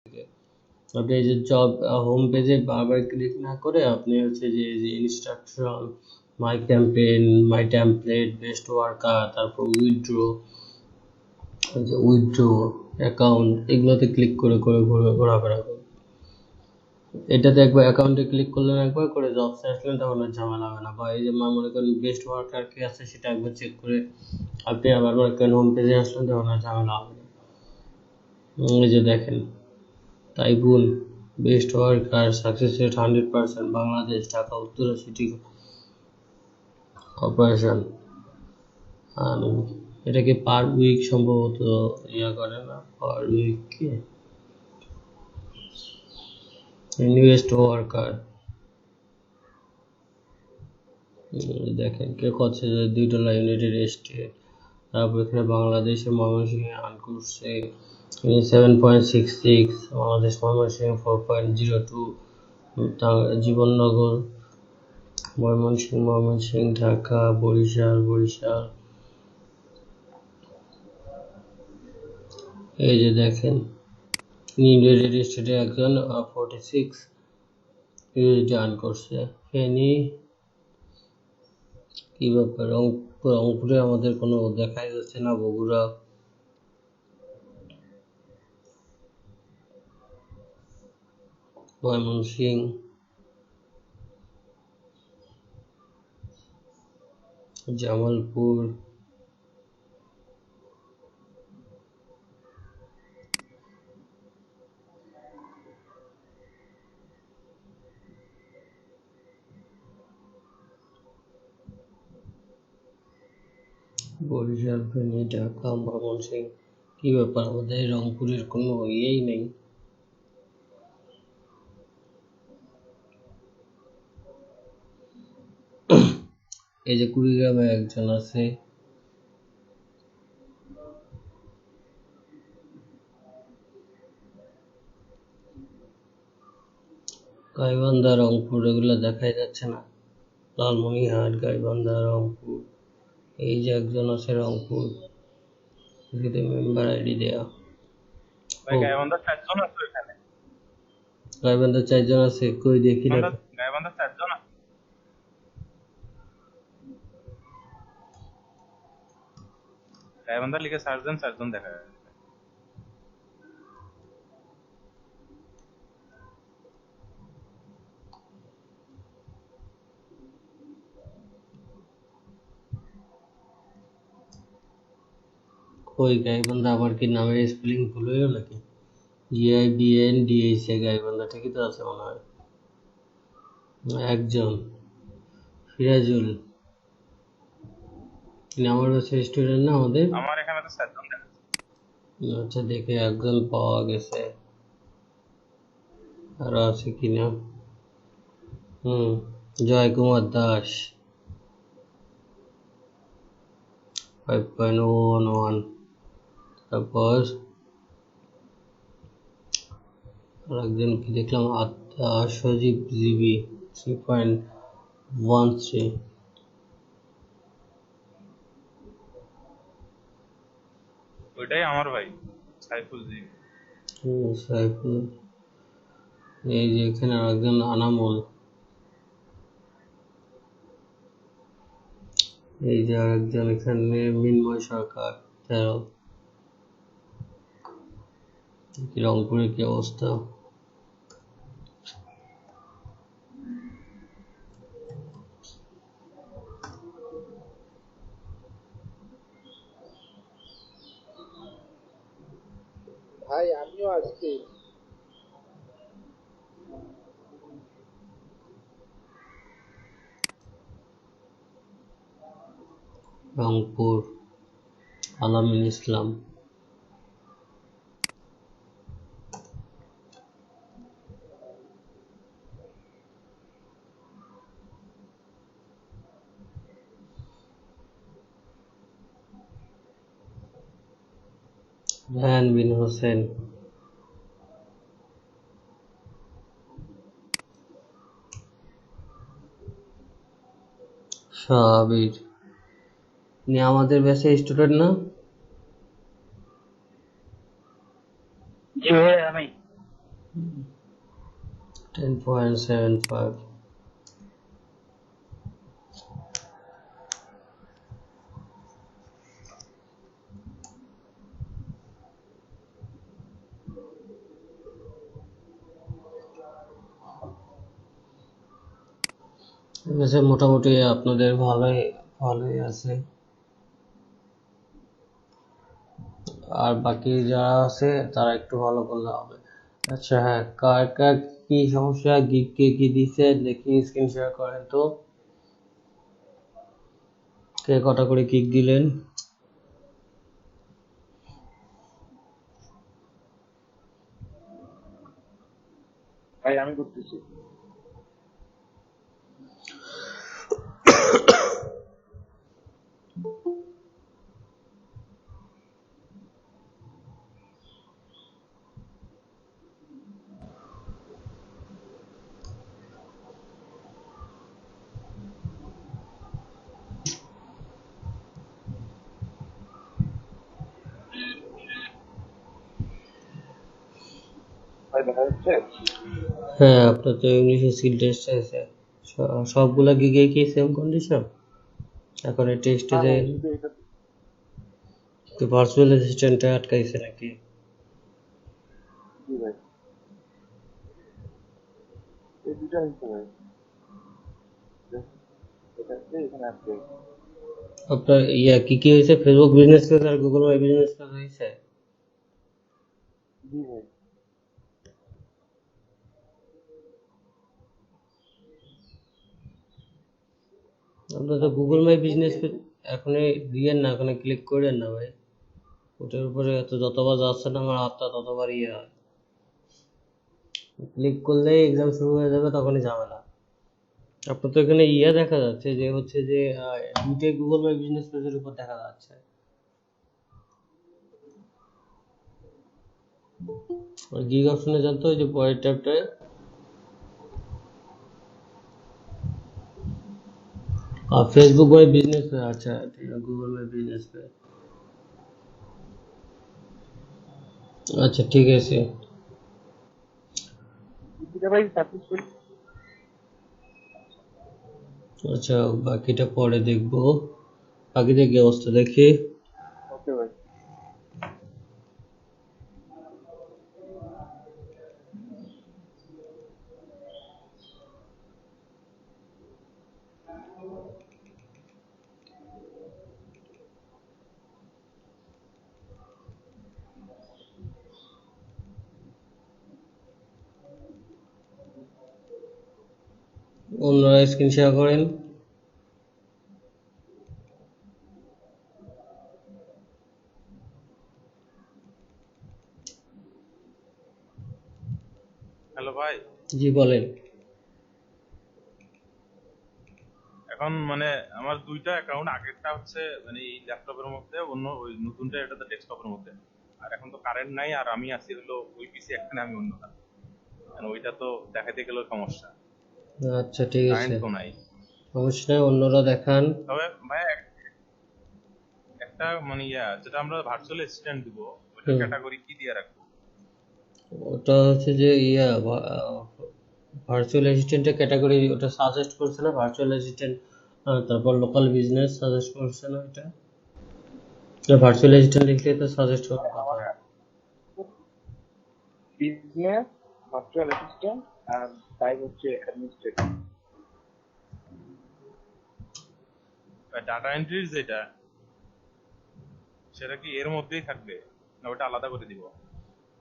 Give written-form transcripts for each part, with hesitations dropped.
আপনি এই যে জব হোম পেজে বারবার ক্লিক না করে আপনি হচ্ছে যে ইনস্ট্রাকশন, মাই ক্যাম্পেইন, মাই টেমপ্লেট, বেস্ট ওয়ার্কার, তারপর উইথড্র অ্যাকাউন্ট, এগুলোতে ক্লিক করে করে ঘোরাফেরা করুন। এটাতে একবার অ্যাকাউন্টে ক্লিক করলেন, একবার করে জবসে আসলেন, তখন আর ঝামেলা হবে না। বা এই যে মনে করেন বেস্ট ওয়ার্কার কি আছে সেটা একবার চেক করে আপনি আবার মনে করেন হোম পেজে আসলেন, তখন আর ঝামেলা হবে না। এই যে দেখেন, Taibul best worker success rate 100%, Bangladesh, Dhaka Uttara city corporation. এটাকে পার উইক সম্ভবত করে না, পার উইক নিউয়েস্ট ওয়ার্কার। দেখেন কে করছে যে $2 ইউনাইটেড স্টেট, তারপর এখানে বাংলাদেশে ময়মনসিংহে আর্ন করছে 7.66, বাংলাদেশ ময়মনসিংহ 4.02, জীবননগর ময়মনসিংহ, ঢাকা, বরিশাল। এই যে দেখেন ইউনাইটেড স্টেটে একজন 46 আর্ন করছে। ফেনী, কি ব্যাপার, রংপুরে আমাদের কোনো দেখাই যাচ্ছে না। বগুড়া, ময়মনসিংহ, জামালপুর, বরিশাল, ফেনী, ঢাকা, ময়মনসিংহ। কি ব্যাপার, আমাদের রংপুরের কোনো ইয়েই নেই। এই যে কুড়িগ্রামে একজন আছে, গাইবান্ধা, রংপুর, এগুলো দেখাই যাচ্ছে না। লালমনিরহাট, গাইবান্ধা, রংপুর। এই যে একজন আছে রংপুর, এখানে মেম্বার আইডি দেয়া। গাইবান্ধার 4 জন আছে এখানে। গাইবান্ধার 4 জন আছে, কই দেখি না। গাইবান্ধার 4 জন আছে। গাইবান্ধার লিগে 4 জন দেখা যায়। কই গাইবান্ধা, আবার কি নামের স্পেলিং ভুল হইল নাকি? GIBNDH, গাইবান্ধা ঠিকই তো আছে মনে হয়। একজন সিরাজুল, আমার কাছে স্টুডেন্ট না আমাদের। আমার এখানে তো 4 জন দেখা যায়। আচ্ছা, দেখে একজন পাওয়া গেছে, আরো আছে কিনা। জয় কুমার দাস 5.11, তারপর আরেকজন কি দেখলাম, সজীব জিবি 3.13। ওইটাই আমার ভাই সাইফুল জি। সাইফুল। এই যে এখানে আরেকজন আনামুল, এই যে আরেকজন এখানে মিন্ময় সরকার 13। রংপুরের কি অবস্থা? ভাই আমিও আসছি। রংপুর আলামিন ইসলাম। রায়হান বিন হোসেন। সাবির, উনি আমাদের ব্যাচে স্টুডেন্ট না? জি ভাই আমি। 10.75. মোটামুটি আপনাদের ভালোই আছে, আর বাকি যারা আছে তারা একটু ভালো করলে হবে। আচ্ছা হ্যাঁ, কার কার কি সমস্যা, গিগকে কি দিছে দেখি, স্ক্রিন শেয়ার করেন তো, কে কটা করে কিক দিলেন। ভাই আমি করতেছি। ভাই দেখা যাচ্ছে? হ্যাঁ, আপনার তো ইংলিশ স্কিল টেস্ট আছে, সবগুলা গিগে কি সেম কন্ডিশন? এখন এই টেস্টে যে শুধু এটা। ভার্চুয়াল অ্যাসিস্ট্যান্টে আটকাইছে নাকি? জি ভাই, এই দুটা হচ্ছে ভাই। এখানে আসছে। আপনার কি হয়েছে, ফেসবুক বিজনেস পেজ আর গুগল মাই বিজনেস পেজ হয়েছে? জি ভাই। আপনার তো গুগল মাই বিজনেস পেজ এখন দিয়েন না, এখন ক্লিক করেন না ভাই, ওটার উপরে যতবার যাচ্ছে না আমার হাতটা ততবার হয়, ক্লিক করলেই এক্সাম শুরু হয়ে যাবে, তখনই ঝামেলা। আপনার তো এখানে দেখা যাচ্ছে যে হচ্ছে যে দুইটাই গুগল মাই বিজনেস পেজের উপর দেখা যাচ্ছে। আর গিগ অপশনে যান তো, ওই যে পরের ট্যাবটায় ফেসবুক মাই বিজনেস পেজ, আচ্ছা গুগল মাই বিজনেস পেজ, আচ্ছা ঠিক আছে। দুটা ভাই সাকসেসফুল। আচ্ছা বাকিটা পরে দেখবো, বাকিটা কি অবস্থা দেখি। ওকে ভাই। অন্যরা স্ক্রিন শেয়ার করেন। হ্যালো ভাই, জি বলেন। এখন মানে আমার দুইটা অ্যাকাউন্ট, আগেরটা হচ্ছে মানে এই ল্যাপটপের মধ্যে, অন্য ওই নতুনটা এটাতে ডেস্কটপের মধ্যে। আর এখন তো কারেন্ট নাই, আর আমি আছি হলো ওই পিসি এখানে, আমি অন্যটা, কারণ ওইটা তো দেখাইতে গেলেও সমস্যা, আচ্ছা ঠিক আছে, কারেন্ট তো নাই। সমস্যা নেই, অন্যরা দেখান। তবে ভাই একটা মানে যেটা আমরা ভার্চুয়াল অ্যাসিস্ট্যান্ট দিব, ওইটার হুম, ক্যাটাগরি কি দিয়ে রাখবো? ওটা হচ্ছে যে ভার্চুয়াল অ্যাসিস্ট্যান্টের ক্যাটাগরি ওটা সাজেস্ট করছে না, ভার্চুয়াল অ্যাসিস্ট্যান্ট তারপর লোকাল বিজনেস সাজেস্ট করছে না, এটা ভার্চুয়াল অ্যাসিস্ট্যান্ট লিখলে তো সাজেস্ট করার কথা। আমার বিজনেস, ভার্চুয়াল অ্যাসিস্ট্যান্ট আর টাইপ হচ্ছে অ্যাডমিনিস্ট্রেটর। ডাটা এন্ট্রির যেটা, সেটা কি এর মধ্যেই থাকবে না ওটা আলাদা করে দিব?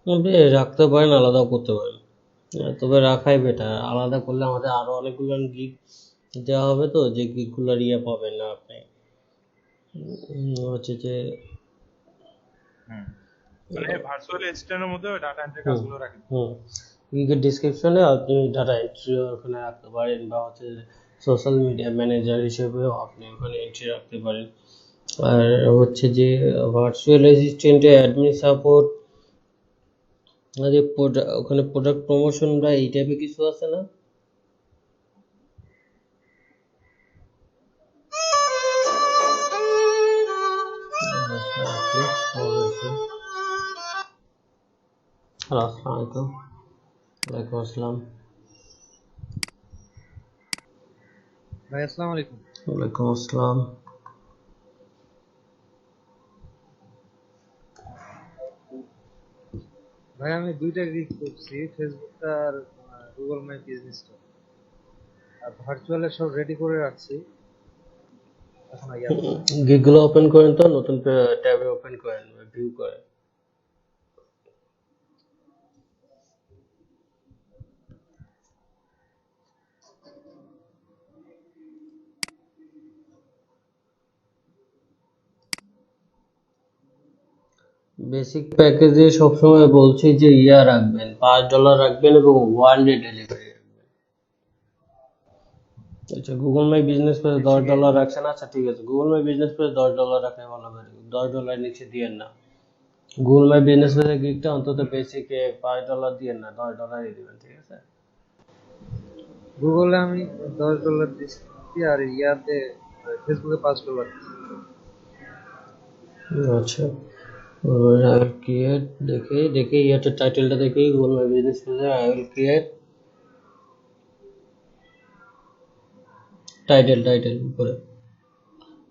তবে রাখতে পারেন, আলাদাও করতে পারেন, তবে রাখাই বেটার, আলাদা করলে আমাদের আরো অনেকগুলো গিগ দেওয়া হবে, তো যে গিগগুলোর পাবেন না আপনি। হচ্ছে যে হুম, মানে ভার্চুয়াল অ্যাসিস্ট্যান্টের মধ্যে ওই ডাটা এন্ট্রির হুম কাজগুলো রাখি। হুম গিগের ডিসক্রিপশনে আপনি ডাটা এন্ট্রি ওখানে রাখতে পারেন, বা হচ্ছে সোশ্যাল মিডিয়া ম্যানেজার হিসেবেও আপনি ওখানে এন্ট্রি রাখতে পারেন। আর হচ্ছে যে ভার্চুয়াল অ্যাসিস্ট্যান্টে অ্যাডমিন সাপোর্ট, যে ওখানে প্রোডাক্ট প্রমোশন বা এই টাইপের কিছু আছে না? হ্যালো, আসসালামু আলাইকুম। ওয়ালাইকুম আসসালাম। ভাই আসসালামু আলাইকুম। ওয়ালাইকুম আসসালাম। ভাই আমি দুইটা গিগ করছি, ফেসবুকটা আর গুগল মাই বিজনেসটা। আর ভার্চুয়ালের সব রেডি করে রাখছি, এখন আগে আসছে। গিগগুলো ওপেন করেন তো, নতুন ট্যাবে ওপেন করেন, ভিউ করেন। বেসিক প্যাকেজে সবসময় বলছি যে রাখবেন, $5 রাখবেন এবং 1 ডে ডেলিভারি রাখবেন। আচ্ছা, গুগল মাই বিজনেস পেজে $10 রাখছেন, আচ্ছা ঠিক আছে, গুগল মাই বিজনেস পেজে $10 রাখলে ভালো হবে, $10 নিচে দিয়েন না। গুগল মাই বিজনেস পেজে গিগটা অন্তত বেসিকে $5 দিয়েন না, $10 দিবেন, ঠিক আছে? গুগলে আমি $10 দিচ্ছি, আর ইয়াতে ফেসবুকে $5 দিচ্ছি। আচ্ছা, আই উইল ক্রিয়েট, দেখে ইয়ারটার টাইটেলটা দেখে গুগল মাই বিজনেস পেজে আই উইল ক্রিয়েট টাইটেল উপরে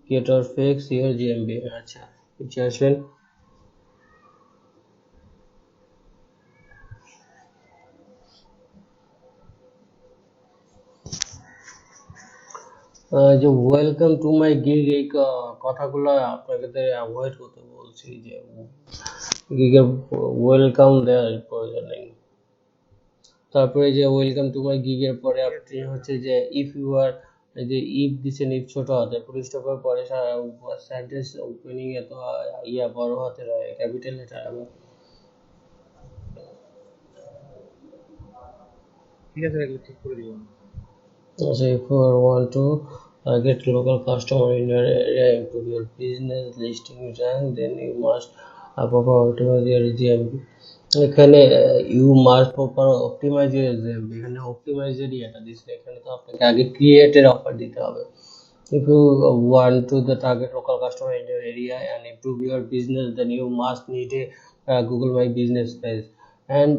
ক্রিয়েটর ফিক্স ইয়ার জিএমবি। আচ্ছা, নিচে আসলেন। যে ওয়েলকাম টু মাই গিগ, এই কথাগুলো আপনাকে অ্যাভয়েড করতে বলছি, যে গিগের ওয়েলকাম দেওয়ার প্রয়োজন নেই। তারপরে যে ওয়েলকাম টু মাই গিগের পরে আপনি হচ্ছে যে ইফ ইউ আর, যে ইফ দিচ্ছেন, ইফ ছোট হাতে, ফুল স্টপের পরে সেন্টেন্স ওপেনিং এ তো বড় হাতের হয়, ক্যাপিটাল লেটার। এবং ঠিক আছে, এগুলো ঠিক করে দিব। also if you want to get local customer in your area, improve your business listing rank, then you must proper optimize your GMP. এখানে you must proper optimize your GMP, এখানে optimize এর ইয়েটা দিচ্ছে, এখানে তো আপনাকে আগে ক্রিয়েটের অফার দিতে হবে। If you want to the target local customer in your area and improve your business, then you must need a Google My Business page. And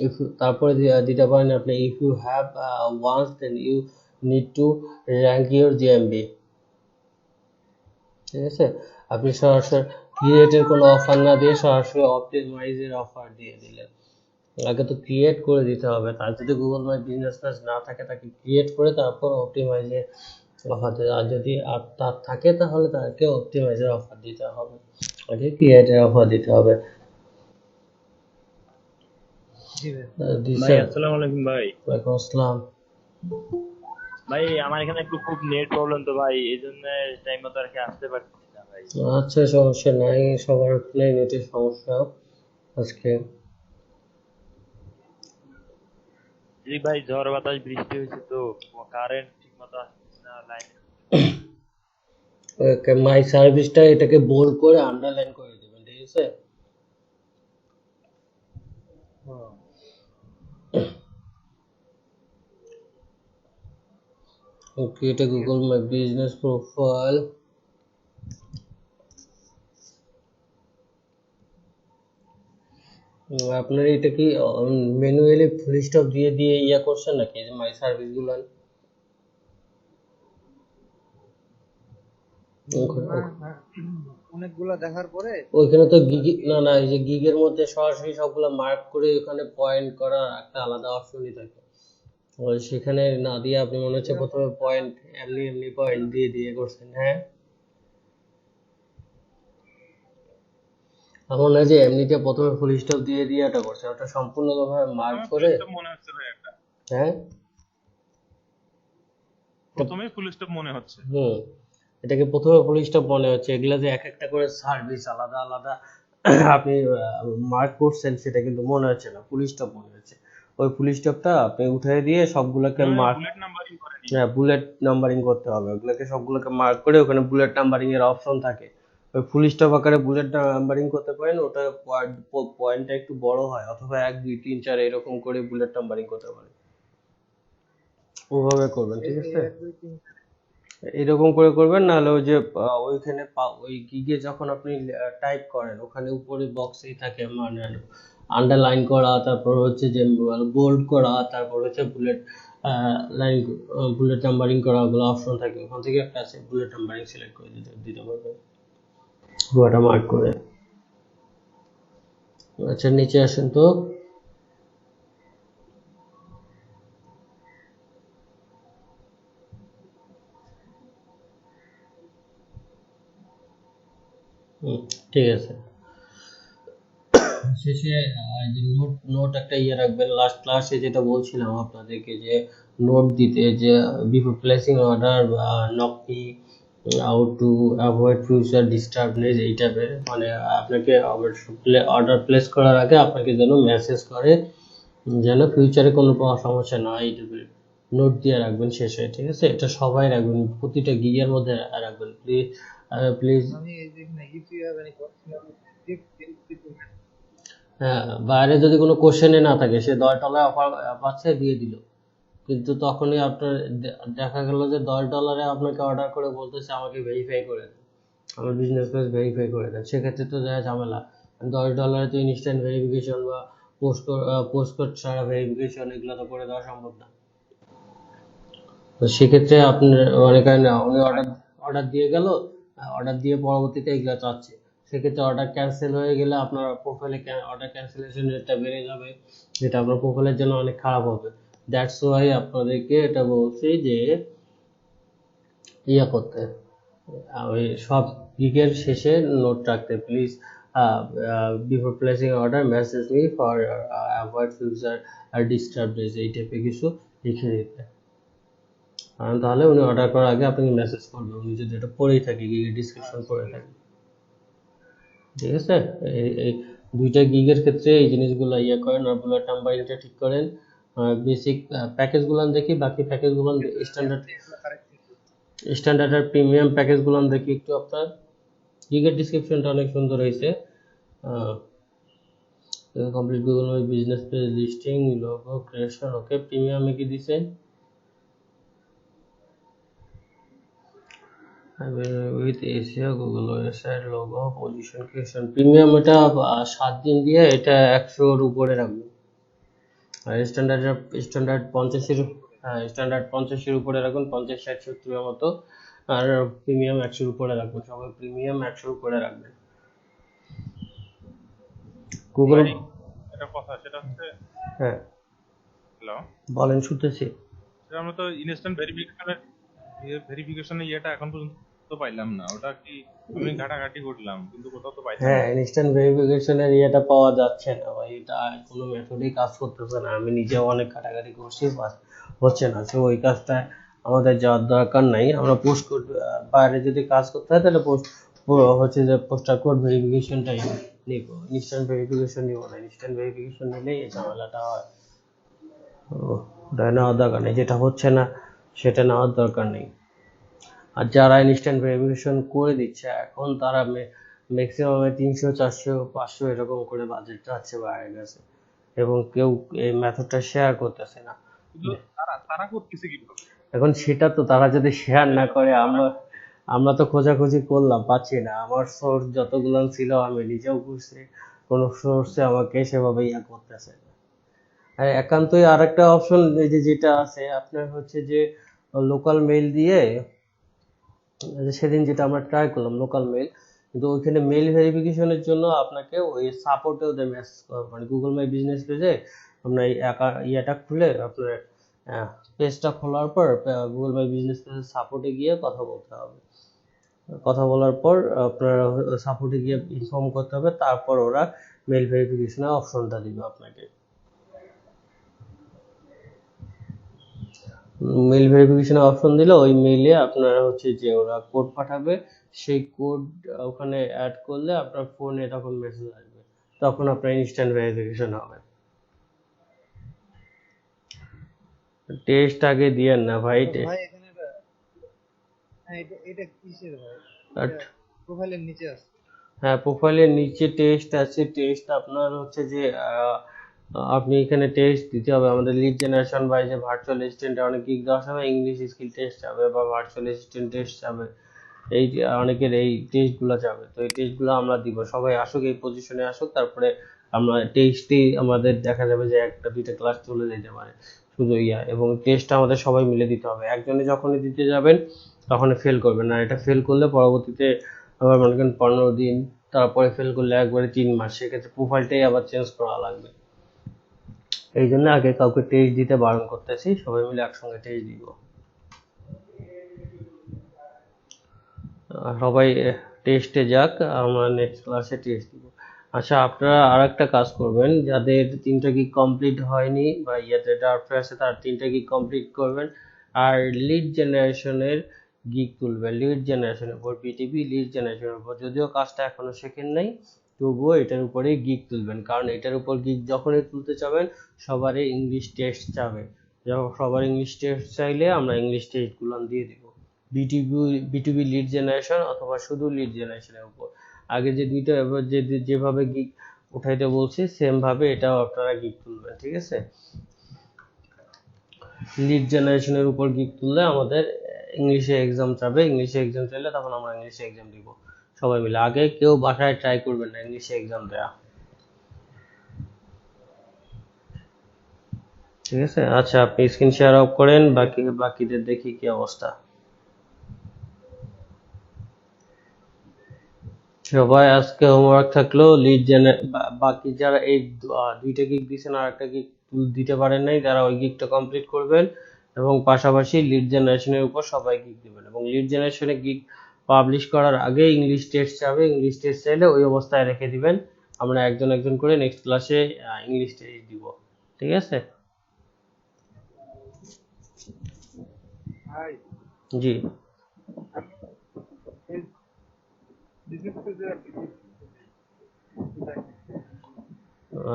if তারপরে দিতে পারেন আপনি, if you have once, then you need to rank your GMB, ঠিক আছে? আপনি সরাসরি ক্রিয়েটের কোনো offer না দিয়ে সরাসরি অপটিমাইজের অফার দিয়ে দিলেন। আগে তো ক্রিয়েট করে দিতে হবে, তার যদি গুগল মাই বিজনেস পেজ না থাকে তাকে ক্রিয়েট করে তারপর অপটিমাইজের অফার দিতে, আর যদি তার থাকে তাহলে তাকে অপটিমাইজের অফার দিতে হবে, আগে ক্রিয়েটের অফার দিতে হবে। ভাই আসসালামু আলাইকুম। ভাই ওয়ালাইকুম আসসালাম। ভাই আমার এখানে একটু খুব নেট প্রবলেম তো ভাই, এই জন্য টাইম মতো আর কি আসতে পারছি না ভাই। আচ্ছা, সমস্যা নাই, সবার নেটের সমস্যা আজকে। জি ভাই, ঝড় বাতাস বৃষ্টি হয়েছে তো কারেন্ট ঠিক মতো আসছে না, লাইন। মাই সার্ভিসটা এটাকে বোল্ড করে আন্ডারলাইন করে দিবেন, ঠিক আছে? Create a Google My Business profile. আপনার এটা কি ম্যানুয়ালি ফুল স্টপ দিয়ে দিয়ে করছেন নাকি, যে মাই সার্ভিস গুলো? অনেকগুলা দেখার পরে ওইখানে তো না, এই যে গিগের মধ্যে সরাসরি সবগুলো মার্ক করে ওখানে পয়েন্ট করার একটা আলাদা অপশনই থাকে, সেখানে না দিয়ে আপনি মনে হচ্ছে প্রথমে পয়েন্ট এমনি পয়েন্ট দিয়ে করছেন। হ্যাঁ, এমন না যে এমনিতে প্রথমে ফুল স্টপ দিয়ে এটা করছে, ওটা সম্পূর্ণভাবে মার্ক করে। মনে হচ্ছে ভাই একটা, হ্যাঁ, প্রথমেই ফুল স্টপ মনে হচ্ছে। এটাকে প্রথমে ফুল স্টপ মনে হচ্ছে, এগুলা যে এক একটা করে সার্ভিস আলাদা আলাদা আপনি মার্ক করছেন, সেটা কিন্তু মনে হচ্ছে না, ফুল স্টপ মনে হচ্ছে। ওই ফুল স্টপটা আপনি উঠিয়ে দিয়ে সবগুলোকে মার্ক, বুলেট নাম্বারিং করেনি। হ্যাঁ, বুলেট নাম্বারিং করতে হবে, ওগুলোকে সবগুলোকে মার্ক করে ওখানে বুলেট নাম্বারিং এর অপশন থাকে, ওই ফুল স্টপ আকারে বুলেট নাম্বারিং করতে পারেন, ওটা পয়েন্টটা একটু বড় হয়, অথবা 1 2 3 4 এরকম করে বুলেট নাম্বারিং করতে পারেন, ওভাবে করবেন, ঠিক আছে? এরকম করে করবেন, নাহলে ওই যে ওইখানে ওই গিগে যখন আপনি টাইপ করেন, ওখানে উপরে বক্সেই থাকে মানে আন্ডারলাইন করা, তারপর হচ্ছে যে বোল্ড করা, তারপর হচ্ছে বুলেট লাইন বুলেট নাম্বারিং করা ওগুলো অপশন থাকে, ওখান থেকে একটা আছে বুলেট নাম্বারিং সিলেক্ট করে দিতে পারবেন ওয়াটারমার্ক করে। আচ্ছা নিচে আসেন তো। ঠিক আছে, শেষে যে নোট একটা রাখবেন। লাস্ট ক্লাসে যেটা বলছিলাম আপনাদেরকে যে নোট দিতে, যে before placing order knock me how to avoid future disturbance, এই টাইপের মানে আপনাকে অর্ডার প্লেস করার আগে আপনাকে যেন মেসেজ করে যেন ফিউচারে কোনো সমস্যা না হয়, এই টাইপের নোট দিয়ে রাখবেন শেষে। ঠিক আছে, এটা সবাই রাখবেন, প্রতিটা গিগের মধ্যে রাখবেন প্লিজ। আমি এই যে if you have any question, হ্যাঁ, বাইরে যদি কোনো কোশ্চেনে না থাকে, সে $10 অফার পাচ্ছে দিয়ে দিল, কিন্তু তখনই আপনার দেখা গেল যে $10 আপনাকে অর্ডার করে বলতেছে আমাকে ভেরিফাই করে দেন, আমার বিজনেস পেজ ভেরিফাই করে দেন, সেক্ষেত্রে তো যা ঝামেলা। $10 তো ইনস্ট্যান্ট ভেরিফিকেশন বা পোস্ট কোড ছাড়া ভেরিফিকেশন এগুলো তো করে দেওয়া সম্ভব না। তো সেক্ষেত্রে আপনার অনেক উনি অর্ডার দিয়ে গেল, অর্ডার দিয়ে পরবর্তীতে এগুলো চাচ্ছে, সেক্ষেত্রে অর্ডার ক্যান্সেল হয়ে গেলে আপনার প্রোফাইলে অর্ডার ক্যান্সেলেশন রেটটা বেড়ে যাবে, যেটা আপনার প্রোফাইলের জন্য অনেক খারাপ হবে। দ্যাটস ওয়াই আপনাদেরকে এটা বলছি যে করতে, ওই সব গিগের শেষে নোট রাখতে, please before placing order message me for avoid future disturbance, এই টাইপের কিছু লিখে দিতে। কারণ তাহলে উনি অর্ডার করার আগে আপনাকে মেসেজ করবে, উনি যদি এটা পড়েই থাকে, গিগের ডিসক্রিপশন পড়ে থাকে। ঠিক আছে, এই দুইটা গিগের ক্ষেত্রে এই জিনিসগুলো করেন, আর বুলেট নাম্বারিংটা ঠিক করেন। বেসিক প্যাকেজগুলো দেখি, বাকি প্যাকেজগুলো স্ট্যান্ডার্ড আর প্রিমিয়াম প্যাকেজগুলো দেখি একটু। আপনার গিগের ডিসক্রিপশনটা অনেক সুন্দর হয়েছে। Complete Google my business page listing, logo creation, okay. প্রিমিয়ামে কি দিছে? With SEO Google website logo position creation. Premium এটা 7 দিন দিয়ে এটা 100-র উপরে রাখবো, আর স্ট্যান্ডার্ড 50-এর উপরে রাখুন, 50, 60, 70-এর মতো। আর প্রিমিয়াম 100-র উপরে রাখবেন, সবাই প্রিমিয়াম 100-র উপরে রাখবেন। গুগল এটা কথা সেটা হচ্ছে, হ্যাঁ হ্যালো, বলেন, শুনতেছি। সেটা আমরা তো ইনস্ট্যান্ট ভেরিফিকেশনের ইয়েটা এখন পর্যন্ত তো পাইলাম না, ওটা কি আমি ঘাটাঘাটি করলাম কিন্তু কোথাও তো পাইলাম হ্যাঁ, না। ইনস্ট্যান্ট ভেরিফিকেশনের ইয়েটা পাওয়া যাচ্ছে না ভাই, এটা কোনো মেথডেই কাজ করতেছে না। আমি নিজেও অনেক ঘাটাঘাটি করছি, হচ্ছে না। তো ওই কাজটা আমাদের যাওয়ার দরকার নাই। আমরা পোস্ট কোড বাইরে যদি কাজ করতে হয় তাহলে হচ্ছে যে পোস্টার কোড ভেরিফিকেশনটাই নিব, ইনস্ট্যান্ট ভেরিফিকেশন নিব না। ইনস্ট্যান্ট ভেরিফিকেশন নিলেই এই ঝামেলাটা হয়। ওটা নেওয়ার দরকার নেই, যেটা হচ্ছে না সেটা নেওয়ার দরকার নেই। আর যারা ইনস্ট্যান্ট ভেরিফিকেশন করে দিচ্ছে এখন, তারা ম্যাক্সিমাম 300, 400, 500 এরকম করে বাজেট চাচ্ছে বাইরের কাছে, এবং কেউ এই মেথডটা শেয়ার করতেছে না। কিন্তু তারা করতেছে কিভাবে? এখন সেটা তো তারা যদি শেয়ার না করে, আমরা তো খোঁজাখুঁজি করলাম, পাচ্ছি না। আমার সোর্স যতগুলো ছিল আমি নিজেও বুঝছি, কোনো সোর্সে আমাকে সেভাবে করতেছে না। আর একান্তই আর একটা অপশন এই যেটা আছে আপনার হচ্ছে যে লোকাল মেইল দিয়ে, সেদিন যেটা আমরা ট্রাই করলাম লোকাল মেইল, কিন্তু ওইখানে মেইল ভেরিফিকেশনের জন্য আপনাকে ওই সাপোর্টে ওদের মেসেজ, মানে গুগল মাই বিজনেস পেজে আপনার ইয়েটা খুলে আপনার পেজটা খোলার পর গুগল মাই বিজনেস পেজের সাপোর্টে গিয়ে কথা বলতে হবে। কথা বলার পর আপনার সাপোর্টে গিয়ে ইনফর্ম করতে হবে, তারপর ওরা মেইল ভেরিফিকেশনের অপশনটা দিবে আপনাকে। মেইল ভেরিফিকেশনের অপশন দিলে ওই মেইলে আপনারা হচ্ছে যে ওরা কোড পাঠাবে, সেই কোড ওখানে অ্যাড করলে আপনার ফোনে তখন মেসেজ আসবে, তখন আপনার ইনস্ট্যান্ট ভেরিফিকেশন হবে। টেস্ট আগে দিয়েন না ভাই, ভাই এখানে হ্যাঁ, এটা কিসের ভাই? প্রোফাইলের নিচে আছে। হ্যাঁ, প্রোফাইলের নিচে টেস্ট আছে। টেস্ট আপনার হচ্ছে যে আপনি এখানে টেস্ট দিতে হবে। আমাদের লিড জেনারেশন বা যে ভার্চুয়াল অ্যাসিস্ট্যান্টে অনেক গিগ দেওয়া হবে, ইংলিশ স্কিল টেস্ট যাবে বা ভার্চুয়াল অ্যাসিস্ট্যান্ট টেস্ট যাবে, এই যে অনেকের এই টেস্টগুলো যাবে। তো এই টেস্টগুলো আমরা দিব, সবাই আসুক, এই পজিশনে আসুক, তারপরে আমরা টেস্টেই আমাদের দেখা যাবে যে 1টা 2টা ক্লাস চলে যেতে পারে। শুধু এবং টেস্টটা আমাদের সবাই মিলে দিতে হবে। একজনে যখনই দিতে যাবেন তখনই ফেল করবেন, আর এটা ফেল করলে পরবর্তীতে আবার মনে করেন 15 দিন, তারপরে ফেল করলে একবারে 3 মাস, সেক্ষেত্রে প্রোফাইলটাই আবার চেঞ্জ করা লাগবে। এই জন্য আগে কাউকে টেস্ট দিতে বারণ করতেছি, সবাই মিলে একসঙ্গে টেস্ট দিব। সবাই টেস্টে যাক, আমরা নেক্সট ক্লাসে টেস্ট দিব। আচ্ছা, আপনারা আর একটা কাজ করবেন, যাদের 3টা গিগ কমপ্লিট হয়নি বা ডাউট আছে তারা 3টা গিগ কমপ্লিট করবেন, আর লিড জেনারেশনের গিগ তুলবেন। লিড জেনারেশনের উপর বিটিপি লিড জেনারেশনের উপর, যদিও কাজটা এখনো শেখেন নাই, তবুও এটার উপরেই গিগ তুলবেন, কারণ এটার উপর গিগ যখনই তুলতে চাবেন সবারই ইংলিশ টেস্ট চাবে। যখন সবার ইংলিশ টেস্ট চাইলে আমরা ইংলিশ টেস্টগুলো দিয়ে দিব বিটিপি লিড জেনারেশন অথবা শুধু লিড জেনারেশনের উপর। আগে যে দুইটা যেভাবে গিগ উঠাইতে বলছি সেম ভাবে এটাও আপনারা গিগ তুলবেন, ঠিক আছে? লিড জেনারেশনের উপর গিগ তুললে আমাদের ইংলিশে এক্সাম চাবে, ইংলিশে এক্সাম চাইলে তখন আমরা ইংলিশে এক্সাম দিব সবাই মিলে। আগে কেউ বাসায় ট্রাই করবেন না ইংলিশে এক্সাম দেওয়া, ঠিক আছে? আচ্ছা, আপনি স্ক্রিন শেয়ার অফ করেন, বাকিদের দেখি কি অবস্থা। সবাই আজকে হোমওয়ার্ক থাকলো, বাকি যারা এই 2টা গিগ দিয়েছেন আর একটা গিগ দিতে পারেন নাই, তারা ওই গিগটা কমপ্লিট করবেন এবং পাশাপাশি লিড জেনারেশনের উপর সবাই গিগ দিবেন। এবং লিড জেনারেশনে গিগ পাবলিশ করার আগে ইংলিশ টেস্ট চাবে, ইংলিশ টেস্ট চাইলে ওই অবস্থায় রেখে দিবেন, আমরা একজন একজন করে নেক্সট ক্লাসে ইংলিশ টেস্ট দিব, ঠিক আছে? Hi. জি, Business page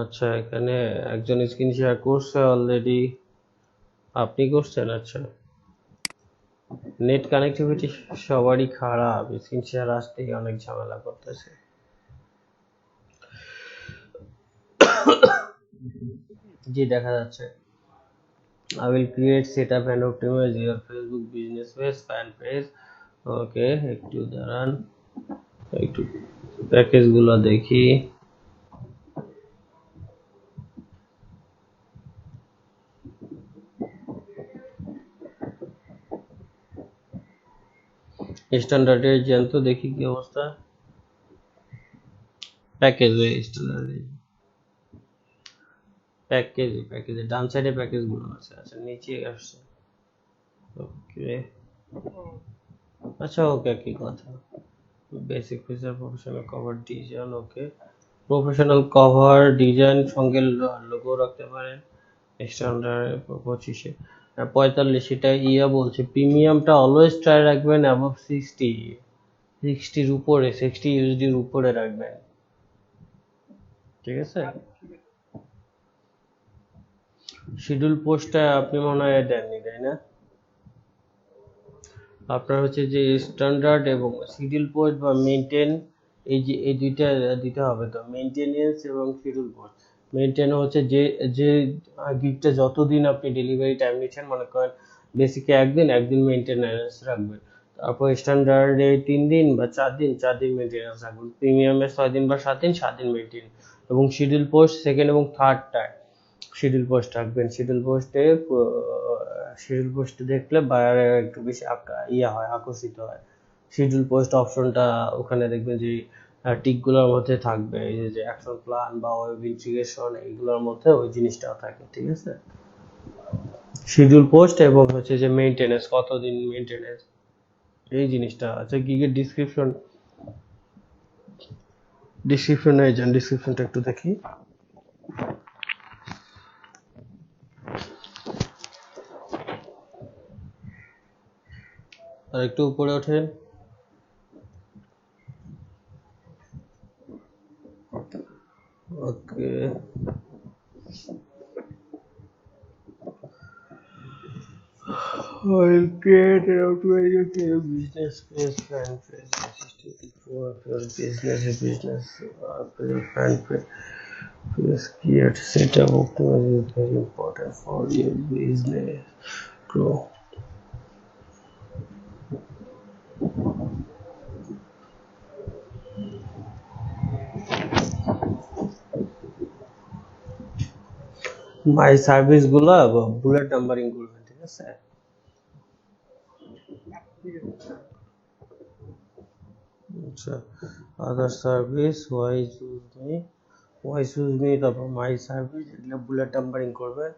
আচ্ছা, এখানে একজন স্ক্রিন শেয়ার করছে অলরেডি, আপনি করছেন? আচ্ছা, নেট কানেক্টিভিটি সবারই খারাপ, স্ক্রিন শেয়ার আসতেই অনেক ঝামেলা করতেছে। জি, দেখা যাচ্ছে। I will create, set up and optimize your Facebook business page, fan page. ওকে, একটু দাঁড়ান, একটু প্যাকেজ গুলো দেখি। স্ট্যান্ডার্ডে যান তো দেখি কি অবস্থা। প্যাকেজে ডান সাইডে প্যাকেজ গুলো আছে। আচ্ছা, নিচে আসছে। ওকে, আচ্ছা, ওকে, কি কথা, basic feature, professional cover design. Okay, professional cover design সঙ্গে লোগো রাখতে পারেন। স্ট্যান্ডার্ড 25-এ 45, এটা বলছে প্রিমিয়ামটা অলওয়েজ ট্রাই রাখবেন অ্যাবভ 60-র উপরে, 60 ইউএসডির উপরে রাখবেন, ঠিক আছে? শিডিউল পোস্টটা আপনি মনে হয় দেননি, তাই না? আপনার হচ্ছে যে স্ট্যান্ডার্ড এবং শিডিউল পোস্ট বা মেইনটেইন, এই দুইটা দিতে হবে। তো মেইনটেনেন্স এবং শিডিউল পোস্ট, মেইনটেইন হচ্ছে যে গিগটা যতদিন আপনি ডেলিভারি টাইম নিচ্ছেন, মনে করেন বেসিকে একদিন মেইনটেনেন্স রাখবেন, তারপর স্ট্যান্ডার্ডে 3 দিন বা 4 দিন মেইনটেনেন্স রাখবেন, প্রিমিয়ামে 6 দিন বা 7 দিন মেইনটেইন, এবং শিডিউল পোস্ট সেকেন্ড এবং থার্ডটায় শিডিউল পোস্ট রাখবেন। শিডিউল পোস্টে দেখলে বায়ার একটু বেশি আকর্ষিত হয়। শিডিউল পোস্ট অপশনটা ওখানে দেখবেন যে টিকগুলোর মধ্যে থাকবে, এই যে অ্যাকশন প্ল্যান বা ওয়েব ইন্টিগ্রেশন, এইগুলোর মধ্যে ওই জিনিসটাও থাকে, ঠিক আছে? শিডিউল পোস্ট এবং হচ্ছে যে মেইনটেনেন্স, কতদিন মেইনটেনেন্স, এই জিনিসটা। আচ্ছা, গিগের ডিসক্রিপশনটা একটু দেখি। আর একটু উপরে ওঠেন। ওকে, I'll create an automated business page, fan page, assisted for your business fan page. Please create setup optimize is very important for your business grow. My service গুলা বুলেট নাম্বারিং করবেন, ঠিক আছে? আচ্ছা, আদার সার্ভিস ওয়াই চুজ মি, তারপর my service, এগুলো bullet numbering করবেন।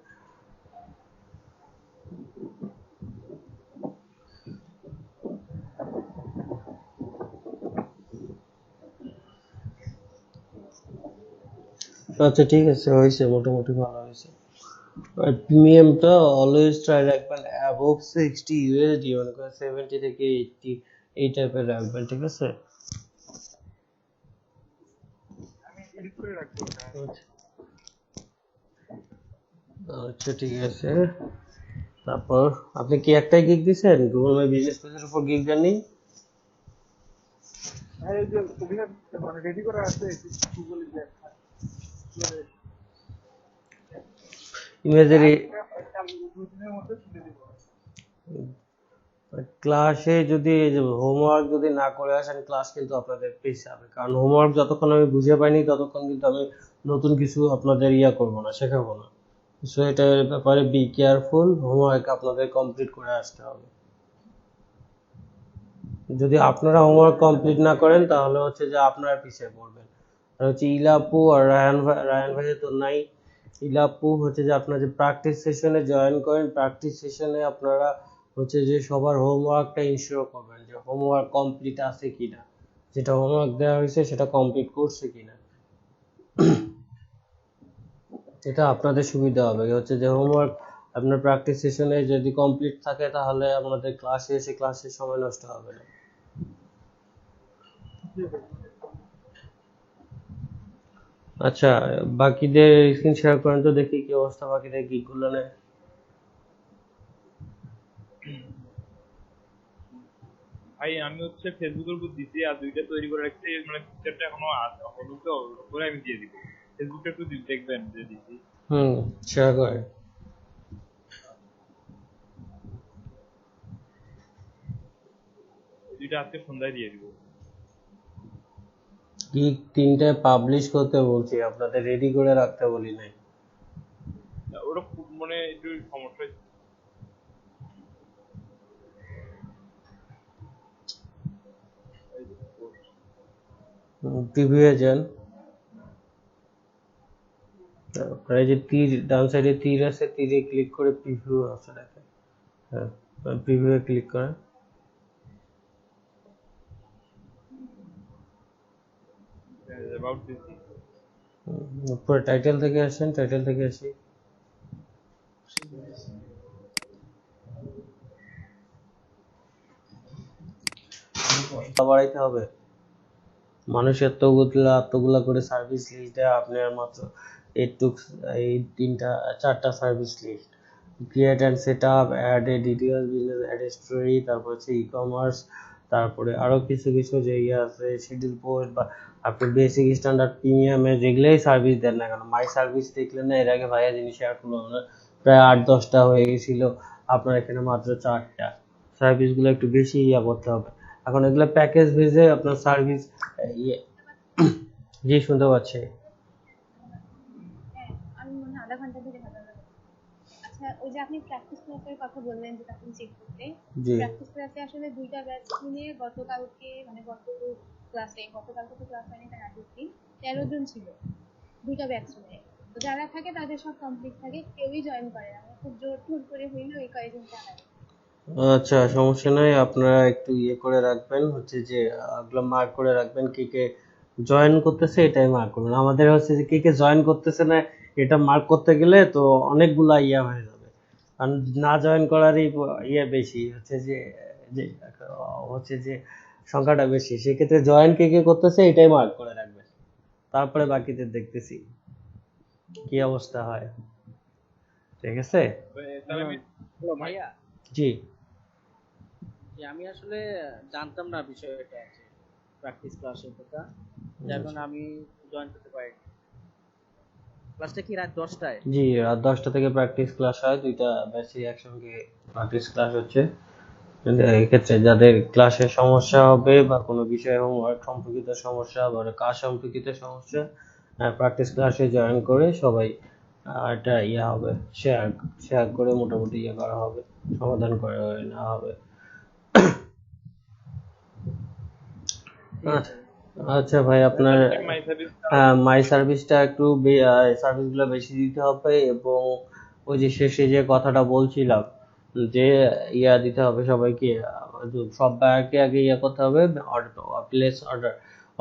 আচ্ছা ঠিক আছে, হয়েছে, মোটামুটি ভালো হয়েছে। আর প্রিমিয়ামটা অলওয়েজ ট্রাই রাখবেন অ্যাবভ 60 ইউএসডি, মানে 70 থেকে 80 এই টাইপের রাখবেন, ঠিক আছে? আমি এডিট করে রাখবো ওটা। আচ্ছা আচ্ছা, ঠিক আছে। তারপর আপনি কি একটাই গিগ দিছেন? গুগল মাই বিজনেস পেজের উপর গিগ দেননি? ভাই এই যে ওগুলো মানে রেডি করা আছে গুগলে যে ইমেজের দুদিনের মধ্যে তুলে দিব। ক্লাসে যদি হোমওয়ার্ক যদি না করে আসেন, ক্লাস কিন্তু আপনাদের পিছাবে, কারণ হোমওয়ার্ক যতক্ষণ আমি বুঝে পাইনি ততক্ষণ কিন্তু আমি নতুন কিছু আপনাদের করবো না, শেখাবো না। সো এটার ব্যাপারে বি কেয়ারফুল, হোমওয়ার্ক আপনাদের কমপ্লিট করে আসতে হবে। যদি আপনারা হোমওয়ার্ক কমপ্লিট না করেন তাহলে হচ্ছে যে আপনারা পিছিয়ে পড়বেন। আর হচ্ছে ইলাপু আর রায়ান ভাই তো নাই। ইলাপু হচ্ছে যে আপনারা যে প্র্যাকটিস সেশনে জয়েন করেন, প্র্যাকটিস সেশনে আপনারা হচ্ছে যে সবার হোমওয়ার্কটা ইনশিওর করবেন যে হোমওয়ার্ক কমপ্লিট আছে কিনা, যেটা হোমওয়ার্ক দেওয়া হয়েছে সেটা কমপ্লিট করছে কিনা। এটা আপনাদের সুবিধা হবে, হচ্ছে যে হোমওয়ার্ক আপনার প্র্যাকটিস সেশনে যদি কমপ্লিট থাকে তাহলে আমাদের ক্লাসে এসে ক্লাসের সময় নষ্ট হবে না। আচ্ছা, বাকিদের স্ক্রিন শেয়ার করেন তো দেখি কি অবস্থা বাকিদের গিগগুলো নেয়। ভাই আমি হচ্ছে ফেসবুকের উপর দিছি আর দুইটা তৈরি করে রাখছি, মানে পিকচারটা এখনো হলো তো, ওপরে আমি দিয়ে দিব। ফেসবুকে একটু দেখবেন যে দিছি। শেয়ার করে দুইটা আজকে সন্ধ্যায় দিয়ে দিব। গিগ 3টায় পাবলিশ করতে বলছি, আপনাদের রেডি করে রাখতে বলি নাই। ওটা খুব মানে একটু সমস্যা হয়েছে। প্রিভিউয়ে যান, তারপরে যে তীর ডান সাইডে তীর আছে, তীরে ক্লিক করে প্রিভিউ আছে দেখেন। হ্যাঁ, প্রিভিউয়ে ক্লিক করেন। অ্যাবাউট দিছি। উপরে টাইটেল থেকে আসেন, টাইটেল থেকে আসি। বাড়াইতে হবে, মানুষের এতগুলা করে সার্ভিস লিস্ট দেয়, আপনার মাত্র এই 4টা service list, create and set up, add a details, business add story, তারপর হচ্ছে ই কমার্স, তারপরে আরো কিছু কিছু যে আছে শিডিউল পোস্ট, বা আপনি বেসিক স্ট্যান্ডার্ড প্রিমিয়ামে যেগুলোই সার্ভিস দেন না কেন, মাই সার্ভিস দেখলেন না এর আগে ভাইয়া জিনিস শেয়ার করলো না, প্রায় 8-10টা হয়ে গেছিল, আপনার এখানে মাত্র 4টা। সার্ভিসগুলো একটু বেশি করতে হবে। এখন এগুলো প্যাকেজ বেজে আপনার সার্ভিস জি শুনতে পাচ্ছি। হ্যাঁ, আমি মনে হয় আধা ঘন্টা ধরে কথা বলছি। আচ্ছা, ওই যে আপনি প্র্যাকটিস ক্লাসের কথা বললেন যে আপনি চেক করতে, জি প্র্যাকটিস ক্লাসে আসলে 2টা ব্যাচ নিয়ে গতকালকে মানে গতকালকে তো ক্লাস হয়নি, তার আগের দিন 13 জন ছিল 2টা ব্যাচ নিয়ে। তো যারা থাকে তাদের সব কমপ্লিট থাকে, কেউই জয়েন করে না, খুব জোর টোর করে হইলেও এই কয়েকজন চালায়। আচ্ছা, সমস্যা নাই, আপনারা একটু করে রাখবেন, হচ্ছে যে ওগুলো মার্ক করে রাখবেন, কে কে জয়েন করতেছে এটাই মার্ক করবেন। আমাদের হচ্ছে যে কে কে জয়েন করতেছে না এটা মার্ক করতে গেলে তো অনেকগুলা হয়ে যাবে, কারণ না জয়েন করারই বেশি, হচ্ছে যে সংখ্যাটা বেশি, সেক্ষেত্রে জয়েন কে কে করতেছে এটাই মার্ক করে রাখবেন, তারপরে বাকিদের দেখতেছি কি অবস্থা হয়, ঠিক আছে? তাহলে আমি হ্যালো ভাইয়া, জি যে আমি আসলে জানতাম না বিষয়টা আছে প্র্যাকটিস ক্লাসের কথা, যার কারণে আমি জয়েন করতে পারিনি। ক্লাসটা কি রাত 10টায়? জি, রাত 10টা থেকে প্র্যাকটিস ক্লাস হয়, 2টা ব্যাচে একসঙ্গে প্র্যাকটিস ক্লাস হচ্ছে। এক্ষেত্রে যাদের ক্লাসে সমস্যা হবে বা কোনো বিষয়ে হোমওয়ার্ক সম্পর্কিত সমস্যা বা কাজ সম্পর্কিত সমস্যা, প্র্যাকটিস ক্লাসে জয়েন করে সবাই এটা ইয়ে হবে, শেয়ার শেয়ার করে মোটামুটি ইয়ে করা হবে, সমাধান করে নেওয়া হবে। আচ্ছা ভাই, আপনার মাই সার্ভিস মাই সার্ভিসটা একটু সার্ভিসগুলো বেশি দিতে হবে, এবং ওই যে শেষে যে কথাটা বলছিলাম যে ইয়া দিতে হবে সবাইকে, সব বায়ারকে আগে ইয়া করতে হবে,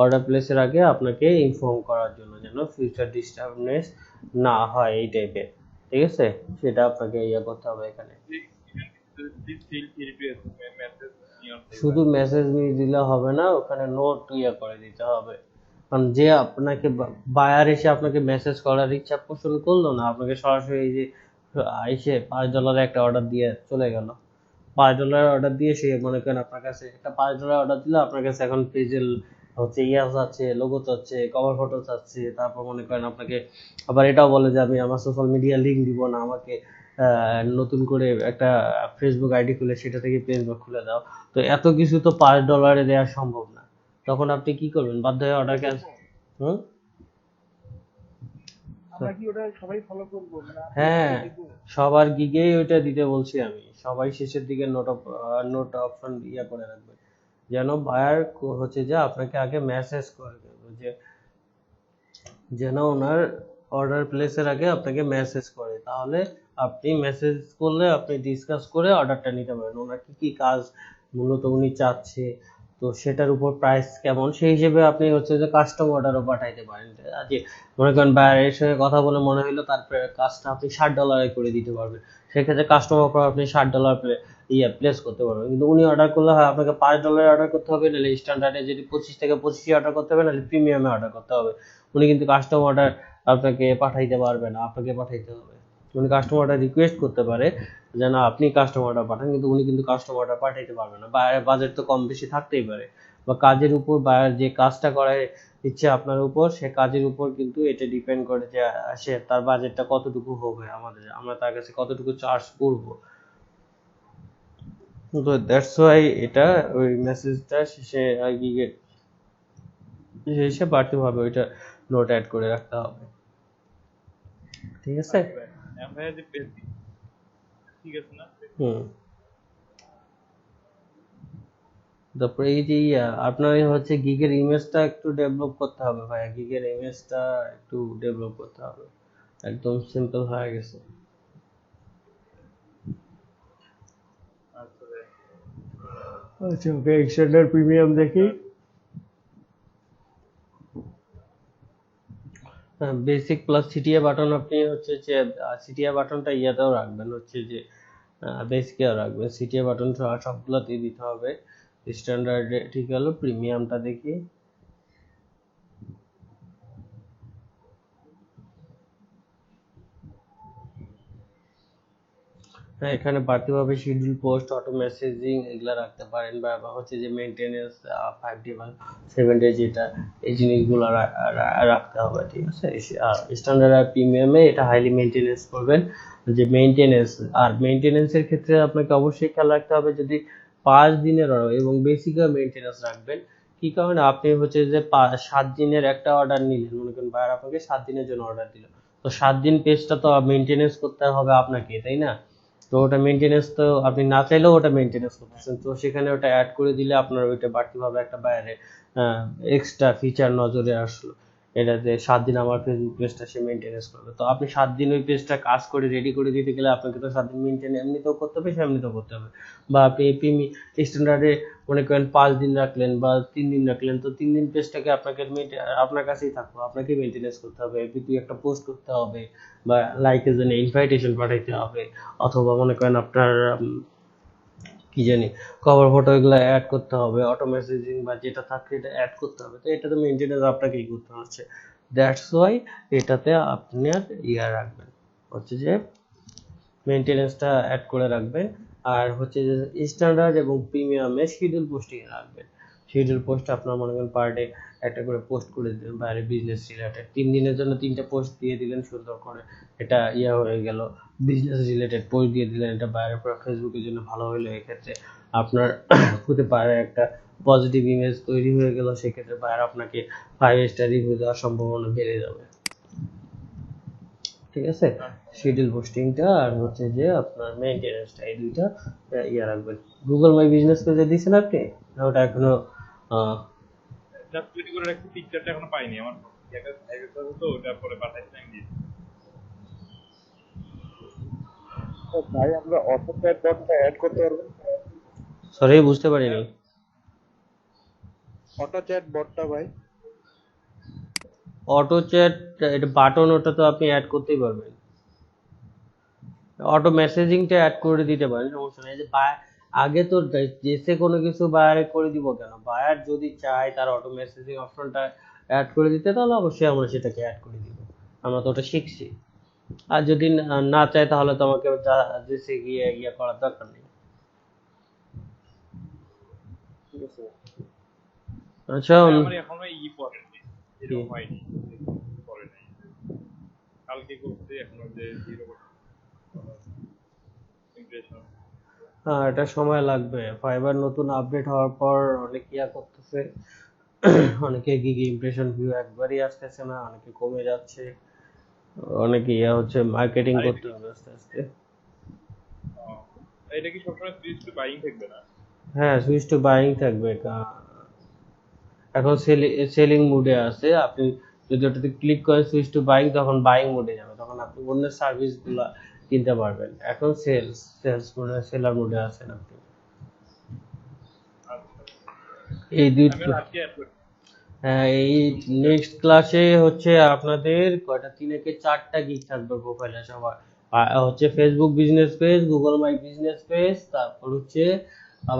অর্ডার প্লেসের আগে আপনাকে ইনফর্ম করার জন্য, যেন ফিউচার ডিস্টার্বনেস না হয় এই টাইপের, ঠিক আছে? সেটা আপনাকে ইয়া করতে হবে এখানে। শুধু মেসেজ নিয়ে দিলে হবে না, ওখানে নোট ইয়ে করে দিতে হবে। কারণ যে আপনাকে বায়ার এসে আপনাকে মেসেজ করার ইচ্ছা পোষণ করলো না, আপনাকে সরাসরি এই যে এসে $5 একটা অর্ডার দিয়ে চলে গেল, $5 অর্ডার দিয়ে সে মনে করেন আপনার কাছে একটা $5 অর্ডার দিল, আপনার কাছে এখন পেজের হচ্ছে ইয়া চাচ্ছে, লোগো চাচ্ছে, কভার ফটো চাচ্ছে, তারপর মনে করেন আপনাকে আবার এটাও বলে যে আমি আমার সোশ্যাল মিডিয়া লিঙ্ক দিব না, আমাকে নতুন করে একটা ফেসবুক আইডি খুলে সেটা থেকে ফেসবুক খুলে দাও। তো এত কিছু তো $5 দেওয়া সম্ভব না। তখন আপনি কি করবেন? বাধ্য হয়ে অর্ডার ক্যান্সেল। হুম, আমরা কি ওটা সবাই ফলো করবো? মানে আপনি হ্যাঁ, এটা দেখবো? সবার গিগেই ওইটা দিতে বলছি আমি। সবাই শেষের দিকে নোট অপশন ইয়া করে রাখবে, যেন বায়ার হচ্ছে যে আপনাকে আগে মেসেজ করে দেবে, যে যেন ওনার অর্ডার প্লেসের আগে আপনাকে মেসেজ করে, তাহলে আপনি মেসেজ করলে আপনি ডিসকাস করে অর্ডারটা নিতে পারেন। ওনার কি কি কাজ মূলত উনি চাচ্ছে, তো সেটার উপর প্রাইস কেমন, সেই হিসেবে আপনি হচ্ছে যে কাস্টম অর্ডারও পাঠাইতে পারেন। আজকে মনে করেন বায়ারের সঙ্গে কথা বলে মনে হলো তারপরে কাজটা আপনি $60 করে দিতে পারবেন, সেক্ষেত্রে কাস্টম অফার আপনি $60 প্লেস করতে পারবেন। কিন্তু উনি অর্ডার করলে হয় আপনাকে $5 অর্ডার করতে হবে, নাহলে স্ট্যান্ডার্ডে যদি 25 থেকে 25 অর্ডার করতে হবে, নাহলে প্রিমিয়ামে অর্ডার করতে হবে। উনি কিন্তু কাস্টম অর্ডার আপনাকে পাঠাইতে পারবে না, আপনাকে পাঠাইতে হবে। উনি কাস্টম অর্ডার রিকোয়েস্ট করতে পারে যেন আপনি কাস্টম অর্ডার পাঠান, কিন্তু উনি কিন্তু কাস্টম অর্ডার পাঠাইতে পারবে না। বায়ারের বাজেট তো কম বেশি থাকতেই পারে, বা কাজের উপর বায়ার যে কাজটা করার ইচ্ছে আপনার উপর, সে কাজের উপর কিন্তু এটা ডিপেন্ড করে যে সে তার বাজেটটা কতটুকু হবে, আমরা তার কাছে কতটুকু চার্জ করব। তো দ্যাটস ওয়াই এটা ওই মেসেজটা শেষে গিয়ে শেষে বাড়তিভাবে ওইটা নোট অ্যাড করে রাখতে হবে, ঠিক আছে? এমআই যে বেসিক ঠিক আছে না? হুম, তারপরে এই যে আপনার হচ্ছে গিগের ইমেজটা একটু ডেভেলপ করতে হবে ভাইয়া, গিগের ইমেজটা একটু ডেভেলপ করতে হবে, একদম সিম্পল হয়ে গেছে। আচ্ছা, ওকে, এক্সটেন্ডার প্রিমিয়াম দেখি। বেসিক প্লাস সিটিএ বাটন আপনি হচ্ছে যে সিটিএ বাটনটা ইয়াতেও রাখবেন, হচ্ছে যে বেসিকেও রাখবেন। সিটিএ বাটন সবগুলোতেই দিতে হবে। স্ট্যান্ডার্ড ঠিক হলো, প্রিমিয়ামটা দেখি। হ্যাঁ, এখানে বাড়তিভাবে শিডিউল পোস্ট, অটো মেসেজিং এগুলা রাখতে পারেন, বা হচ্ছে যে মেনটেনেন্স 5 ডে বা 7 ডে, যেটা এই জিনিসগুলো রাখতে হবে, ঠিক আছে? আর স্ট্যান্ডার্ড আর প্রিমিয়ামে এটা হাইলি মেনটেনেন্স করবেন, যে মেনটেনেন্স। আর মেনটেনেন্সের ক্ষেত্রে আপনাকে অবশ্যই খেয়াল রাখতে হবে, যদি 5 দিনের অর্ডার, এবং বেসিকও মেনটেনেন্স রাখবেন। কি কারণে? আপনি হচ্ছে যে 7 দিনের একটা অর্ডার নিলেন, মনে করেন বায়ার আপনাকে 7 দিনের জন্য অর্ডার দিল, তো 7 দিন পেজটা তো মেনটেনেন্স করতে হবে আপনাকে, তাই না? তো ওটা মেনটেনেন্স তো আপনি না চাইলেও ওটা মেনটেনেন্স করতেছেন, তো সেখানে ওটা অ্যাড করে দিলে আপনার ওইটা বাড়তিভাবে একটা বাইরে এক্সট্রা ফিচার নজরে আসলো, এটা যে 7 দিন আমার ফেসবুক পেজটা সে মেনটেনেন্স করবে। তো আপনি 7 দিন ওই পেজটা কাজ করে রেডি করে দিতে গেলে আপনাকে তো 7 দিন মেনটেন এমনিতেও করতে হবে, সেমনিতেও করতে হবে। বা আপনি স্ট্যান্ডার্ডে মনে করেন 5 দিন রাখলেন বা 3 দিন রাখলেন, তো 3 দিন পেজটাকে আপনাকে আপনার কাছেই থাকলো, আপনাকে মেনটেনেন্স করতে হবে, এপিপি একটা পোস্ট করতে হবে, বা লাইকের জন্য ইনভাইটেশন পাঠাইতে হবে, অথবা মনে করেন আপনার কি জানি কভার ফটো এগুলো অ্যাড করতে হবে, অটো মেসেজিং বা যেটা থাকে এটা অ্যাড করতে হবে। তো এটা তো মেনটেনেন্স আপনাকেই করতে হচ্ছে। দ্যাটস ওয়াই এটাতে আপনার রাখবেন, হচ্ছে যে মেনটেনেন্সটা অ্যাড করে রাখবেন। আর হচ্ছে যে স্ট্যান্ডার্ড এবং প্রিমিয়ামে শিডিউল পোস্টিং রাখবেন। শিডিউল পোস্ট আপনার মনে করেন পার ডে একটা করে পোস্ট করে দিলেন, বাইরে বিজনেস রিলেটেড 3 দিনের জন্য 3টা পোস্ট দিয়ে দিলেন সুন্দর করে, এটা হয়ে গেল। বিজনেস রিলেটেড পোস্ট দিয়ে দিলেন, এটা বাইরে পুরো ফেসবুকের জন্য ভালো হলো, এক্ষেত্রে আপনার হতে পারে একটা পজিটিভ ইমেজ তৈরি হয়ে গেল, সেক্ষেত্রে বাইরে আপনাকে 5 স্টার রিভিউ দেওয়ার সম্ভাবনা বেড়ে যাবে, ঠিক আছে, শিডিউল পোস্টিংটা আর হচ্ছে যে আপনার মেইনটেনেন্সটা, এই দুইটা ইয়ে রাখবেন। গুগল মাই বিজনেস পেজে দিয়েছেন আপনি না? ওটা এখনো জাস্ট তৈরি করে রাখছি, পিকচারটা এখনো পাইনি। আমার একটা তো ওটা পরে পাঠাইছি, আমি দিয়েছি। তো ভাই আমরা অটোক্যাড বটটা অ্যাড করতে পারবো? সরি বুঝতে পারিনি। অটো চ্যাট বটটা ভাই। অটো চ্যাট, এটা বাটন, ওটা তো আপনি অ্যাড করতেই পারবেন। অটো মেসেজিংটা অ্যাড করে দিতে পারেন, সমস্যা নেই। যে আগে তো যেসে কোনো কিছু বায়ার করে দিব কেন, বায়ার যদি চায় তার অটো মেসেজিং অপশনটা অ্যাড করে দিতে, তাহলে অবশ্যই আমরা সেটাকে অ্যাড করে দিব, আমরা তো ওটা শিখছি। আর যদি না চায় তাহলে তো আমাকে যেসে গিয়ে ইয়ে করার দরকার নেই। ঠিক আছে। আচ্ছা, আমার এখনো পড়েনি, এরকম হয়নি, পড়ে নাই। কালকে করতে এখনো যে 0 ইমপ্রেশন। হ্যাঁ, এটা সময় লাগবে। ফাইবার নতুন আপডেট হওয়ার পর অনেক ইয়া করতেছে, অনেকে গিগ ইমপ্রেশন ভিউ একবারই আসতেছে না, অনেকে কমে যাচ্ছে, অনেকে ইয়া হচ্ছে মার্কেটিং করতে হবে আস্তে আস্তে। এটা কি সবসময় সুইচ টু বাইং থাকবে না? হ্যাঁ, সুইচ টু বাইং থাকবে। এখন সেলিং মুডে আছে, আপনি যদি ওটাতে ক্লিক করেন সুইচ টু বাইং, তখন বাইং মোডে যাবে, তখন আপনি অন্য সার্ভিসগুলো কিনতে পারবেন। এখন সেলস মোডে, সেলার মোডে আছেন আপনি। এই দুই আমি আজকে অ্যাড করছি। হ্যাঁ, এই নেক্সট ক্লাসে হচ্ছে আপনাদের কয়টা, 3 থেকে 4টা গিগ থাকবে প্রোফাইলে সবার। হচ্ছে Facebook business page, Google my business page, তারপর হচ্ছে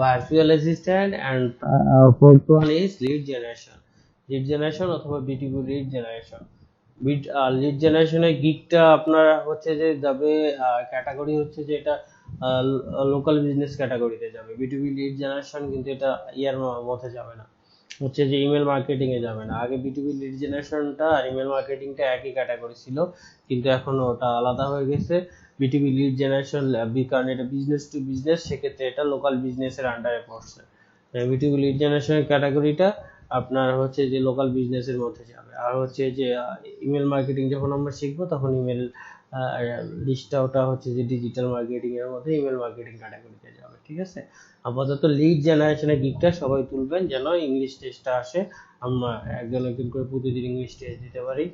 virtual assistant, and fourth one is lead generation অথবা বিটিভি লিড জেনারেশন। লিড জেনারেশনের গিগটা আপনার হচ্ছে যে যাবে, ক্যাটাগরি হচ্ছে যে এটা লোকাল বিজনেস ক্যাটাগরিতে যাবে। বিটিভি লিড জেনারেশন কিন্তু এটা ইয়ার মধ্যে যাবে না, হচ্ছে যে ইমেল মার্কেটিং এ যাবে না। আগে বিটুবি লিড জেনারেশনটা আর ইমেল মার্কেটিংটা একই ক্যাটাগরি ছিল, কিন্তু এখন ওটা আলাদা হয়ে গেছে। বিটুবি লিড জেনারেশন, কারণ এটা বিজনেস টু বিজনেস, সেক্ষেত্রে এটা লোকাল বিজনেসের আন্ডারে পড়ছে। বিটুবি লিড জেনারেশনের ক্যাটাগরিটা আপনার হচ্ছে যে লোকাল বিজনেসের মধ্যে যাবে। আর হচ্ছে যে ইমেল মার্কেটিং যখন আমরা শিখবো, তখন ইমেল লিস্টটা ওটা হচ্ছে যে ডিজিটাল মার্কেটিং এর মধ্যে ইমেল মার্কেটিং ক্যাটাগরিতে যাবে। ঠিক আছে, আপাতত লিড জেনারেশনের গিগটা সবাই তুলবেন, যেন ইংলিশ টেস্টটা আসে, আমরা একজন একজন করে প্রতিদিন ইংলিশ টেস্ট দিতে পারি।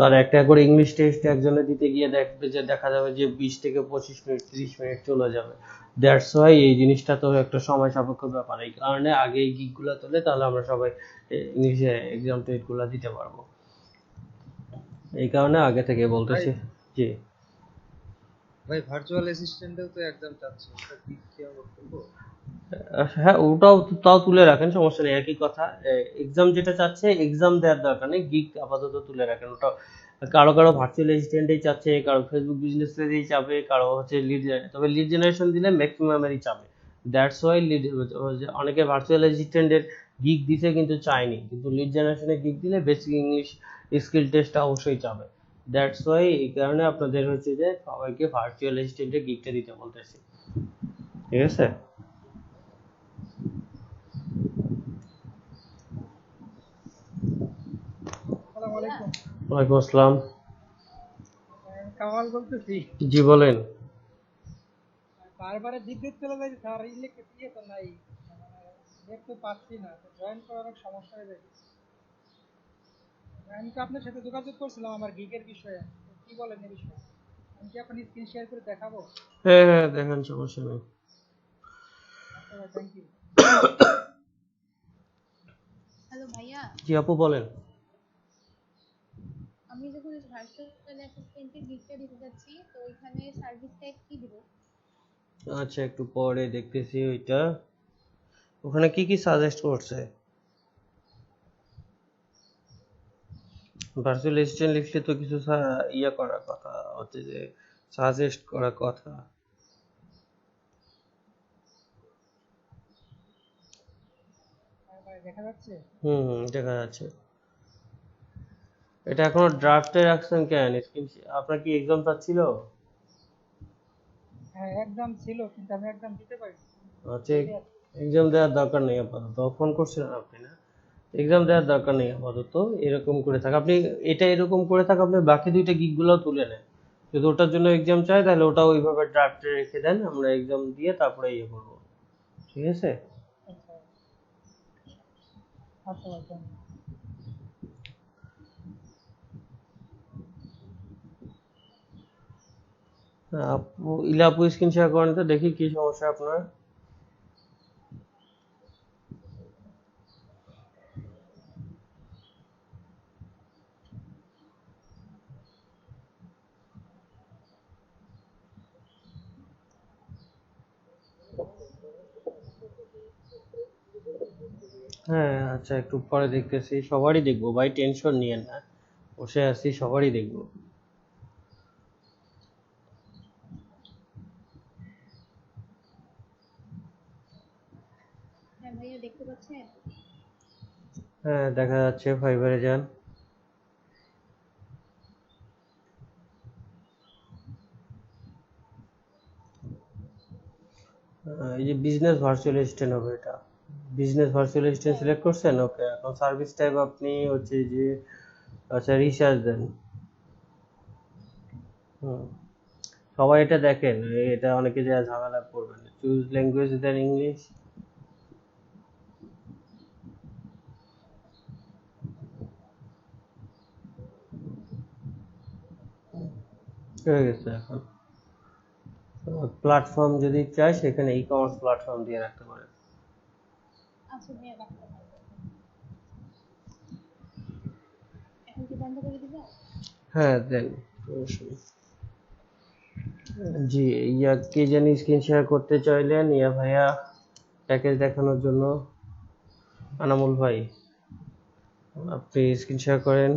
আর একটা করে ইংলিশ টেস্ট একজনে দিতে গিয়ে দেখবে যে দেখা যাবে যে 20 থেকে 25 মিনিট 30 মিনিট চলে যাবে। দ্যাটস ওয়াই এই জিনিসটা তো একটা সময় সাপেক্ষ ব্যাপার, এই কারণে আগে এই গিগগুলো তোলে, তাহলে আমরা সবাই ইংলিশে এক্সাম টেস্টগুলো দিতে পারবো। এই কারণে আগে থেকে বলতেছি। জি ভাই, ভার্চুয়াল অ্যাসিস্ট্যান্টেও তো এক্সাম চাচ্ছে, ওটা কি কি আমরা করবো? হ্যাঁ, ওটাও তাও তুলে রাখেন, সমস্যা নেই, একই কথা। এক্সাম যেটা চাচ্ছে, এক্সাম দেওয়ার দরকার নেই, গিগ আপাতত তুলে রাখেন। ওটা কারো কারো ভার্চুয়াল অ্যাসিস্ট্যান্টেই চাচ্ছে, কারো ফেসবুক বিজনেস পেজেই চাবে, কারো হচ্ছে লিড, তবে লিড জেনারেশন দিলে ম্যাক্সিমামেরই চাবে। দ্যাটস ওয়াই অনেকে ভার্চুয়াল অ্যাসিস্ট্যান্টের গিগ দিতে কিন্তু চায়নি, কিন্তু লিড জেনারেশনের গিগ দিলে বেসিক ইংলিশ স্কিল টেস্টটা অবশ্যই চাবে। দ্যাটস ওয়াই এই কারণে আপনাদের হচ্ছে যে সবাইকে ভার্চুয়াল অ্যাসিস্ট্যান্টের গিগটা দিতে বলতেছি। ঠিক আছে, আসসালামু আলাইকুম। ওয়ালাইকুম আসসালাম। কামাল বলতেছি। জি বলেন। বারবার জিজ্ঞেস করে যাই স্যার ইয়ে তো নাই, নেট তো পাচ্ছি না, জয়েন করার অনেক সমস্যা হয়ে যায়। আমি তো আপনার সাথে যোগাযোগ করছিলাম আমার গিগের বিষয়ে, তো কি বলেন এই বিষয়ে? আমি কি আপনার স্ক্রিন শেয়ার করে দেখাবো? হ্যাঁ হ্যাঁ, দেখেন, সমস্যা নেই। আচ্ছা ভাই, থ্যাংক ইউ। হ্যালো ভাইয়া, জি আপু বলেন। আমি যখন ভার্চুয়াল অ্যাসিস্ট্যান্টের গিগটা দিতে যাচ্ছি, তো ওইখানে সার্ভিস ট্যাগ কি দিব? আচ্ছা, একটু পরে দেখতেছি ওইটা, ওখানে কি কি সাজেস্ট করছে। ভার্চুয়াল অ্যাসিস্ট্যান্ট লিখলে তো কিছু ইয়া করার কথা, হচ্ছে যে সাজেস্ট করার কথা। ভাই দেখা যাচ্ছে? দেখা যাচ্ছে। এটা এখনো ড্রাফটে রাখছেন কেন? আপনার কি এক্সাম চাচ্ছিল? হ্যাঁ, এক্সাম ছিল, কিন্তু আমি এক্সাম দিতে পারি। আচ্ছা, এক্সাম দেওয়ার দরকার নেই আপাতত, ফোন করছিলেন আপনি না? এক্সাম দেওয়ার দরকার নেই আপাতত, এরকম করে থাক আপনি, এটা এরকম করে থাক, আপনি বাকি দুইটা গিগ গুলো তুলে নেন। যদি ওটার জন্য এক্সাম চাই তাহলে ওটা ওইভাবে ড্রাফটে রেখে দেন, আমরা এক্সাম দিয়ে তারপরে ইয়ে করবো, ঠিক আছে? আচ্ছা আচ্ছা ভাই thank you. আপু ইলা আপু স্ক্রিন শেয়ার করেন তো, দেখি কি সমস্যা আপনার। হ্যাঁ আচ্ছা, একটু পরে দেখতেছি, সবারই দেখবো ভাই, টেনশন নিয়েন না, বসে আছি, সবারই দেখবো। হ্যাঁ ভাইয়া দেখতে পাচ্ছেন? হ্যাঁ দেখা যাচ্ছে, ফাইবারে যান। এই যে বিজনেস ভার্চুয়াল অ্যাসিস্ট্যান্ট হবে এটা, বিজনেস ভার্চুয়াল অ্যাসিস্ট্যান্ট সিলেক্ট করছেন, ওকে। এখন সার্ভিস টাইপ আপনি হচ্ছে যে আচ্ছা রিসার্চ দেন। হুম, সবাই এটা দেখেন, এটা অনেকে যা ঝামেলা পড়বেন। চুজ ল্যাঙ্গুয়েজ দেন ইংলিশ। হয়ে গেছে। এখন প্ল্যাটফর্ম যদি চাই সেখানে ই কমার্স প্ল্যাটফর্ম দিয়ে রাখতে পারেন। আচ্ছা ভাইয়া রাখতে পারবো। এখন কি বন্ধ করে দিব? হ্যাঁ দেন, অবশ্যই। জি, ইয়া কে জানি স্ক্রিন শেয়ার করতে চাইলেন, ইয়া ভাইয়া প্যাকেজ দেখানোর জন্য। আনামুল ভাই, আপনি স্ক্রিন শেয়ার করেন।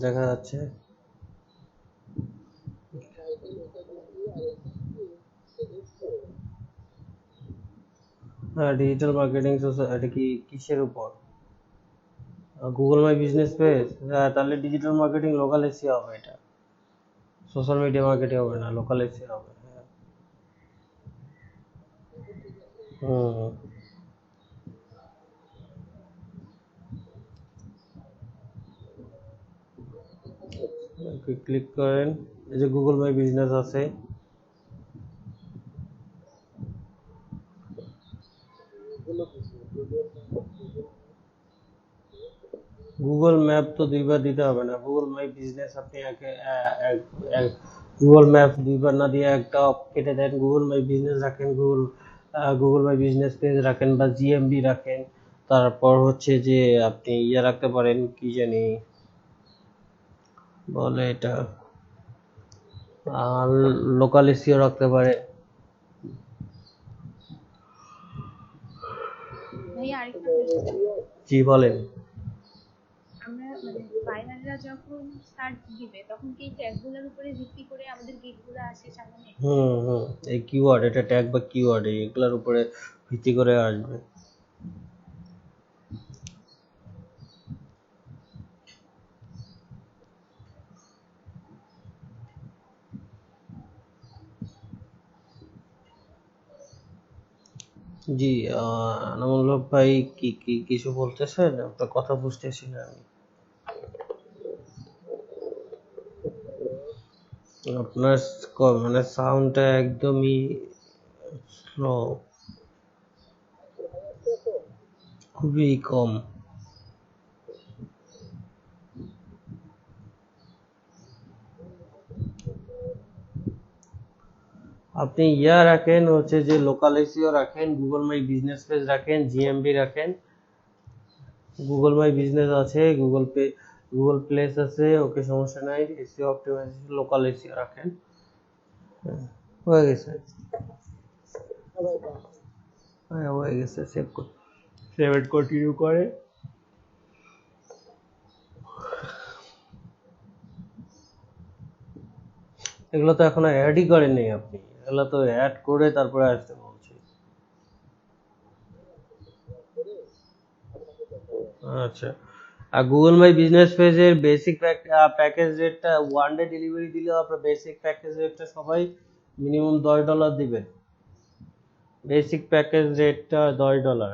দেখা যাচ্ছে। হ্যাঁ, ডিজিটাল মার্কেটিং এটা কি কিসের উপর? Google my business page? হ্যাঁ, তাহলে ডিজিটাল মার্কেটিং লোকাল এসিও হবে, এটা সোশ্যাল মিডিয়া মার্কেটিং হবে না, লোকাল এসিও হবে। হ্যাঁ। হুম, ক্লিক করেন, এই যে গুগল মাই বিজনেস আছে। গুগল ম্যাপ তো দুইবার দিতে হবে না, গুগল মাই বিজনেস আপনি গুগল ম্যাপ দুইবার না দিয়ে একটা কেটে দেন, গুগল মাই বিজনেস রাখেন, গুগল মাই বিজনেস পেজ রাখেন বা জিএমবি রাখেন। তারপর হচ্ছে যে আপনি ইয়ে রাখতে পারেন, কি জানি বলে এটা, আর লোকাল এসিও রাখতে পারে। ভাইয়া আরেকটা প্রশ্ন, জি বলেন। আমরা মানে বাইনাররা যখন সার্চ দিবে তখন কি ট্যাগগুলোর উপরে ভিত্তি করে আমাদের গিগগুলো আসে সামনে? হুম, এই কিওয়ার্ড, এটা ট্যাগ বা কিওয়ার্ড এগুলোর উপরে ভিত্তি করে আসবে। জি, আনামুল হক ভাই কি কিছু বলতেছেন? আপনার কথা বুঝতেছি না আমি। আপনার মানে সাউন্ডটা একদমই স্লো, খুবই কম। আপনি ইয়া রাখেন, হচ্ছে যে লোকাল এসিও রাখেন, গুগল মাই বিজনেস পেজ রাখেন, জিএমবি রাখেন। গুগল মাই বিজনেস আছে, গুগল প্লেস আছে, ওকে সমস্যা নাই। এসিও অপটিমাইজেশন, লোকাল এসিও রাখেন। হ্যাঁ, হয়ে গেছে। হ্যাঁ হয়ে গেছে, সেভ এন্ড কন্টিনিউ করে। এগুলো তো এখনো অ্যাডই করেননি আপনি, এগুলো তো অ্যাড করে তারপরে আসতে বলছি। আচ্ছা, আর গুগল মাই বিজনেস পেজের বেসিক প্যাকেজ রেটটা ওয়ান ডে ডেলিভারি দিলেও আপনার বেসিক প্যাকেজ রেটটা সবাই মিনিমাম $10 দিবেন। বেসিক প্যাকেজ রেটটা $10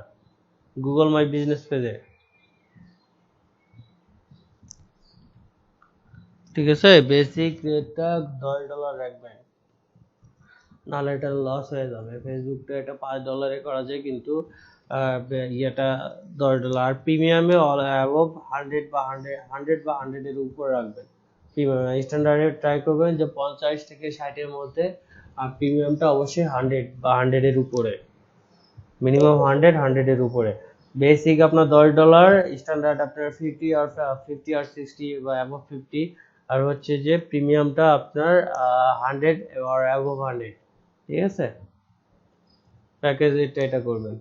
গুগল মাই বিজনেস পেজে, ঠিক আছে? বেসিক রেটটা $10 রাখবেন, নাহলে এটা লস হয়ে যাবে। ফেসবুকটা এটা $5 করা যায়, কিন্তু ইয়েটা $10। আর প্রিমিয়ামে অ্যাবভ 100 এর উপর রাখবেন। প্রিমিয়াম স্ট্যান্ডার্ডে ট্রাই করবেন যে 50 থেকে 60-এর মধ্যে, আর প্রিমিয়ামটা অবশ্যই 100 এর উপরে, মিনিমাম 100 এর উপরে। বেসিক আপনার $10, স্ট্যান্ডার্ড আপনার 50 আর 60 বা অ্যাবভ 50, আর হচ্ছে যে প্রিমিয়ামটা আপনার 100 আর অ্যাবভ 100, ঠিক আছে? প্যাকেজ এটা করবেন।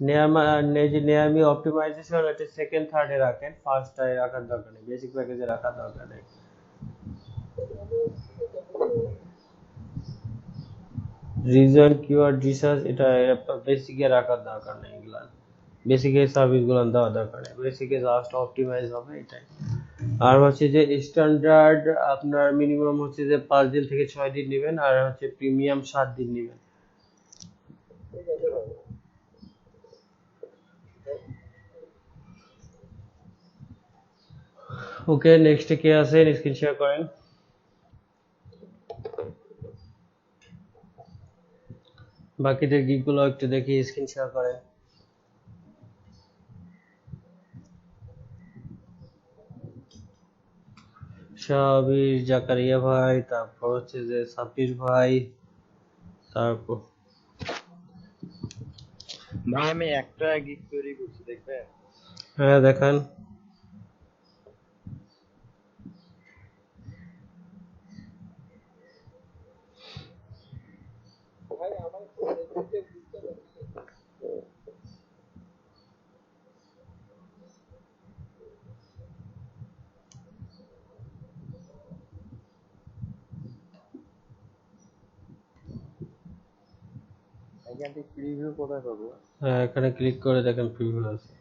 নেয়ামি অপটিমাইজেশন এটা সেকেন্ড থার্ডে রাখেন, ফার্স্টে রাখার দরকার নেই, বেসিক প্যাকেজে রাখার দরকার নেই। রিজন কিওয়ার্ড রিসার্চ এটা বেসিকে রাখার দরকার নেই, এগুলা বেসিকে সার্ভিসগুলো দেওয়ার দরকার নেই, বেসিকে জাস্ট অপটিমাইজ হবে এটাই। আর হচ্ছে যে স্ট্যান্ডার্ড আপনার মিনিমাম হচ্ছে যে 5 দিন থেকে 6 দিন নেবেন, আর হচ্ছে প্রিমিয়াম 7 দিন নেবেন। ওকে, নেক্সটে কে আছে? স্ক্রিন শেয়ার করেন। বাকিদের গিকগুলো একটু দেখি, স্ক্রিন শেয়ার করেন। শাবির, জাকারিয়া ভাই, তারপর হচ্ছে যে সাব্বির ভাই, তারপর ভাই আমি একটা গিগ তৈরি করছি, দেখবেন? হ্যাঁ দেখান। এখান থেকে প্রিভিউ কোথায় পাবো? হ্যাঁ, এখানে ক্লিক করে দেখেন প্রিভিউ আছে।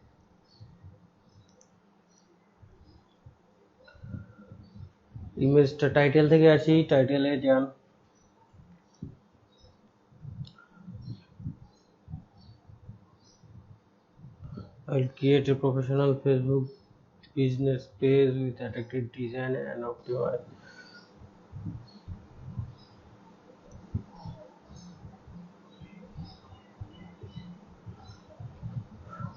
ইমেজটা টাইটেল থেকে আসি, টাইটেলে যান। I'll create a professional Facebook business page with attractive design and optimize.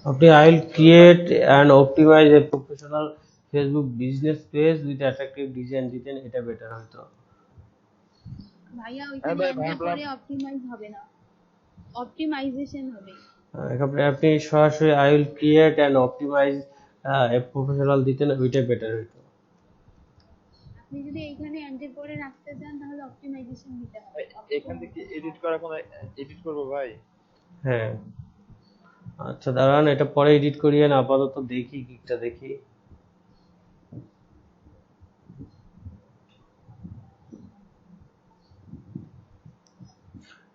আপনি I'll create and optimize a professional Facebook business page with attractive design দিতেন, এটা বেটার হতো। ভাইয়া ওইখানে এন্টার করে অপটিমাইজ হবে না, অপটিমাইজেশন হবে। আপনি সরাসরি I'll create and optimize a professional দিতেন, ওইটা বেটার হতো। আপনি যদি এইখানে এন্টার করে রাখতে চান তাহলে অপটিমাইজেশন দিতে হবে। এখান থেকে এডিট করা কোনো এডিট করবো ভাই? হ্যাঁ, আচ্ছা দাঁড়ান, এটা পরে এডিট করিয়ে না, আপাতত দেখি কিকটা দেখি।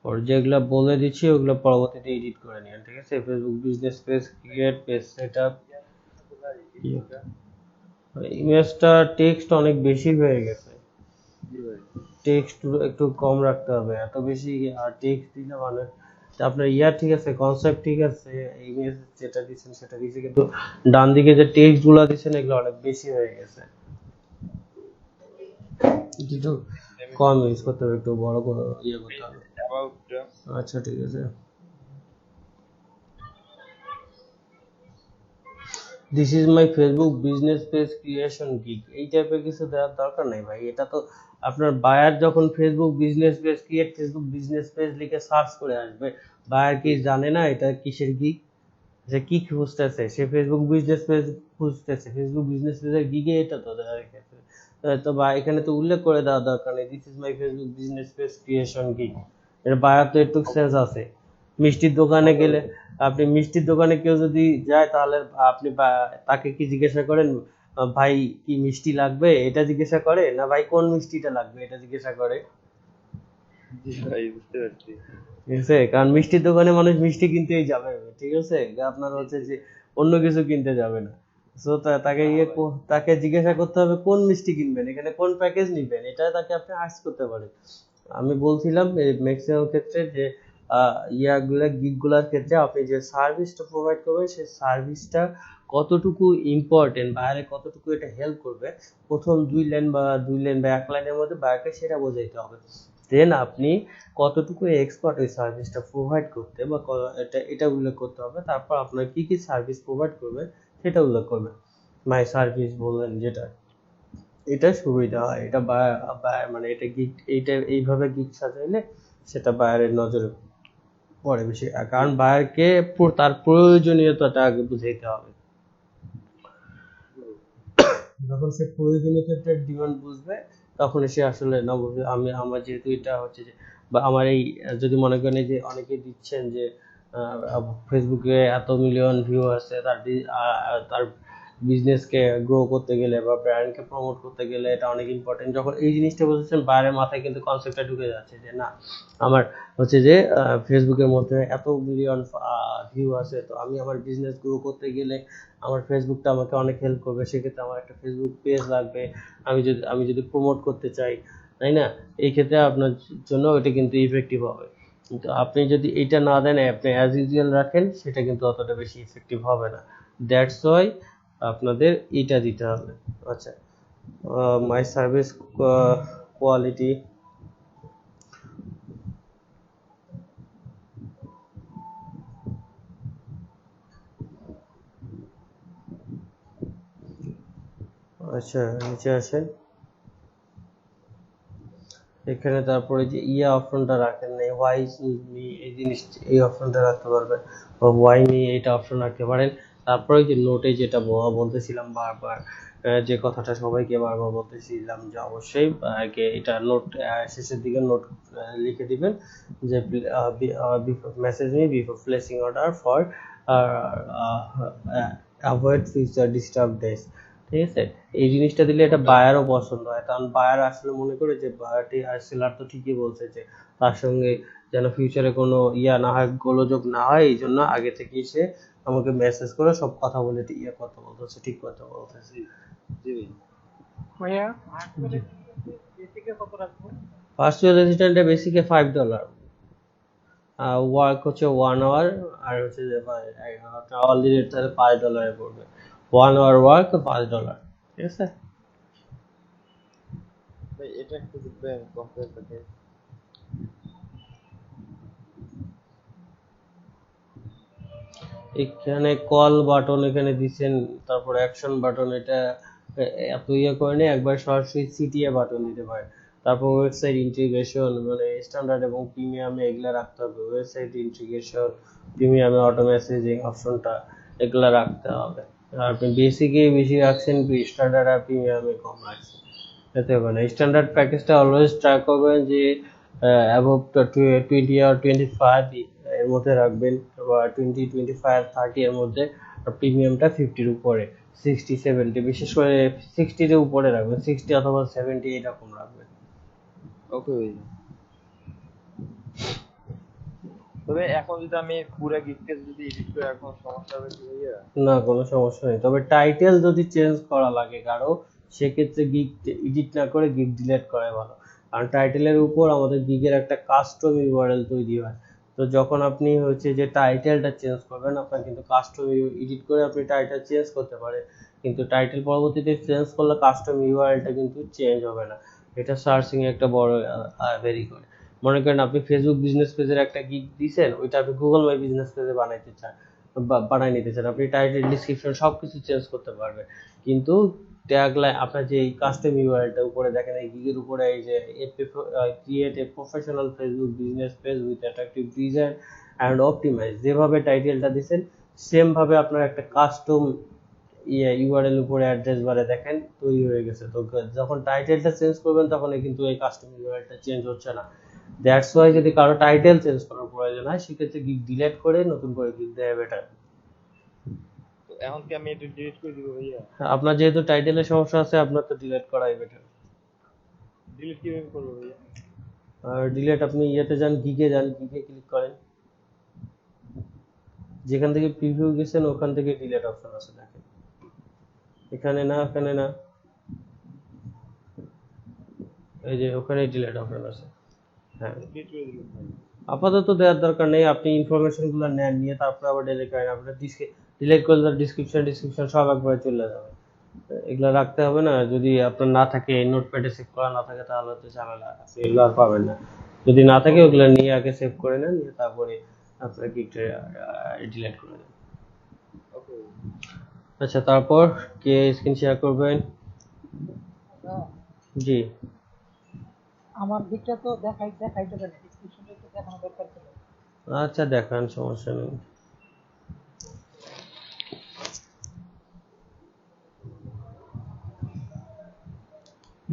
और যেগুলা বলে দিচ্ছি ওগুলো পরবর্তীতে এডিট করে নিন, ঠিক আছে? Facebook business page create, page setup. ইমেজটা টেক্সট অনেক বেশি হয়ে গেছে, টেক্সট একটু কম রাখতে হবে, এত বেশি আর টেক্সট দিলে মানে আপনার ঠিক আছে, কনসেপ্ট ঠিক আছে, ইমেজ যেটা দিচ্ছেন সেটা দিচ্ছে, কিন্তু ডান দিকে যে টেক্সট গুলা দিচ্ছেন এগুলো অনেক বেশি হয়ে গেছে, একটু কম ইউজ করতে হবে, একটু বড় করে করতে হবে। আচ্ছা ঠিক আছে। This is my Facebook business page creation gig, এই টাইপের কিছু দেওয়ার দরকার নেই ভাই। এটা তো আপনার বায়ার যখন Facebook business page create Facebook business page লিখে সার্চ করে আসবে, বায়ার কি জানে না এটা কিসের গিগ, যে কি খুঁজতেছে, সে ফেসবুক বিজনেস পেজ খুঁজতেছে, ফেসবুক বিজনেস পেজের গিগে এটা তো দেওয়া রেখেছে, তো বা এখানে তো উল্লেখ করে দেওয়া দরকার নেই this is my Facebook business page creation gig. এর বায়ার তো একটু সেন্স আছে। মিষ্টির দোকানে গেলে, আপনি মিষ্টির দোকানে কেউ যদি যায় তাহলে আপনি তাকে কি জিজ্ঞাসা করেন, ভাই কি মিষ্টি লাগবে, এটা জিজ্ঞাসা করে না ভাই কোন মিষ্টিটা লাগবে এটা জিজ্ঞাসা করে? জি ভাই বুঝতে পারছি। ঠিক আছে, কারণ মিষ্টির দোকানে মানুষ মিষ্টি কিনতেই যাবে, ঠিক আছে, আপনার হচ্ছে যে অন্য কিছু কিনতে যাবে না। তো তাকে তাকে জিজ্ঞাসা করতে হবে কোন মিষ্টি কিনবেন, এখানে কোন প্যাকেজ নিবেন, এটা তাকে আপনি আস্ক করতে পারেন। আমি বলছিলাম ম্যাক্সিমাম ক্ষেত্রে যে ইয়াগুলা গিগগুলার ক্ষেত্রে আপনি যে সার্ভিসটা প্রোভাইড করবেন সেই সার্ভিসটা কতটুকু ইম্পর্টেন্ট, বাইরে কতটুকু এটা হেল্প করবে, প্রথম 2 লাইন বা 1 লাইনের মধ্যে বাইরে সেটা বোঝাইতে হবে। দেন আপনি কতটুকু এক্সপার্ট ওই সার্ভিসটা প্রোভাইড করতে বা এটা উল্লেখ করতে হবে। তারপর আপনার কি কি সার্ভিস প্রোভাইড করবে সেটা উল্লেখ করবেন। মাই সার্ভিস বললেন যেটা, এটা সুবিধা হয়, এটা মানে এটা গিগ, এইটা এইভাবে গিগ সাজাইলে সেটা বায়ারের নজরে পড়ে বেশি, কারণ বায়ারকে তার প্রয়োজনীয়তাটা আগে বুঝাইতে হবে। যখন সে প্রয়োজনীয়তার ডিমান্ড বুঝবে তখন সে আসলে না বুঝবে। আমার যেহেতু এটা হচ্ছে যে বা আমার এই যদি মনে করেন যে অনেকে দিচ্ছেন যে ফেসবুকে এত মিলিয়ন ভিউ আছে, তার বিজনেসকে গ্রো করতে গেলে বা ব্র্যান্ডকে প্রমোট করতে গেলে এটা অনেক ইম্পর্টেন্ট। যখন এই জিনিসটা বুঝেছেন বাইরের মাথায় কিন্তু কনসেপ্টটা ঢুকে যাচ্ছে যে না, আমার হচ্ছে যে ফেসবুকের মধ্যে এত মিলিয়ন ভিউ আছে, তো আমি আমার বিজনেস গ্রো করতে গেলে আমার ফেসবুকটা আমাকে অনেক হেল্প করবে, সেক্ষেত্রে আমার একটা ফেসবুক পেজ লাগবে, আমি যদি প্রমোট করতে চাই, তাই না, এই ক্ষেত্রে আপনার জন্য এটা কিন্তু ইফেক্টিভ হবে। কিন্তু আপনি যদি এটা না দেন, আপনি অ্যাজ ইউজুয়াল রাখেন, সেটা কিন্তু অতটা বেশি ইফেক্টিভ হবে না। দ্যাটস ওয়াই আপনাদের এটা দিতে হবে। আচ্ছা, মাই সার্ভিস কোয়ালিটি, আচ্ছা নিচে আসেন, এখানে তারপরে যে ইয়া অপশনটা রাখেন নাই, হোয়াই মি, এই জিনিস এই অপশনটা রাখতে পারবেন, বা হোয়াই মি এইটা অপশন রাখতে পারেন। তারপরে যে নোটে যেটা বলতেছিলাম বারবার, যে কথাটা সবাইকে বারবার বলতেছিলাম যে অবশ্যই আগে এটা নোট শেষের দিকে নোট লিখে দিবেন যে message me before placing order for avoid future disturb days. ঠিক আছে, এই জিনিসটা দিলে এটা বায়ারও পছন্দ হয়, কারণ বায়ার আসলে মনে করে যে বায়ারটি আর সেলার তো ঠিকই বলছে যে তার সঙ্গে যেন ফিউচারে কোনো ইয়া না হয়, গোলযোগ না হয়, এই জন্য আগে থেকেই সে আমাকে মেসেজ করে সব কথা বলে ইয়ে কথা বলতেছে, ঠিক কথা বলতেছে। জি ভাই। ভাইয়া বেসিকে কত রাখবো? ভার্চুয়াল অ্যাসিস্ট্যান্টে বেসিকে $5, ওয়ার্ক হচ্ছে 1 আওয়ার, আর হচ্ছে যে অলরেডি তাহলে $5 পড়বে, 1 আওয়ার ওয়ার্ক $5, ঠিক আছে। ভাই এটা একটু দেখবেন কম্পেয়ার করতে। এখানে কল বাটন এখানে দিচ্ছেন, তারপর অ্যাকশন বাটন, এটা এত ইয়ে করেনি, একবার সরাসরি সিটিএ বাটন দিতে পারে। তারপর ওয়েবসাইট ইন্টিগ্রেশন, মানে স্ট্যান্ডার্ড এবং প্রিমিয়ামে এগুলা রাখতে হবে, ওয়েবসাইট ইন্টিগ্রেশন, প্রিমিয়ামে অটো মেসেজিং অপশনটা, এগুলা রাখতে হবে। আর আপনি বেসিকে বেশি রাখছেন, স্ট্যান্ডার্ড আর প্রিমিয়ামে কম রাখছেন, এতে হবে না। স্ট্যান্ডার্ড প্যাকেজটা অলওয়েজ ট্রাই করবেন যে অ্যাবভ 20 আর 25 এর মধ্যে রাখবেন, বা 20, 25, 30 এর মধ্যে। আর প্রিমিয়ামটা 50-র উপরে, 60, 70, বিশেষ করে 60-র উপরে রাখবেন, 60 অথবা 70 এরকম রাখবেন। ওকে ভাই। তবে এখন যদি আমি পুরো গিগকে যদি এডিট করে এখন সমস্যা হবে কি ভাইয়া? না, কোনো সমস্যা নেই, তবে টাইটেল যদি চেঞ্জ করা লাগে কারো, সেক্ষেত্রে গিগ এডিট না করে গিগ ডিলিট করাই ভালো। কারণ টাইটেলের উপর আমাদের গিগের একটা কাস্টম ইউআরএল তৈরি হয়। তো যখন আপনি হচ্ছে যে টাইটেলটা চেঞ্জ করবেন, আপনার কিন্তু কাস্টম এডিট করে আপনি টাইটেল চেঞ্জ করতে পারেন, কিন্তু টাইটেল পরবর্তীতে চেঞ্জ করলে কাস্টম ইউআরএলটা কিন্তু চেঞ্জ হবে না। এটা সার্চিং এ একটা বড় ভেরি করে। মনে করেন আপনি ফেসবুক বিজনেস পেজের একটা গিগ দিয়েছেন, ওইটা আপনি গুগল মাই বিজনেস পেজে বানাইতে চান, বানাই নিতে চান, আপনি টাইটেল, ডিসক্রিপশন সবকিছু চেঞ্জ করতে পারবেন, কিন্তু ট্যাগলাইন আপনার যে কাস্টম ইউআরএলটা উপরে দেখেন, এই গিগের উপরে এই যে create a professional Facebook business page with attractive design and optimize, যেভাবে টাইটেলটা দিয়েছেন সেম ভাবে আপনার একটা কাস্টম ইউআরএল উপরে অ্যাড্রেস বারে দেখেন তৈরি হয়ে গেছে। তো যখন টাইটেলটা চেঞ্জ করবেন তখন কিন্তু এই কাস্টম ইউআরএলটা চেঞ্জ হচ্ছে না। দ্যাটস ওয়াই যদি কারো টাইটেল চেঞ্জ করার প্রয়োজন হয়, সেক্ষেত্রে গিগ ডিলিট করে নতুন করে গিগ দেওয়া বেটার। তো এখন কি আমি এটা ডিলিট করে দিব ভাইয়া? আপনার যেহেতু টাইটেলের সমস্যা আছে, আপনার তো ডিলিট করাই বেটার। ডিলিট কিভাবে করবো ভাইয়া? আর ডিলেট আপনি ইয়েতে যান, গিগে যান, গিগে ক্লিক করেন, যেখান থেকে প্রিভিউ গেছেন ওখান থেকে ডিলেট অপশন আছে দেখেন, এখানে না, এখানে না, এই যে ওখানে ডিলেট অপশন আছে। হ্যাঁ, আপাতত দেওয়ার দরকার নেই, আপনি ইনফরমেশন গুলো নেন, নিয়ে তারপর আবার ডিলিট করেন। আপনার ডিলিট করলে ডিসক্রিপশন সব একবারে চলে যাবে, এগুলো রাখতে হবে না। যদি আপনার না থাকে, নোটপ্যাডে সেভ করা না থাকে, তাহলে তো ঝামেলা, আপনি এগুলো আর পাবেন না। যদি না থাকে ওগুলো নিয়ে আগে সেভ করে নেন, নিয়ে তারপরে আপনার গিগটা ডিলিট করে দেন। আচ্ছা, তারপর কে স্ক্রিন শেয়ার করবেন? জি, আমার দিকটা তো দেখাইতে পারে, ডিসক্রিপশনটা তো দেখানো দরকার ছিল। আচ্ছা দেখান, সমস্যা নেই।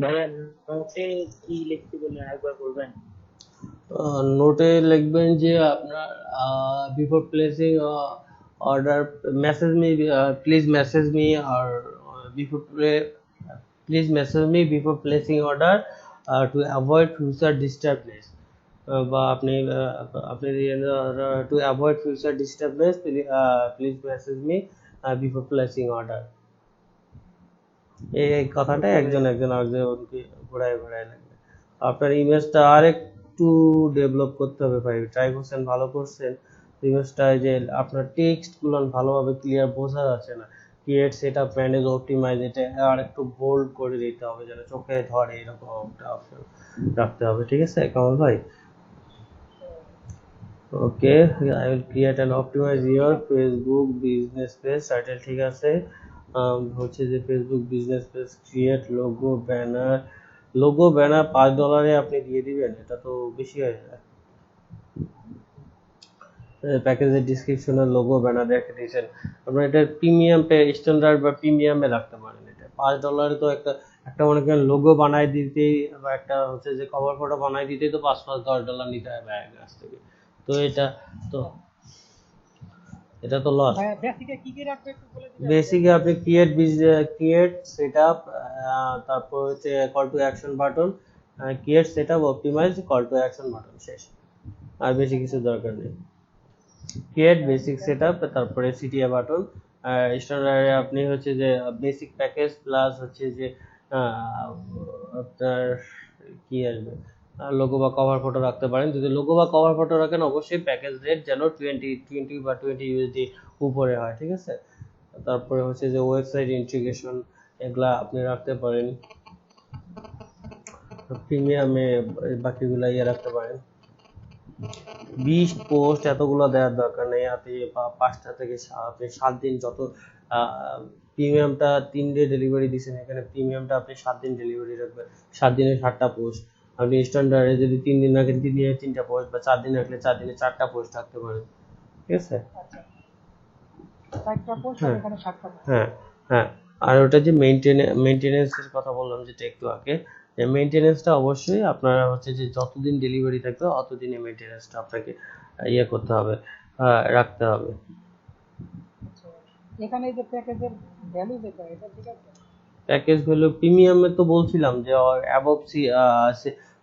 ভাইয়া নোটে কি লিখতে বললেন একবার বলবেন? নোটে লিখবেন যে আপনার before placing order message me, please message me, আর before please message me before placing order to avoid future disturbance, বা আপনি to avoid future disturbance please message me before placing order. এই কথাটা একজন আরেকজনকে ঘোরায় লাগবে। আপনার ইমেজটা আর একটু ডেভেলপ করতে হবে ভাই, ট্রাই করছেন, ভালো করছেন ইমেজটা, যে আপনার টেক্সট গুলো ভালোভাবে ক্লিয়ার বোঝা যাচ্ছে না। ক্রিয়েট, সেটআপ, ম্যানেজ, অপটিমাইজ, এটা আর একটু বোল্ড করে দিতে হবে যেন চোখে ধরে, এরকম একটা অপশন রাখতে হবে। ঠিক আছে কামাল ভাই? Okay, I will create and optimize your Facebook business page title. ঠিক আছে, হচ্ছে যে Facebook business page create, logo banner $5 আপনি দিয়ে দিবেন, এটা তো বেশি হয়ে যায়। প্যাকেজের ডিসক্রিপশনে লোগো ব্যানার রেখে দিয়েছেন, আপনার এটা প্রিমিয়াম স্ট্যান্ডার্ড বা প্রিমিয়ামে রাখতে পারেন। এটা $5 তো একটা মনে করেন লোগো বানাই দিতেই, বা একটা হচ্ছে যে কভার ফটো বানাই দিতেই তো $5-10 নিতে হয় ব্যাগের কাছ থেকে। তো এটা তো লস। বেসিকে কি কি রাখবে একটু বলে দিবেন? বেসিকে আপনি ক্রিয়েট সেটআপ, তারপর হচ্ছে call to action button, create setup, optimize, call to action button, শেষ। আর বেশি কিছু দরকার নেই। ক্রিয়েট, বেসিক সেটআপ, তারপরে সিটিএ বাটন, স্ট্যান্ডার্ডে আপনি হচ্ছে যে বেসিক প্যাকেজ প্লাস হচ্ছে যে আপনার কি আসবে, লোগো বা কভার ফটো রাখতে পারেন। যদি লোগো বা কভার ফটো রাখেন, অবশ্যই প্যাকেজ রেট যেন 20 বা 20 USD উপরে হয়। ঠিক আছে, তারপরে হচ্ছে যে ওয়েবসাইট ইন্টিগ্রেশন, এগুলা আপনি রাখতে পারেন। প্রিমিয়ামে বাকিগুলা রাখতে পারেন। 20 পোস্ট এতগুলো দেওয়ার দরকার নেই, আপনি 5টা থেকে আপনি 7 দিন, যত প্রিমিয়ামটা 3 ডে ডেলিভারি দিচ্ছেন, এখানে প্রিমিয়ামটা আপনি 7 দিন ডেলিভারি রাখবেন। 7 দিনে 7টা পোস্ট, আপনি স্ট্যান্ডার্ডে যদি 3 দিন রাখেন 3 দিনে 3টা পোস্ট, বা 4 দিন রাখলে 4 দিনে 4টা পোস্ট রাখতে পারেন। ঠিক আছে, একটা পোস্ট হ্যাঁ এখানে 7টা। হ্যাঁ হ্যাঁ। আর ওটা যে মেইনটেনেন্সের কথা বললাম যেটা একটু আগে, মেইনটেনেন্সটা অবশ্যই আপনারা হচ্ছে যে যতদিন ডেলিভারি থাকবে অতদিনে মেইনটেনেন্সটা আপনাকে করতে হবে, রাখতে হবে। এখানে এই যে প্যাকেজের ভ্যালু যেটা, এটা ঠিক আছে? প্যাকেজ ভ্যালু প্রিমিয়ামে তো বলছিলাম যে অ্যাবভ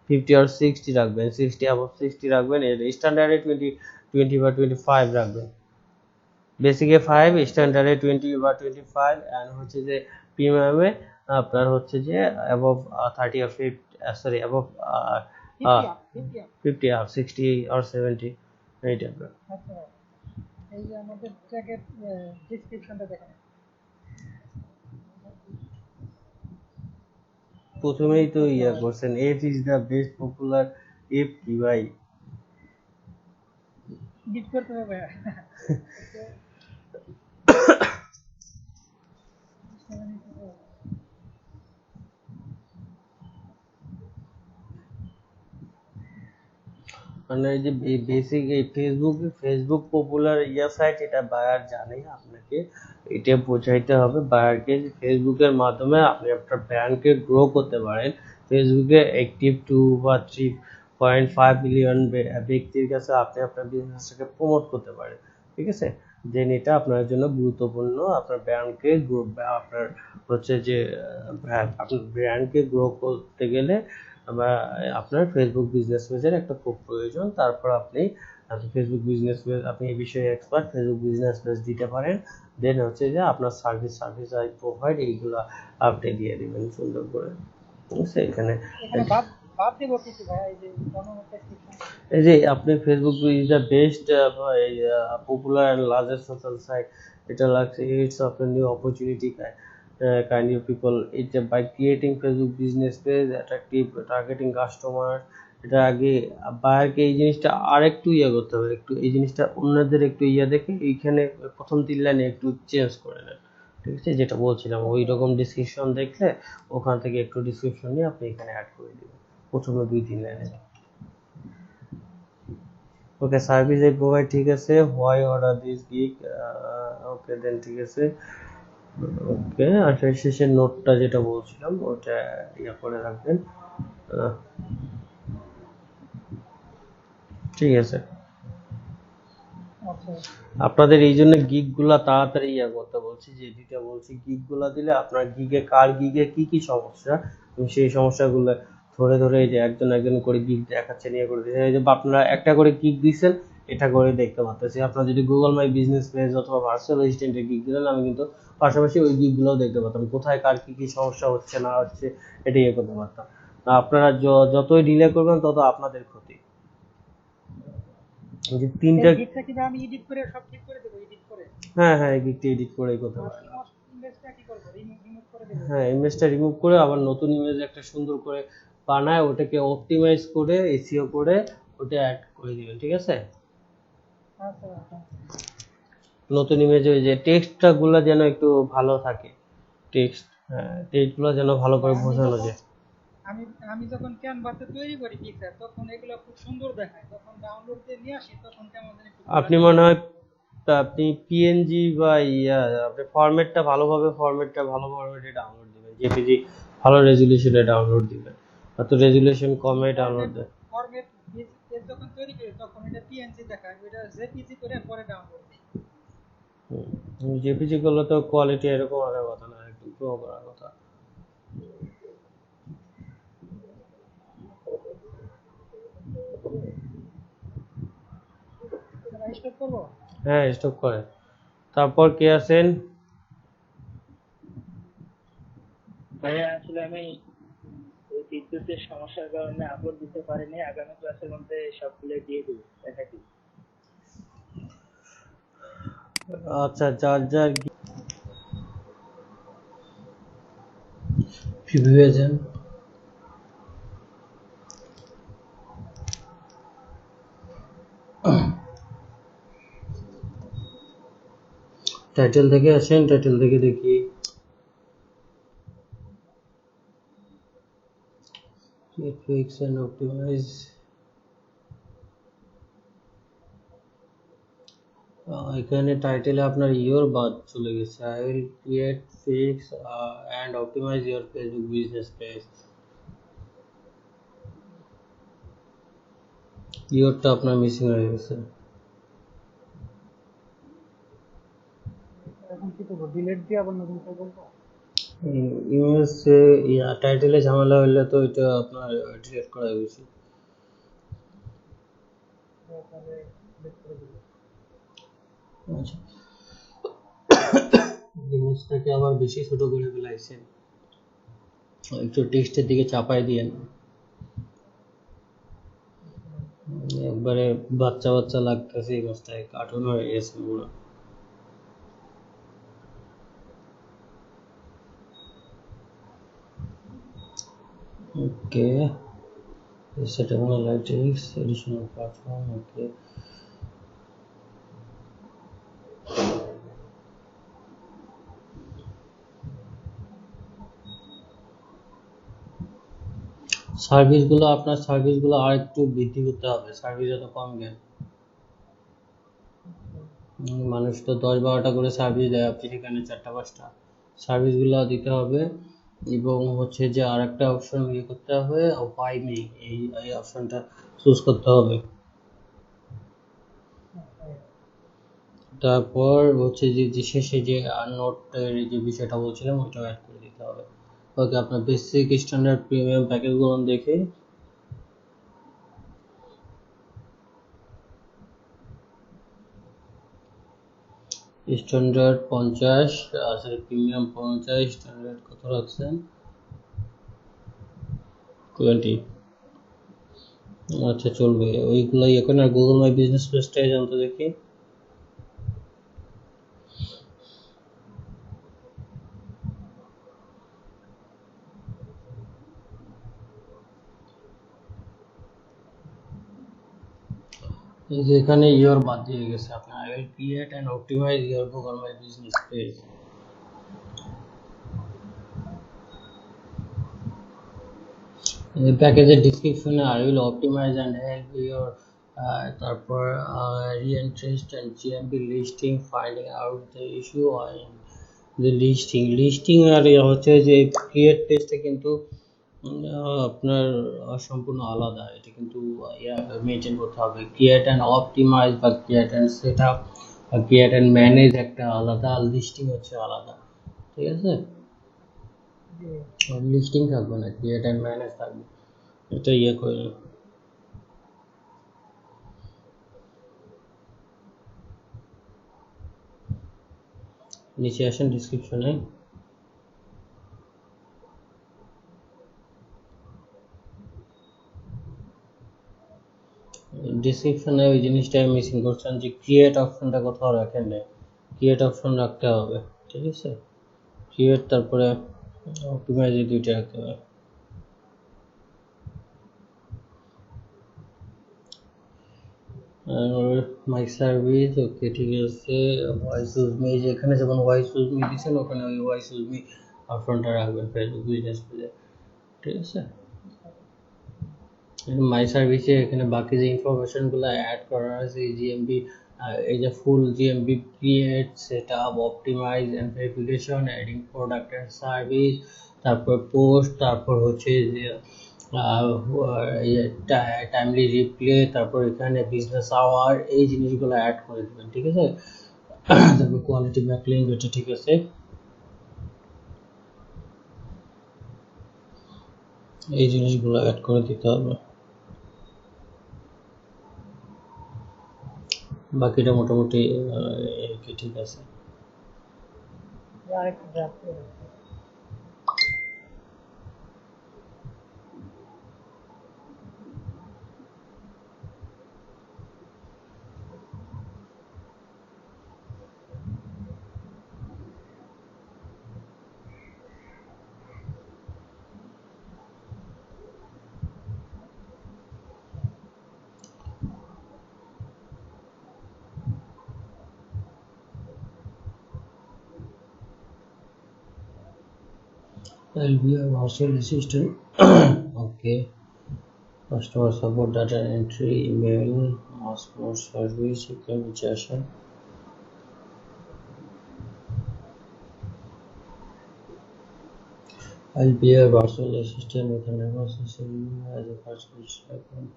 50 আর 60 রাখবেন, 60 অ্যাবভ 60 রাখবেন, এর স্ট্যান্ডার্ডে 20 বা 25 রাখবেন। বেসিকে 5, স্ট্যান্ডার্ডে 20 বা 25, এন্ড হচ্ছে যে প্রিমিয়ামে আপনার হচ্ছে যে অ্যাবভ 30 আর 50, সরি অ্যাবভ 50 আর 60 আর 70, এই টাইপের। আচ্ছা, এই যে আমাদের প্যাকেজ ডেসক্রিপশনটা দেখেন। প্রথমেই তো করছেন, F is the best popular, F কি ভাই? গিফট করতে হবে। মানে এই যে বেসিক এই ফেসবুক পপুলার সাইট, এটা বায়ার জানে, আপনাকে এটা বোঝাইতে হবে বায়ারকে যে ফেসবুকের মাধ্যমে আপনি আপনার ব্র্যান্ডকে গ্রো করতে পারেন। ফেসবুকে অ্যাক্টিভ 2 বা 3.5 মিলিয়ন ব্যক্তির কাছে আপনি আপনার বিজনেসটাকে প্রমোট করতে পারেন। ঠিক আছে, দেন এটা আপনার জন্য গুরুত্বপূর্ণ। আপনার ব্র্যান্ডকে আপনার হচ্ছে যে আপনার ব্র্যান্ডকে গ্রো করতে গেলে বা আপনার ফেসবুক বিজনেস পেজের একটা খুব প্রয়োজন। তারপর আপনি ফেসবুক বিজনেস পেজ, আপনি এই বিষয়ে এক্সপার্ট, ফেসবুক বিজনেস পেজ দিতে পারেন। দেন হচ্ছে যে আপনার সার্ভিস আই প্রোভাইড এইগুলো আপনি দিয়ে দিবেন সুন্দর করে। ঠিক আছে? এখানে এখানে বাদ বাদ দেবো কিছু ভাই, এই যে ডেসক্রিপশন। এই যে আপনি Facebook is the best popular and largest social site, এটা লাগছে it's of new opportunity kind of people it by creating Facebook business page attractive targeting customer। এটা আগে বায়ারকে এই জিনিসটা আরেকটু করতে হবে, একটু এই জিনিসটা অন্যদের একটু দেখে এইখানে প্রথম 3 লাইনে একটু চেঞ্জ করে নেন। ঠিক আছে? যেটা বলছিলাম ওই রকম ডিসক্রিপশন দেখলে ওখান থেকে একটু ডিসক্রিপশন নিয়ে আপনি এখানে অ্যাড করে দিবেন প্রথমে 2-3 লাইনে। ওকে, সার্ভিস আই প্রোভাইড, ঠিক আছে। হোয়াই অর্ডার দিস গিগ, ওকে দেন ঠিক আছে। ওকে, আর শেষের নোটটা যেটা বলছিলাম ওটা করে রাখবেন। ঠিক আছে, আপনাদের এই জন্য গিগ গুলা তাড়াতাড়ি করতে বলছি, যে যেটা বলছি গিগ গুলা দিলে আপনার গিগে কার গিগে কি কি সমস্যা, আমি সেই সমস্যাগুলো ধরে ধরে এই যে একজন করে গিগ দেখাচ্ছেন, করে দিচ্ছেন। এই যে আপনারা একটা করে গিগ দিচ্ছেন, এটা করে দেখতে পাচ্ছি। আপনারা যদি গুগল মাই বিজনেস পেজ অথবা ভার্চুয়াল অ্যাসিস্ট্যান্টে গিগ দিলেন, আমি কিন্তু পাশাপাশি ওই গিগ গুলোও দেখতে পাতাম, কোথায় কার কি কি সমস্যা হচ্ছে না হচ্ছে, এটা করতে পারতাম। আপনারা যতই ডিলে করবেন তত আপনাদের ক্ষতি। যে তিনটা গিগটা কি আমি এডিট করে সব ঠিক করে দেব, এডিট করে? হ্যাঁ হ্যাঁ, এই গিগটা এডিট করেই করতে পারেন। ইমেজটা কি করব, রিমুভ করে দেব? হ্যাঁ, ইমেজটা রিমুভ করে আবার নতুন ইমেজ একটা সুন্দর করে বানায় ওটাকে অপটিমাইজ করে এসইও করে ওটা অ্যাড করে দিবেন। ঠিক আছে? আচ্ছা, নতুন ইমেজে ওই যে টেক্সটটা গুলো যেন একটু ভালো থাকে, টেক্সটগুলো যেন ভালো করে বোঝানো যায়। আমি যখন ক্যানভাসে তৈরি করি পিকচার, তখন এগুলো খুব সুন্দর দেখায়, যখন ডাউনলোড দিয়ে নিয়ে আসি তখন কেমন জানি আপনি মনে হয় আপনি পিএনজি বা আপনি ফরম্যাটটা ভালো ফরম্যাটে ডাউনলোড দিবেন, জেপিজি ভালো রেজুলেশনে ডাউনলোড দিবেন, অত রেজুলেশন কমে ডাউনলোড দেয়। ফরম্যাট যখন তৈরি করি তখন এটা পিএনজি দেখায়, ওটা জেপিজি করে পরে ডাউনলোড দিই। জেপিজি গুলো তো কোয়ালিটি এরকম আসার কথা না, একটু গ্রো করার কথা। স্টপ করব? হ্যাঁ, স্টপ করে। তারপর কে আছেন? ভাইয়া আসলে আমি এই বিদ্যুতের সমস্যার কারণে আপলোড দিতে পারিনি, আগামী ক্লাসের মধ্যে সবগুলো দিয়ে দেবো দেখাচ্ছি। আচ্ছা, যার প্রিভিউয়েশন টাইটেল থেকে আসেন, টাইটেল থেকে দেখি fix and optimize। এখানে টাইটেলে আপনার ইওর বাদ চলে গেছে। I will create, fix and optimize your Facebook business page. ইওরটা আপনার মিসিং হয়ে গেছে। এখন কি করব, ডিলিট দিয়ে আবার নতুন করে বলবো? ইমেজ টাইটেলে ঝামেলা হলে তো এটা আপনার ডিলিট করা উচিত। আচ্ছা, ইমেজটাকে আবার বেশি ছোট করে ফেলাইছেন, একটু টেক্সটের দিকে চাপাই দিয়েন, একবারে বাচ্চা বাচ্চা লাগতেছে ইমেজটায়, কার্টুন হয়ে গেছে পুরো। Okay, set up analytics, additional platform. Okay, আপনার সার্ভিসগুলো আর একটু বৃদ্ধি করতে হবে, সার্ভিস যত কম দেন। মানুষ তো 10-12টা করে সার্ভিস দেয়, আপনি সেখানে 4টা-5টা সার্ভিসগুলো দিতে হবে। এবং হচ্ছে যে আর একটা অপশন করতে হবে, হোয়াই মি, এই অপশনটা চুজ করতে হবে। তারপর হচ্ছে যে শেষে যে নোটের যে বিষয়টা বলছিলাম ওইটাও অ্যাড করে দিতে হবে। ওকে, আপনার বেসিক, স্ট্যান্ডার্ড, প্রিমিয়াম প্যাকেজগুলো দেখি। স্ট্যান্ডার্ড 50, সরি প্রিমিয়াম 50, স্ট্যান্ডার্ড কত রাখছেন? 20। আচ্ছা চলবে ওইগুলাই এখন। আর গুগল মাই বিজনেস পেজটাই জানতে দেখি। এই যে এখানে ইয়োর বাদ দিয়ে গেছে আপনার। I will create and optimize your Google my business page. প্যাকেজের ডিসক্রিপশনে I will optimize and help your, তারপর রিএন্ট্রেস্ট and GMP listing, finding out the issue in the listing আর হচ্ছে যে ক্রিয়েট পেজটা কিন্তু আপনার সম্পূর্ণ আলাদা। এটা কিন্তু মেনটেন করতে হবে। ক্রিয়েট অ্যান্ড অপটিমাইজ বা create and set up, create and manage একটা আলাদা, লিস্টিং হচ্ছে আলাদা, ঠিক আছে? লিস্টিং থাকবে না, ক্রিয়েট অ্যান্ড ম্যানেজ থাকবে। এটা করে নিচে আসেন ডিসক্রিপশনে। ডিসক্রিপশনে ওই জিনিসটাই মিসিং করছেন যে ক্রিয়েট অপশনটা কোথাও রাখেন না। ক্রিয়েট অপশন রাখতে হবে, ঠিক আছে? ক্রিয়েট তারপরে অপটিমাইজ, দুইটা রাখতে হবে। মাই সার্ভিস, ওকে ঠিক আছে। ভয়েস ইউজ মি, যেখানে যেমন ভয়েস ইউজ মি দিচ্ছেন ওখানে ওই ভয়েস ইউজ মি অপশনটা রাখবেন ফেসবুক বিজনেস পেজে, ঠিক আছে? মাই সার্ভিসে এখানে বাকি যে ইনফরমেশনগুলো অ্যাড করা আছে, জিএমবি, এই যে full GMB create, set up, optimize and verification, adding product and service, তারপর পোস্ট, তারপর হচ্ছে যে টাইমলি রিপ্লে, তারপর এখানে বিজনেস আওয়ার, এই জিনিসগুলো অ্যাড করে দেবেন, ঠিক আছে? তারপর কোয়ালিটি ব্যাকলিঙ্ক, এটা ঠিক আছে। এই জিনিসগুলো অ্যাড করে দিতে হবে। বাকিটা মোটামুটি ঠিক আছে। আরেকটু ড্রাফট করে I'll be a virtual assistant. Okay. Customer support, data entry, email, ask more service, you can session. I'll be a virtual assistant with a network system as a virtual assistant.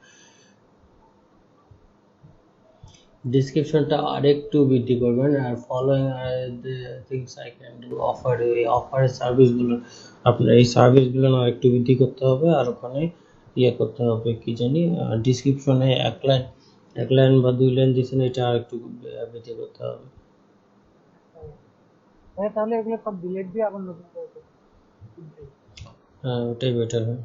ডিসক্রিপশনটা আরেকটু বৃদ্ধি করবেন। আর following are the things I can do offer, এই অফারের সার্ভিসগুলো, আপনার এই সার্ভিসগুলো না একটু বৃদ্ধি করতে হবে। আর ওখানে করতে হবে কি জানি, ডিসক্রিপশনে এক লাইন বা 2 লাইন দিয়েছেন, এটা আর একটু বৃদ্ধি করতে হবে। তাহলে এগুলো সব ডিলিট দিয়ে আবার নতুন করে করতে। হ্যাঁ, ওটাই বেটার হয়।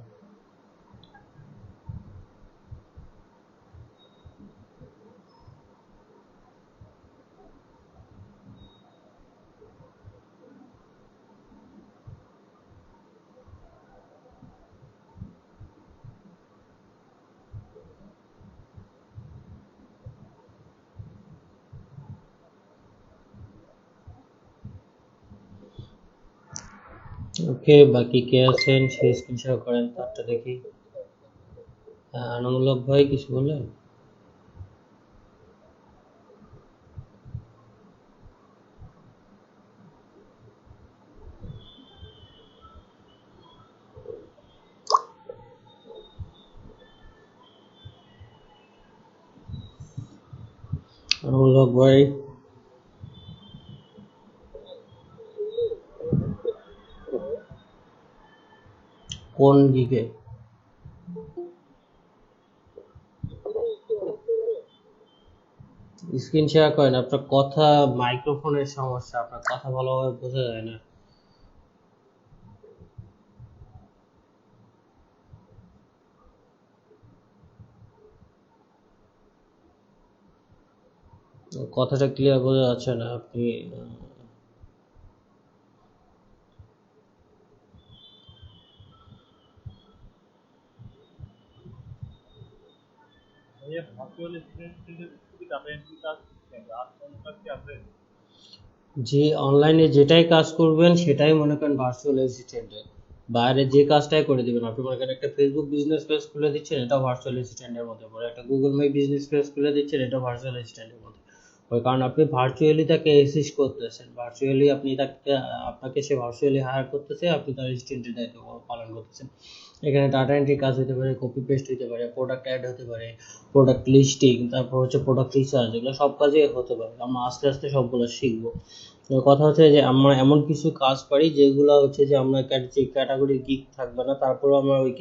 ওকে, বাকি কে আছেন সে স্ক্রিনশট করেন, তারটা দেখি। আনামুল্লাহ ভাই কিছু বললেন? আনামুল্লাহ ভাই কোন গিগে? স্ক্রিন শেয়ার করেন, আপনার কথা মাইক্রোফোনের সমস্যা, আপনার কথা ভালোভাবে বোঝা যায় না। কথাটা ক্লিয়ার বোঝা যাচ্ছে না, আপনি যে অনলাইনে যেটাই কাজ করবেন সেটাই মনে করেন ভার্চুয়াল অ্যাসিস্ট্যান্টে, বাইরে যে কাজটাই করে দিবেন। আপনি মনে করেন একটা ফেসবুক বিজনেস পেজ খুলে দিচ্ছেন, এটা ভার্চুয়াল অ্যাসিস্ট্যান্টের মধ্যে পড়ে। একটা গুগল মাই বিজনেস পেজ খুলে দিচ্ছেন, এটা ভার্চুয়াল অ্যাসিস্ট্যান্টের মধ্যে পড়ে। কারণ আপনি ভার্চুয়ালি তাকে অ্যাসিস্ট করতেছেন, ভার্চুয়ালি আপনি তাকে, আপনাকে সে ভার্চুয়ালি হায়ার করতেছে, আপনি তার অ্যাসিস্ট্যান্টের দায়িত্ব পালন করতেছেন। এখানে ডাটা এন্ট্রি কাজ হতে পারে, কপি পেস্ট হতে পারে, প্রোডাক্ট অ্যাড হতে পারে, প্রোডাক্ট লিস্টিং, তারপর হচ্ছে প্রোডাক্ট রিসার্চ, এগুলো সব কাজই হতে পারে। আমরা আস্তে আস্তে সবগুলো শিখবো। তো কথা হচ্ছে যে আমরা এমন কিছু কাজ পারি যেগুলো হচ্ছে যে আমরা যে ক্যাটাগরির গিগ থাকবে না, তারপরেও আমরা ওই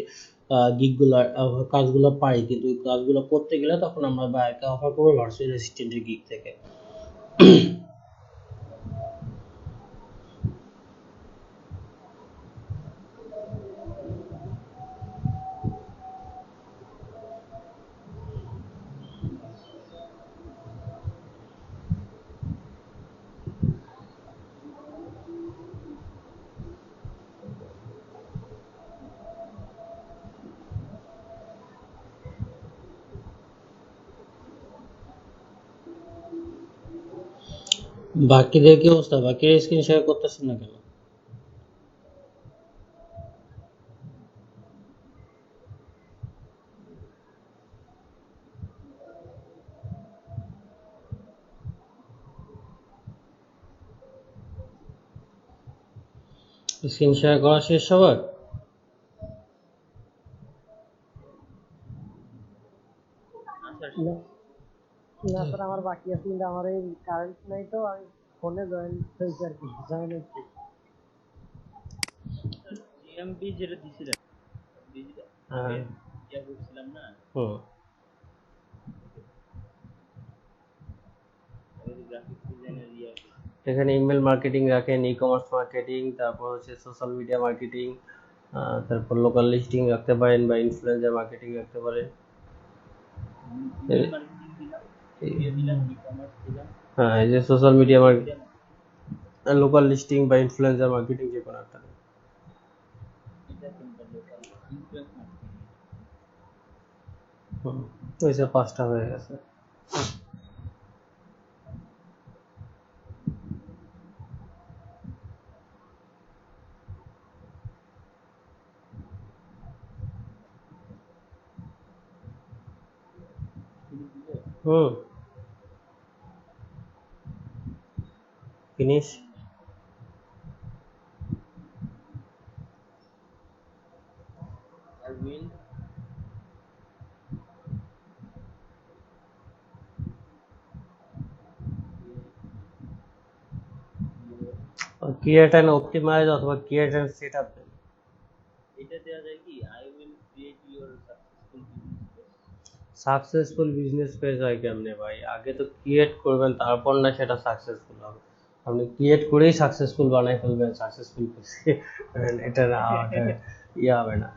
গিগগুলো কাজগুলো পারি, কিন্তু ওই কাজগুলো করতে গেলে তখন আমরা বাইরে অফার করবো ভার্চুয়াল অ্যাসিস্ট্যান্টের গিগ থেকে। বাকিদের কি অবস্থা? বাকিরা স্ক্রিন শেয়ার করতেছেন না কেন? স্ক্রিন শেয়ার করা শেষ সবার? না স্যার, আমার বাকি আছে, কিন্তু আমার এই কারেন্ট নাই, তো আমি ফোনে জয়েন হয়েছি আর কি, জয়েন হয়েছি। জিএমপি যেটা দিছিলেন ডিজিটাল হ্যাঁ, ইয়া করছিলাম না, হুম। ওই গ্রাফিক্স ডিজাইনের ইয়া এখানে ইমেল মার্কেটিং রাখেন, ই কমার্স মার্কেটিং, তারপর হচ্ছে সোশ্যাল মিডিয়া মার্কেটিং, তারপর লোকাল লিস্টিং রাখতে পারেন বা ইনফ্লুয়েন্সার মার্কেটিং রাখতে পারেন। মার্কেটিং দিলাম, দিয়ে দিলাম ই-কমার্স দিলাম, হ্যাঁ, এই যে social media marketing, local listing বা ইনফ্লুয়েন্সার মার্কেটিং, যে কোনো একটা। এটা কোনটা লোকাল ইনফ্লুয়েন্স মার্কেটিং। ওই যে 5টা হয়ে গেছে। ফিনিশ। আর উইল ক্রিয়েট অ্যান্ড অপটিমাইজ অথবা ক্রিয়েট অ্যান্ড সেট আপ। এটা দেওয়া যায় কি, I will create your successful business page হয় কেমনে ভাই? আগে তো ক্রিয়েট করবেন, তারপর না সেটা সাকসেসফুল হবে। আপনি ক্রিয়েট করেই সাকসেসফুল বানাই ফেলবেন সাকসেসফুল পেজে, এটা না, ইয়ে হবে না।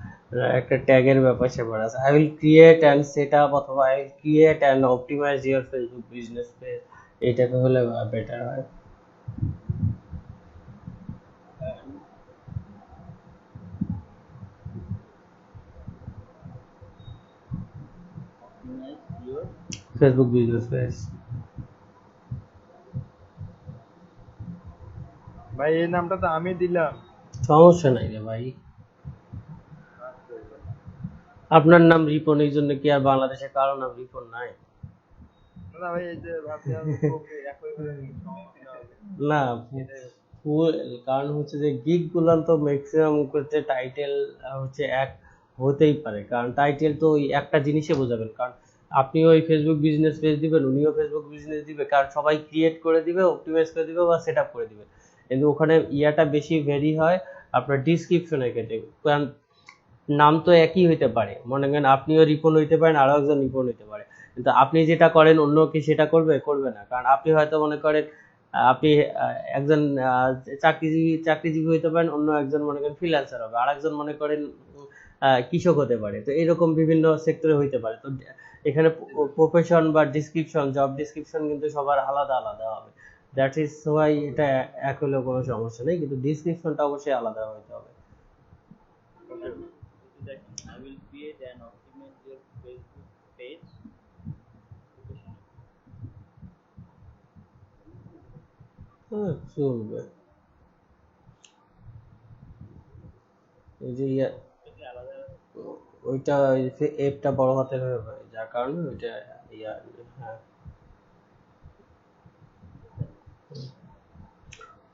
একটা ট্যাগের ব্যাপার স্যাপার আছে। I will create and set up অথবা I will create and optimize your Facebook business page, এই টাইপের হলে বেটার হয়। Facebook business page. ভাই এই নামটা তো আমি দিলাম। সমস্যা নাই রে ভাই, আপনার নাম রিপন, এই জন্য কি আর বাংলাদেশে কারো নাম রিপন নাই? না ভাই, এই যে ভাবছিলাম একই না, কারণ হচ্ছে যে গিগ গুলান তো ম্যাক্সিমাম হচ্ছে টাইটেল হচ্ছে এক হতেই পারে, কারণ টাইটেল তো ওই একটা জিনিসে বোঝাবেন। কারণ আপনি ওই ফেসবুক বিজনেস পেজ দিবেন, উনিও ফেসবুক বিজনেস দিবে, কারণ সবাই ক্রিয়েট করে দিবে, অপটিমাইজ করে দিবে বা সেট আপ করে দিবে। কিন্তু ওখানে ইয়াটা বেশি ভেরি হয় আপনার ডিসক্রিপশনে কেটে। কারণ নাম তো একই হইতে পারে, মনে করেন আপনিও রিপন হইতে পারেন, আরো একজন রিপন হইতে পারে, কিন্তু আপনি যেটা করেন অন্য কি সেটা করবে? করবে না। কারণ আপনি হয়তো মনে করেন আপনি একজন চাকরিজীবী হইতে পারেন, অন্য একজন মনে করেন ফ্রিল্যান্সার হবে, আর একজন মনে করেন কৃষক হতে পারে। তো এরকম বিভিন্ন সেক্টরে হইতে পারে। তো এখানে প্রফেশন বা ডিসক্রিপশন, জব ডিসক্রিপশন কিন্তু সবার আলাদা আলাদা হবে। দ্যাট ইজ ওয়াই এটা এক হলেও কোনো সমস্যা নেই, কিন্তু ডিসক্রিপশনটা অবশ্যই আলাদা হইতে হবে। I will create and optimize your Facebook page. হ্যাঁ, চলবে। এই যে ওইটা এপটা বড় হাতের হয়ে যায়, যার কারণে ওইটা ইয়া। হ্যাঁ,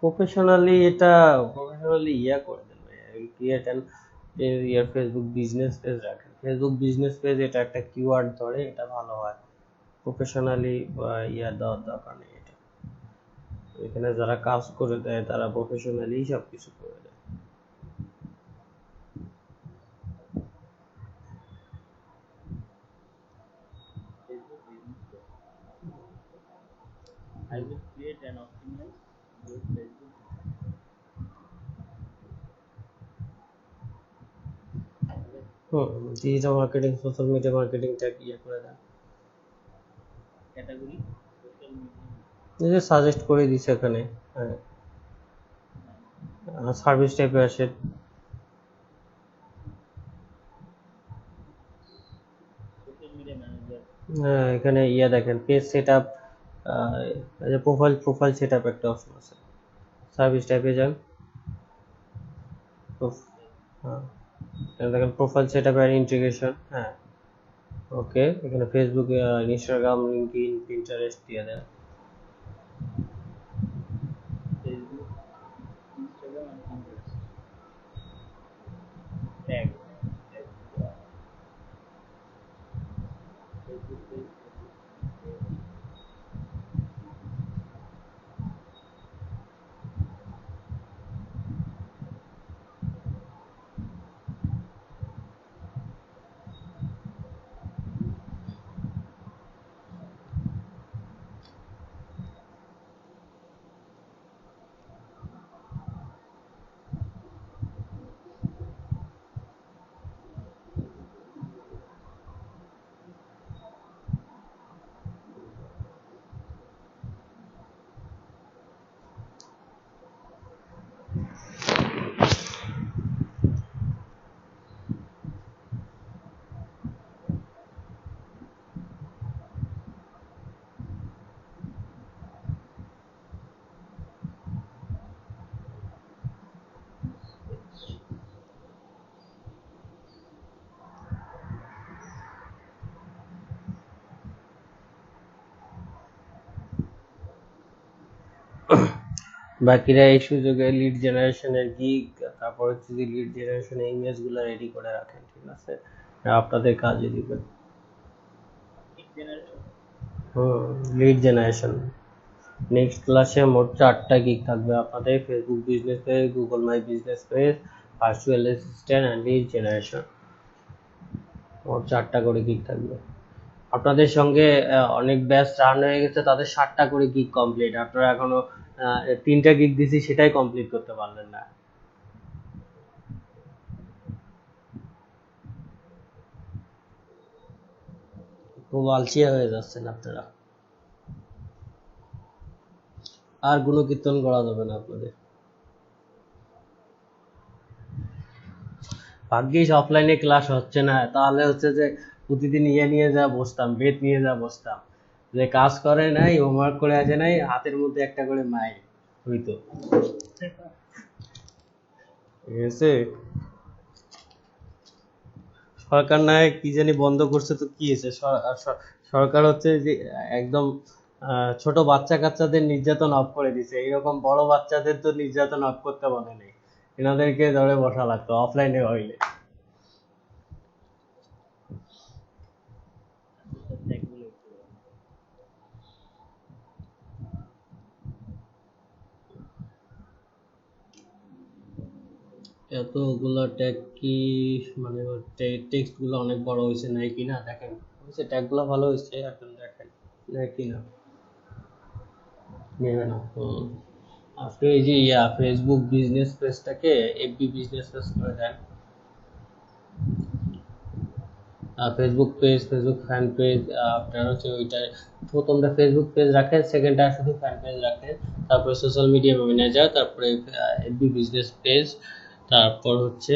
প্রফেশনালি ইয়া করে দেন ভাই, create and year Facebook business page রাখেন। ফেসবুক বিজনেস পেজ এটা একটা কিওয়ার্ড ধরে, এটা ভালো হয়। প্রফেশনালি ইয়া দেওয়ার দরকার নেই। এটা এখানে যারা কাজ করে দেয় তারা প্রফেশনালি সবকিছু করে দেয়। Facebook business page. I will create and optimize your Facebook. Digital marketing, social media মার্কেটিংটা ইয়ে করে দেন। Category social media. এই যে সাজেস্ট করে দিচ্ছে এখানে। হ্যাঁ, সার্ভিস টাইপে আসে। Social media manager. হ্যাঁ, এখানে ইয়া দেখেন, page set up, profile set up একটা অপশন আছে। সার্ভিস টাইপে যান। হ্যাঁ, এখানে দেখেন প্রোফাইল সেট আপ আর ইন্টিগ্রেশন। হ্যাঁ, ওকে। এখানে ফেসবুক, ইনস্টাগ্রাম, লিঙ্কডইন, পিন্টারেস্ট দিয়ে দেন। Facebook, Instagram and Pinterest. Tag. Facebook page. বাকিরা এই সুযোগে লিড জেনারেশনের গিগ, তারপর হচ্ছে যে লিড জেনারেশনের ইমেজ গুলো রেডি করে রাখেন, ঠিক আছে? আপনাদের কাজে দিবে। লিড জেনারেশন নেক্সট ক্লাসে মোট 4টা গিগ থাকবে আপনাদের: Facebook business page, Google my business page, virtual assistant and lead generation. মোট 4টা করে গিগ থাকবে। আপনাদের সঙ্গে অনেক ব্যাচ রান হয়ে গেছে, তাদের 7টা করে গিগ কমপ্লিট। আপনারা এখনো 3টা গিগ দিছি, সেটাই কমপ্লিট করতে পারলেন না। খুব আলসিয়া হয়ে যাচ্ছেন আপনারা, আর গুণকীর্তন করা যাবে না আপনাদের। ভাগ্যিস অফলাইনে ক্লাস হচ্ছে না, তাহলে হচ্ছে যে প্রতিদিন নিয়ে যা বসতাম, বেত নিয়ে যা বসতাম, যে কাজ করে নাই, হোমওয়ার্ক করে আসে নাই, হাতের মধ্যে একটা করে মাইল হইতো। ঠিক আছে, সরকার নাই কি জানি বন্ধ করছে, তো কি হয়েছে? সরকার হচ্ছে যে একদম ছোট বাচ্চা কাচ্চাদের নির্যাতন অফ করে দিছে, এইরকম বড় বাচ্চাদের তো নির্যাতন অফ করতে বলে নেই, এনাদেরকে ধরে বসা লাগতো অফলাইনে হইলে। এতগুলা ট্যাগ কি মানে টেক্সট গুলো অনেক বড় হয়েছে নাই কিনা দেখেন, হয়েছে ট্যাগ গুলো ভালো হয়েছে, এখন দেখেন নাই কিনা, নেবে না। আপনি এই যে ফেসবুক বিজনেস পেজটাকে এফবি বিজনেস পেজ করে দেন, Facebook page, Facebook fan page, আপনার হচ্ছে ওইটা প্রথমটা ফেসবুক পেজ রাখেন, সেকেন্ডটা শুধু ফ্যান পেজ রাখেন, তারপরে সোশ্যাল মিডিয়া ম্যানেজার, তারপরে এফবি বিজনেস পেজ, তারপর হচ্ছে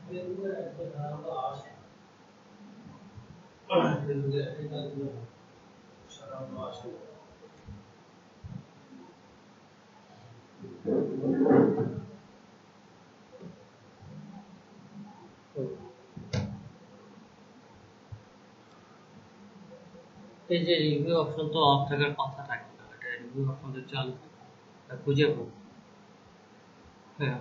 এই যে রিভিউ অপশন তো অফ থাকার কথা থাকে না, এটা রিভিউ অপশনটা চালু খুঁজে পাবো। হ্যাঁ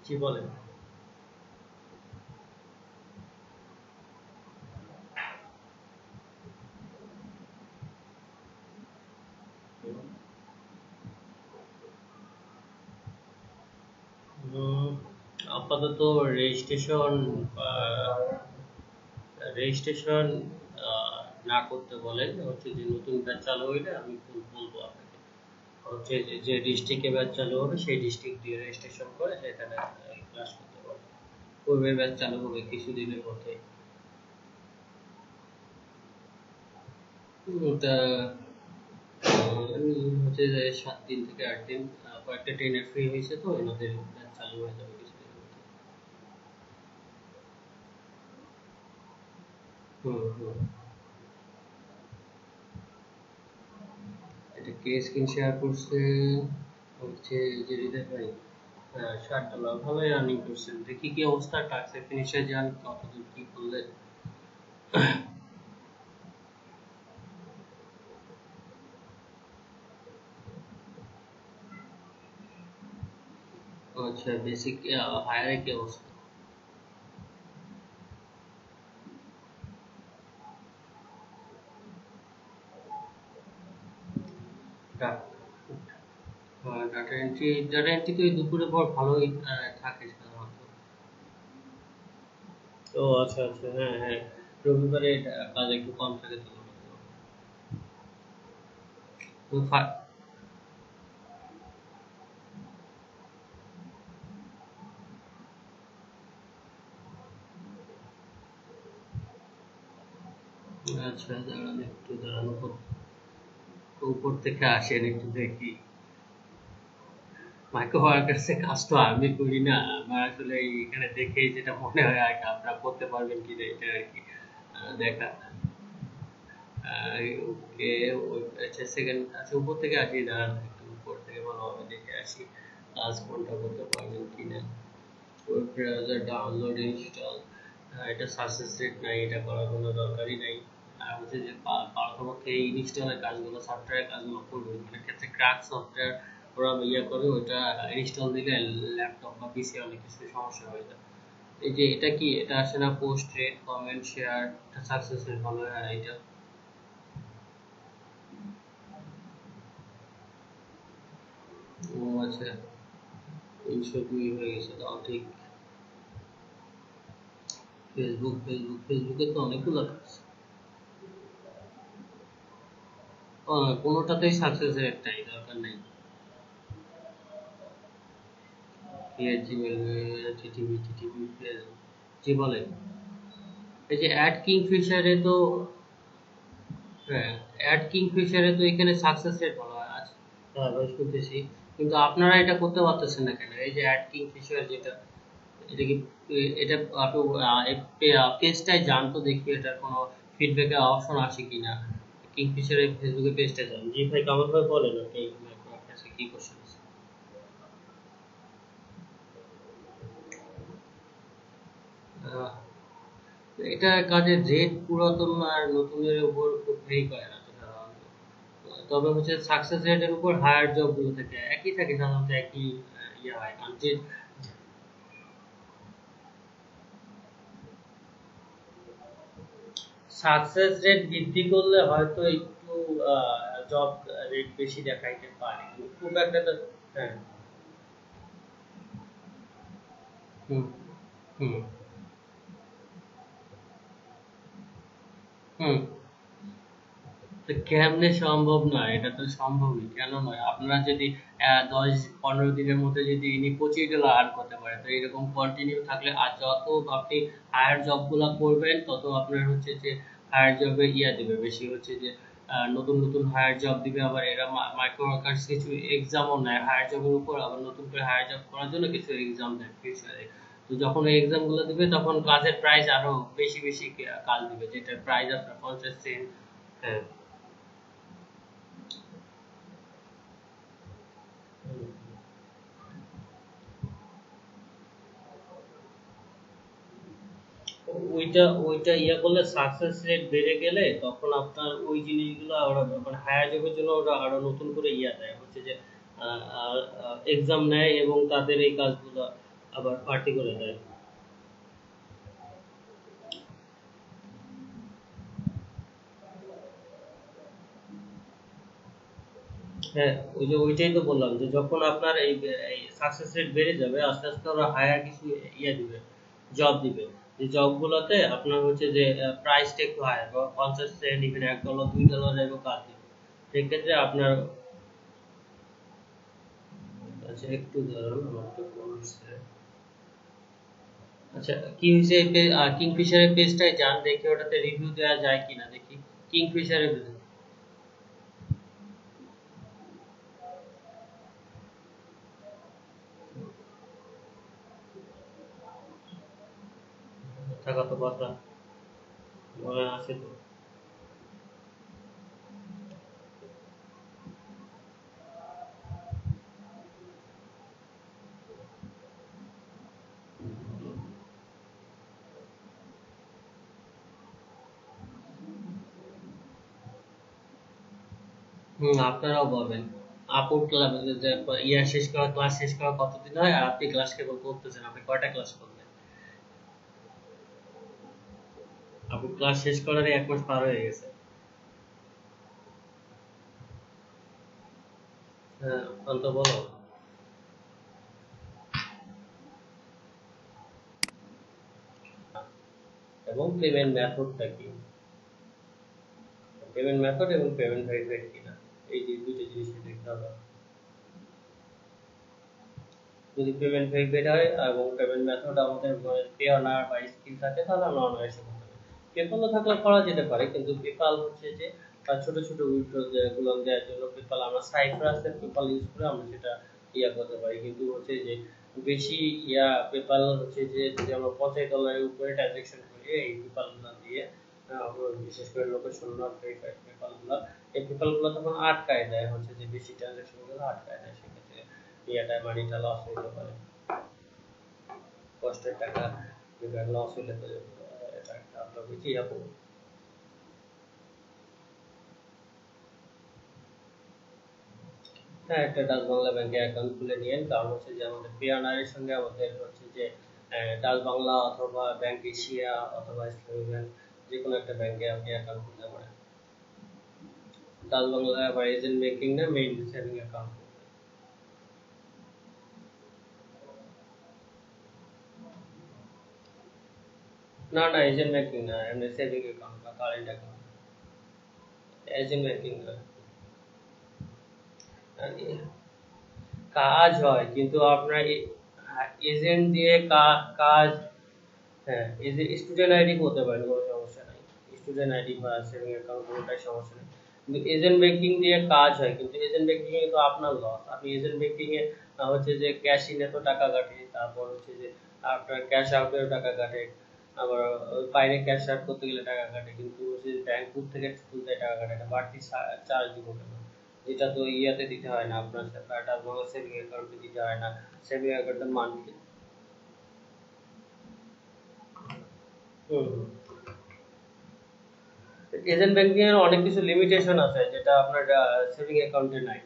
কি বলেন? আপাতত রেজিস্ট্রেশন রেজিস্ট্রেশন না করতে বলে, হচ্ছে যে নতুন ব্যাচ চালু হইলে আমি বলবো আপনাকে, হচ্ছে যে ডিস্ট্রিক্টে ব্যাচ চালু হবে সেই ডিস্ট্রিক্ট দিয়ে রেজিস্ট্রেশন করে সেখানে ক্লাস করতে পারবে। পূর্বের ব্যাচ চালু হবে কিছুদিনের মধ্যে। ওটা হচ্ছে যে 7 দিন থেকে 8 দিন, কয়েকটা ট্রেনের ফ্রি হয়েছে তো ওনাদের ব্যাচ চালু হয়ে যাবে কিছুদিনের মধ্যে। হুম। এটা কে স্ক্রিন শেয়ার করছে? হচ্ছে যে হৃদয় ভাই। হ্যাঁ, $60 ভালোই রানিং করছেন। দেখি কি অবস্থা, টাস্কে ফিনিশে যান, কতদূর কি করলেন। আচ্ছা, বেসিক হায়ারে কি অবস্থা? ডাটা এন্ট্রি তো এই দুপুরের পর ভালোই থাকে সাধারণত। ও আচ্ছা আচ্ছা, হ্যাঁ হ্যাঁ, রবিবারে কাজ একটু কম থাকে তো। তো আচ্ছা, দাঁড়ান একটু, দাঁড়ান উপর থেকে আসেন একটু দেখি। মাইক্রো ওয়ার্কার্সের কাজ তো আমি করি না, আমার আসলে এখানে দেখেই যেটা মনে হয় আর কি, আপনারা করতে পারবেন কিনা এটা আর কি দেখা। ওকে, আচ্ছা সেকেন্ড, আচ্ছা উপর থেকে আসি, দাঁড়ান একটু উপর থেকে ভালোভাবে দেখে আসি কাজ কোনটা করতে পারবেন কিনা। ওয়েব ব্রাউজার ডাউনলোড ইনস্টল, এটা সাকসেস রেট নাই, এটা করার কোনো দরকারই নাই। আর হচ্ছে যে পারতপক্ষে এই ইনস্টলের কাজগুলো, সফটওয়্যারের কাজগুলো করবে, অনেক ক্ষেত্রে ক্র্যাক সফটওয়্যার ওরা ইয়ে করে, ওইটা ইনস্টল দিলে ল্যাপটপ বা পিসি অনেক কিছু সমস্যা হয়ে যায়। এই যে এটা কি, এটা আসে না post rate, comment share, success rate ভালো হয় এটা। ও আচ্ছা, 302 হয়ে গেছে, তাও ঠিক। ফেসবুকে তো অনেকগুলো কাজ, কোনোটাতেই সাকসেস রেট নাই, দরকার নাই। জিমেল, টিটিভি, জি বলেন। এই যে অ্যাড কিংফিশারে তো, হ্যাঁ, অ্যাড কিংফিশারে তো এখানে সাকসেস রেট ভালো হয় আছে। হ্যাঁ ভাই শুনতেছি, কিন্তু আপনারা এটা করতে পারতেছেন না কেন? এই যে অ্যাড কিংফিশার যেটা, এটা কি, এটা আপনি পেজটায় যান তো দেখি এটার কোনো ফিডব্যাকের অপশন আছে কিনা। কিংফিশারের ফেসবুকে পেজটা যান। জি ভাই, কামাল ভাই বলেন আপনি আপনার কাছে কি কোশ্চেন আছে? আহ, এটা কাজের রেট পুরাতন আর নতুনের উপর খুব ভেরি করে না তো সাধারণত। তবে হচ্ছে সাকসেস রেটের উপর হায়ার জব গুলো থেকে একই থাকে সাধারণত, একই ইয়ে হয়, কারণ যে সাকসেস রেট বৃদ্ধি করলে হয়তো একটু জব রেট বেশি দেখাইতে পারে, কিন্তু খুব একটা তো। হ্যাঁ। হুম হুম হুম তো কেমনে সম্ভব না? এটা তো সম্ভবই, কেন নয়? আপনারা যদি 10-15 দিনের মধ্যে যদি ইনি $25 আর্ন করতে পারে, তো এরকম কন্টিনিউ থাকলে আর যত আপনি হায়ার জব গুলা করবেন তত আপনার হচ্ছে যে হায়ার জবে দিবে বেশি, হচ্ছে যে নতুন নতুন হায়ার জব দিবে। আবার এরা মাইক্রো ওয়ার্কার্স কিছু এক্সামও নেয় হায়ার জবের উপর, আবার নতুন করে হায়ার জব করার জন্য কিছু এক্সাম দেয় ফিউচারে। তো যখন এই এক্সাম গুলো দিবে তখন কাজের প্রাইস আরো বেশি বেশি কাজ দিবে, যেটার প্রাইস আপনার 50 সেন্ট। হ্যাঁ। ওইটা ওইটা করলে সাকসেস রেট বেড়ে গেলে তখন আপনার ওই জিনিসগুলো ওরা মানে হায়ার জবের জন্য ওরা আরো নতুন করে দেয়, হচ্ছে যে এক্সাম নেয় এবং তাদের এই কাজগুলো আবার পার্টি করে দেয়। হ্যাঁ, ওইটাই তো বললাম যে যখন আপনার এই সাকসেস রেট বেড়ে যাবে আস্তে আস্তে ওরা হায়ার কিছু দিবে, জব দিবে, যে জব গুলোতে আপনার হচ্ছে যে প্রাইসটা একটু হায়ার, 50 সেন্ট, ইভেন $1 $2 এরকম কাজ দিবে। সেক্ষেত্রে আপনার, আচ্ছা একটু ধরুন আমার একটু ফোন আসছে। আচ্ছা কি হয়েছে, কিংফিশারের পেজটায় যান, দেখি ওটাতে রিভিউ দেওয়া যায় কিনা, দেখি কিংফিশারের। থাকা তো কথা মনে আছে তো। আপনারাও পাবেন। আপুর ক্লাস শেষ করা, ক্লাস শেষ করা কতদিন হয়, আর আপনি ক্লাস কেবল করতেছেন, আপনি কয়টা ক্লাস করলেন? আপুর ক্লাস শেষ করারই 1 মাস পার হয়ে গেছে। হ্যাঁ, অন্ত বলো। এবং পেমেন্ট মেথডটা কি, পেমেন্ট মেথড এবং পেমেন্ট ভেরিফাইড কিনা, এই যে দুটো জিনিস দেখতে হবে। যদি পেমেন্ট ভেরিফাইড হয় এবং পেমেন্ট মেথড আমাদের পে অনার বা স্কিম থাকে তাহলে আমরা অনায়াসে করতে পারি। পেপালও থাকলে করা যেতে পারে, কিন্তু পেপাল হচ্ছে যে ছোট ছোট উইথড্র গুলো দেওয়ার জন্য পেপাল আমরা সাইপ্রাসের পেপাল ইউজ করে আমরা সেটা করতে পারি। কিন্তু হচ্ছে যে বেশি পেপাল হচ্ছে যে যদি আমরা $50 উপরে ট্রানজাকশন করি এই পেপাল গুলো দিয়ে, বিশেষ করে লোকেশন নট ভেরিফাইড পেপাল গুলো, এই পেপাল গুলো তখন আটকায় দেয়, হচ্ছে যে বেশি ট্রানজাকশন গুলো আটকায় দেয়। সেক্ষেত্রে মানিটা লস হতে পারে, কষ্টের টাকা লস হলে তো এটা একটা আপনার বেশি আপন। হ্যাঁ, একটা ডাচ বাংলা ব্যাংকে অ্যাকাউন্ট খুলে নিয়েন, কারণ হচ্ছে যে আমাদের পিয়ানারের সঙ্গে আমাদের হচ্ছে যে ডাচ বাংলা অথবা ব্যাংক এশিয়া অথবা ইসলামী ব্যাংক, যে কোনো একটা ব্যাংকে আপনি অ্যাকাউন্ট খুলতে পারেন। ডাচ বাংলা বা এজেন্ট ব্যাংকিং না, মেইন সেভিং অ্যাকাউন্ট। না না, এজেন্ট ব্যাংকিং না, এমনি সেভিং অ্যাকাউন্ট বা কারেন্ট অ্যাকাউন্ট, এজেন্ট ব্যাংকিং না। কাজ হয় কিন্তু আপনার এজেন্ট দিয়ে কাজ, হ্যাঁ স্টুডেন্ট আইডি করতে পারেন, কোনো সমস্যা নাই। স্টুডেন্ট আইডি বা সেভিং অ্যাকাউন্ট কোনোটাই সমস্যা নেই, কিন্তু এজেন্ট ব্যাংকিং দিয়ে কাজ হয়। কিন্তু এজেন্ট ব্যাংকিং এ তো আপনার লস, আপনি এজেন্ট ব্যাংকিং এ হচ্ছে যে ক্যাশ ইনে তো টাকা কাটে, তারপর হচ্ছে যে আপনার ক্যাশ আউটেও টাকা কাটে, আবার বাইরে ক্যাশ আউট করতে গেলে টাকা কাটে, কিন্তু হচ্ছে ব্যাংক বুক থেকে তুলতে টাকা কাটে, এটা বাড়তি চার্জ দিব কেন? এটা তো দিতে হয় না, আপনার টাকা সেভিং অ্যাকাউন্টে দিতে হয় না, সেভিং অ্যাকাউন্টের মান্থলি। এজেন্ট ব্যাংকিং এর অনেক কিছু লিমিটেশন আছে যেটা আপনার সেভিং অ্যাকাউন্টে নাই।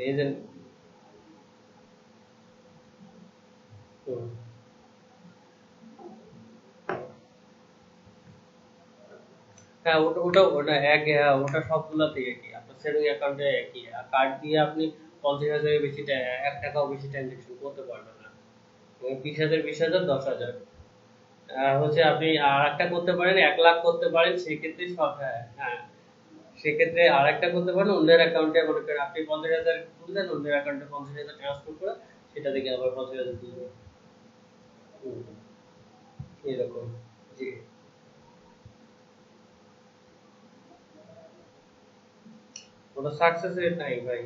এজেন্ট, হ্যাঁ ওটা একই, হ্যাঁ ওটা সবগুলাতেই একই, আপনার সেভিং অ্যাকাউন্টে একই। কার্ড দিয়ে আপনি 50,000-এর বেশি 1 টাকাও বেশি ট্রানজাকশন করতে পারবেন না, এবং 20,000 20,000 10,000। হচ্ছে আপনি আর একটা করতে পারেন, 1 লাখ করতে পারেন, সেক্ষেত্রে সব, হ্যাঁ হ্যাঁ, সেক্ষেত্রে আর একটা করতে পারেন অন্যের অ্যাকাউন্টে, মনে করেন আপনি 50,000 তুললেন, অন্যের অ্যাকাউন্টে 50,000 ট্রান্সফার করে সেটা থেকে আবার 50,000 তুলবেন। হুম, এরকম। জি। ওটা সাকসেস রেট নাই ভাই।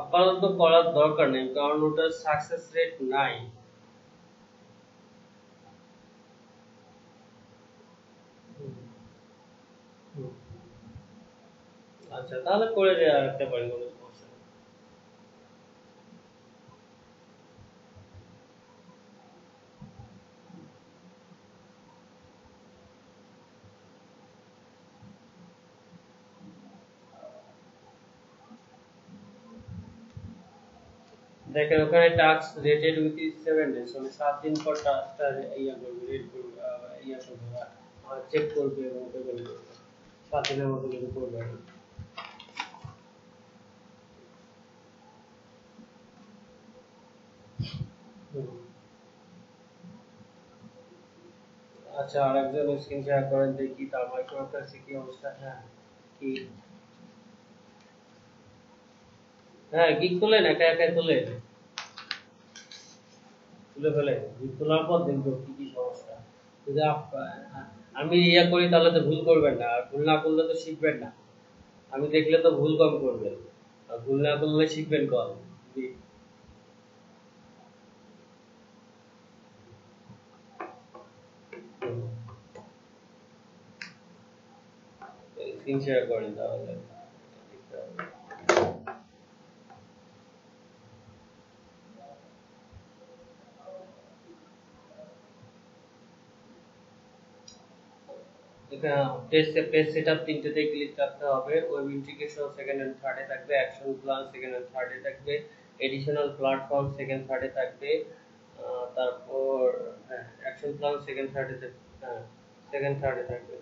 আপাতত করার দরকার নেই, কারণ ওটার সাকসেস রেট নাই। হুম, হুম। আচ্ছা, তাহলে করে দেওয়া রাখতে পারেন, কোনো সমস্যা নেই। দেখেন ওখানে টাস্ক রেটেড উইথ 7 ডেজ, মানে 7 দিন পর টাস্কটা ইয়া করবে, রেট করবে, ইয়া করবে, চেক করবে এবং পেমেন্ট করবে। 7 দিনের মতো কিন্তু করবে। হুম। আচ্ছা, আরেকজন স্ক্রিন শেয়ার করেন দেখি তার মাইক্রোফোনের কি অবস্থা। হ্যাঁ, কি, হ্যাঁ গিগ তোলেন, একা একা তোলেন, তুলে ফেলেন, গিগ তোলার পর দেখবো কি কি সমস্যা। যদি আমি ইয়া করি তাহলে তো ভুল করবেন না, আর ভুল না করলে তো শিখবেন না। আমি দেখলে তো ভুল কম করবেন, আর ভুল না করলে শিখবেন কম। জি। স্ক্রিন শেয়ার করেন তাহলে দেখতে হবে। পেজ সেটআপ তিনটেতে ক্লিক করতে হবে, ওয়েব ইন্টিগ্রেশন সেকেন্ড এন্ড থার্ডে থাকবে, অ্যাকশন প্ল্যান সেকেন্ড এন্ড থার্ডে থাকবে, এডিশনাল প্ল্যাটফর্ম সেকেন্ড থার্ডে থাকবে, তারপর হ্যাঁ অ্যাকশন প্ল্যান সেকেন্ড থার্ডে থাকবে, হ্যাঁ সেকেন্ড থার্ডে থাকবে,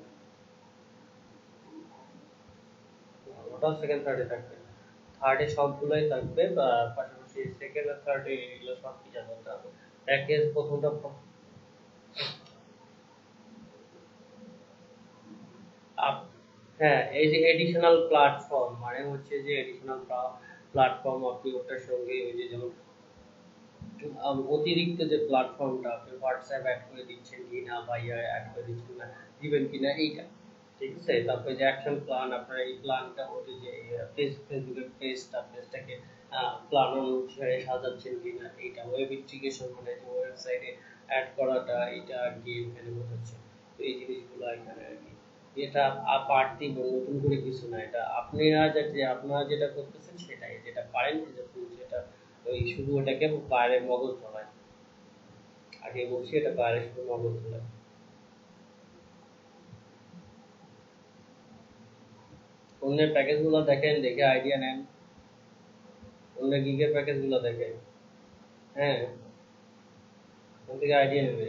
ওটাও সেকেন্ড থার্ডে থাকবে, থার্ডে সবগুলোই থাকবে, বা পাশাপাশি সেকেন্ড আর থার্ডে এগুলো সব কিছু করতে হবে। প্যাকেজ প্রথমটা আপ- হ্যাঁ, এই যে এডিশনাল প্ল্যাটফর্ম মানে হচ্ছে যে এডিশনাল প্ল্যাটফর্ম, আপনি ওটার সঙ্গে ওই যে যেমন অতিরিক্ত যে প্ল্যাটফর্মটা আপনি হোয়াটসঅ্যাপ অ্যাড করে দিচ্ছেন কিনা বা ইয়া অ্যাড করে দিচ্ছেন না, দিবেন কিনা এইটা, ঠিক আছে। তারপরে যে অ্যাকশন প্ল্যান, আপনার এই প্ল্যানটা ওই যে ফেসবুকের পেজটাকে প্ল্যান অনুসারে সাজাচ্ছেন কিনা, এইটা ওয়েব ইন্টিগ্রেশন মানে যে ওয়েবসাইটে অ্যাড করাটা, এটা আর কি এখানে বোঝাচ্ছে। তো এই জিনিসগুলো এখানে আর কি, এটা বাড়তি নতুন করে কিছু না, এটা আপনারা যেটা করতেছেন সেটাই, যেটা পারেন যেটা ওই শুধু ওটাকে বাইরে মগজ ধরায়, আগে বলছি এটা বাইরে শুধু মগজ ধরায়। অন্যের প্যাকেজ গুলো দেখেন, দেখে আইডিয়া নেন, অন্য গিগের প্যাকেজ গুলো দেখেন। হ্যাঁ, ওখান থেকে আইডিয়া নেবে।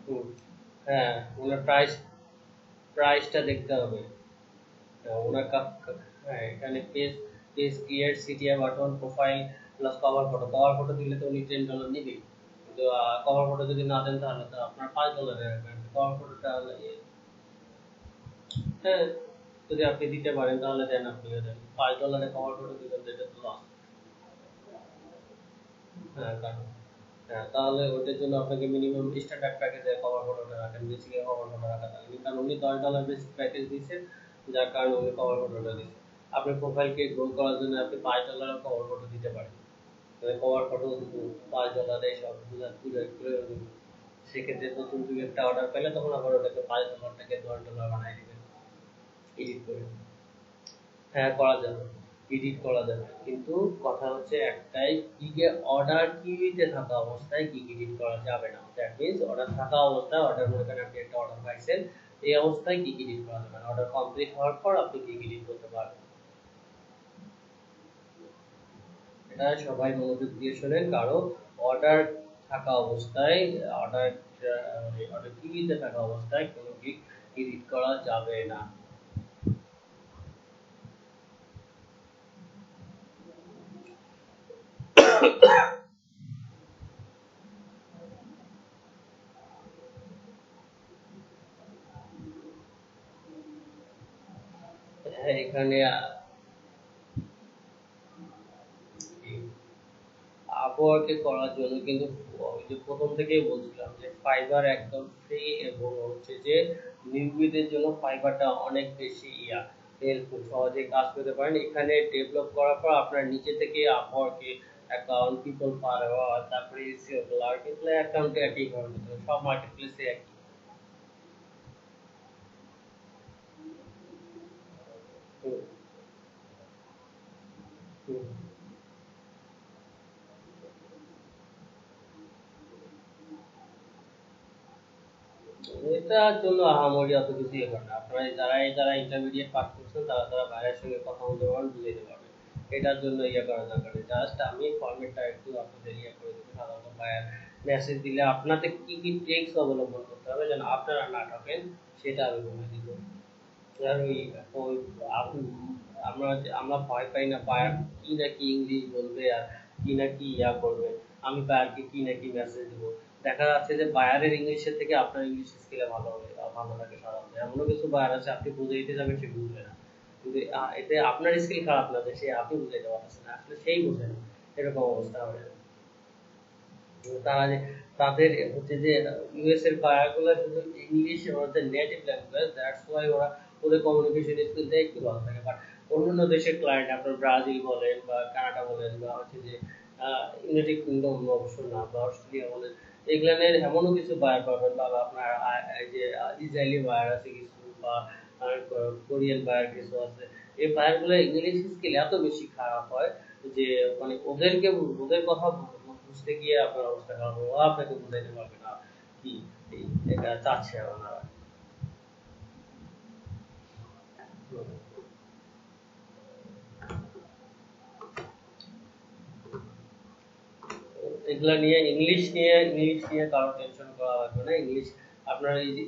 হুম, হ্যাঁ, ওনার প্রাইসটা দেখতে হবে। ওনার হ্যাঁ, এখানে page page create CTR button profile plus cover photo দিলে তো উনি $10 নিবে, কিন্তু কভার ফটো যদি না দেন তাহলে তো আপনার $5 রাখবেন কভার ফটোটা। হ্যাঁ, যদি আপনি দিতে পারেন তাহলে দেন, আপনি দেন $5 কভার ফটো দিবেন, এটা তো লস। হ্যাঁ, কারণ হ্যাঁ, তাহলে ওটার জন্য আপনাকে মিনিমাম স্ট্যান্ডার্ড প্যাকেজে কভার ফটোটা রাখেন, বেসিকে কভার ফটো রাখা থাকে, কারণ উনি $10 বেসিক প্যাকেজ দিচ্ছে, যার কারণে উনি কভার ফটোটা দিচ্ছে। আপনি প্রোফাইলকে গ্রো করার জন্য আপনি $5 কভার ফটো দিতে পারেন, কভার ফটো $5 সব ঘুরে সেক্ষেত্রে নতুন দুই একটা অর্ডার পেলে তখন আবার ওটাকে $5 $10 বানাই দিবেন, এডিট করে। হ্যাঁ, করা যাবে, এডিট করা যাবে, কিন্তু কথা হচ্ছে একটাই, গিগে অর্ডার কিউতে থাকা অবস্থায় গিগ এডিট করা যাবে না। দ্যাট মিন্স অর্ডার থাকা অবস্থায়, অর্ডার মনে করেন আপনি একটা অর্ডার পাইছেন, এই অবস্থায় গিগ এডিট করা যাবে না, অর্ডার কমপ্লিট হওয়ার পর আপনি গিগ এডিট করতে পারবেন। এটা সবাই মনোযোগ দিয়ে শোনেন, কারণ অর্ডার থাকা অবস্থায়, অর্ডার অর্ডার কিউতে থাকা অবস্থায় কোনো গিগ এডিট করা যাবে না। হ্যাঁ, এখানে আপওয়ার্কে করার জন্য কিন্তু ওই যে প্রথম থেকেই বলছিলাম যে ফাইবার একদম ফ্রি, এবং হচ্ছে যে নিউবিদের জন্য ফাইবারটা অনেক বেশি হেল্পফুল, সহজে কাজ করতে পারেন। এখানে ডেভেলপ করার পর আপনার নিচে থেকে আপওয়ার্কে অ্যাকাউন্ট, পিপল পাওয়ার, তারপরে এসিও ক্লার্ক, এগুলো অ্যাকাউন্টে একই করার মতো, সব মার্কেটপ্লেসে একই। হুম, হুম। এটার জন্য আহামরি অত কিছু ইয়ে করে না। আপনারা যারা ইন্টারমিডিয়েট পাস করছেন তারা বাইরের সঙ্গে কথা বলতে পারবেন, বুঝাইতে পারবেন। এটার জন্য ইয়ে করা দরকার নেই। জাস্ট আমি ফরম্যাটটা একটু আপনাদের ইয়ে করে দেবো। সাধারণত বায়ার মেসেজ দিলে আপনাদের কি কি ট্রিক্স অবলম্বন করতে হবে যেন আপনারা না ঠকেন, সেটা আমি বলে দিব। আর ওই আমরা আমরা ভয় পাই না বায়ার কি না কি ইংলিশ বলবে আর কি না কি করবে। আমি বায়ারকে কি না কি মেসেজ দেবো, দেখা যাচ্ছে যে বায়ারের ইংলিশের থেকে আপনার ইংলিশ স্কিলে ভালো হবে, ভালো লাগে সাধারণত। এমনও কিছু বায়ার আছে আপনি বুঝাইতে যাবেন সে বুঝবে না, কিন্তু এতে আপনার স্কিল খারাপ না যে সে আপনি বুঝাইতে পারতেছেন না, আসলে সেই বুঝে না, এরকম অবস্থা হবে। তারা যে তাদের হচ্ছে যে ইউএস এর বায়ারগুলো শুধু ইংলিশ ওদের নেটিভ ল্যাঙ্গুয়েজ, দ্যাটস ওয়াই ওদের কমিউনিকেশন স্কিলটা একটু ভালো থাকে। বাট অন্যান্য দেশের ক্লায়েন্ট, আপনার ব্রাজিল বলেন বা কানাডা বলেন বা হচ্ছে যে ইউনাইটেড কিংডম অবশ্য না, বা অস্ট্রেলিয়া বলেন, এগুলানের এমনও কিছু বায়ার পাবেন, বা আপনার এই যে ইসরায়েলি বায়ার আছে কিছু, বা কোরিয়ান বায়ার কিছু আছে। এই বায়ারগুলো ইংলিশ স্কিল এত বেশি খারাপ হয় যে মানে ওদের কথা বুঝতে গিয়ে আপনার অবস্থা খারাপ হবে, আপনাকে বুঝাইতে পারবে না কি এটা চাচ্ছে ওনারা। এগুলা নিয়ে ইংলিশ নিয়ে কারো টেনশন করা লাগবে না। ইংলিশ আপনারা এই যে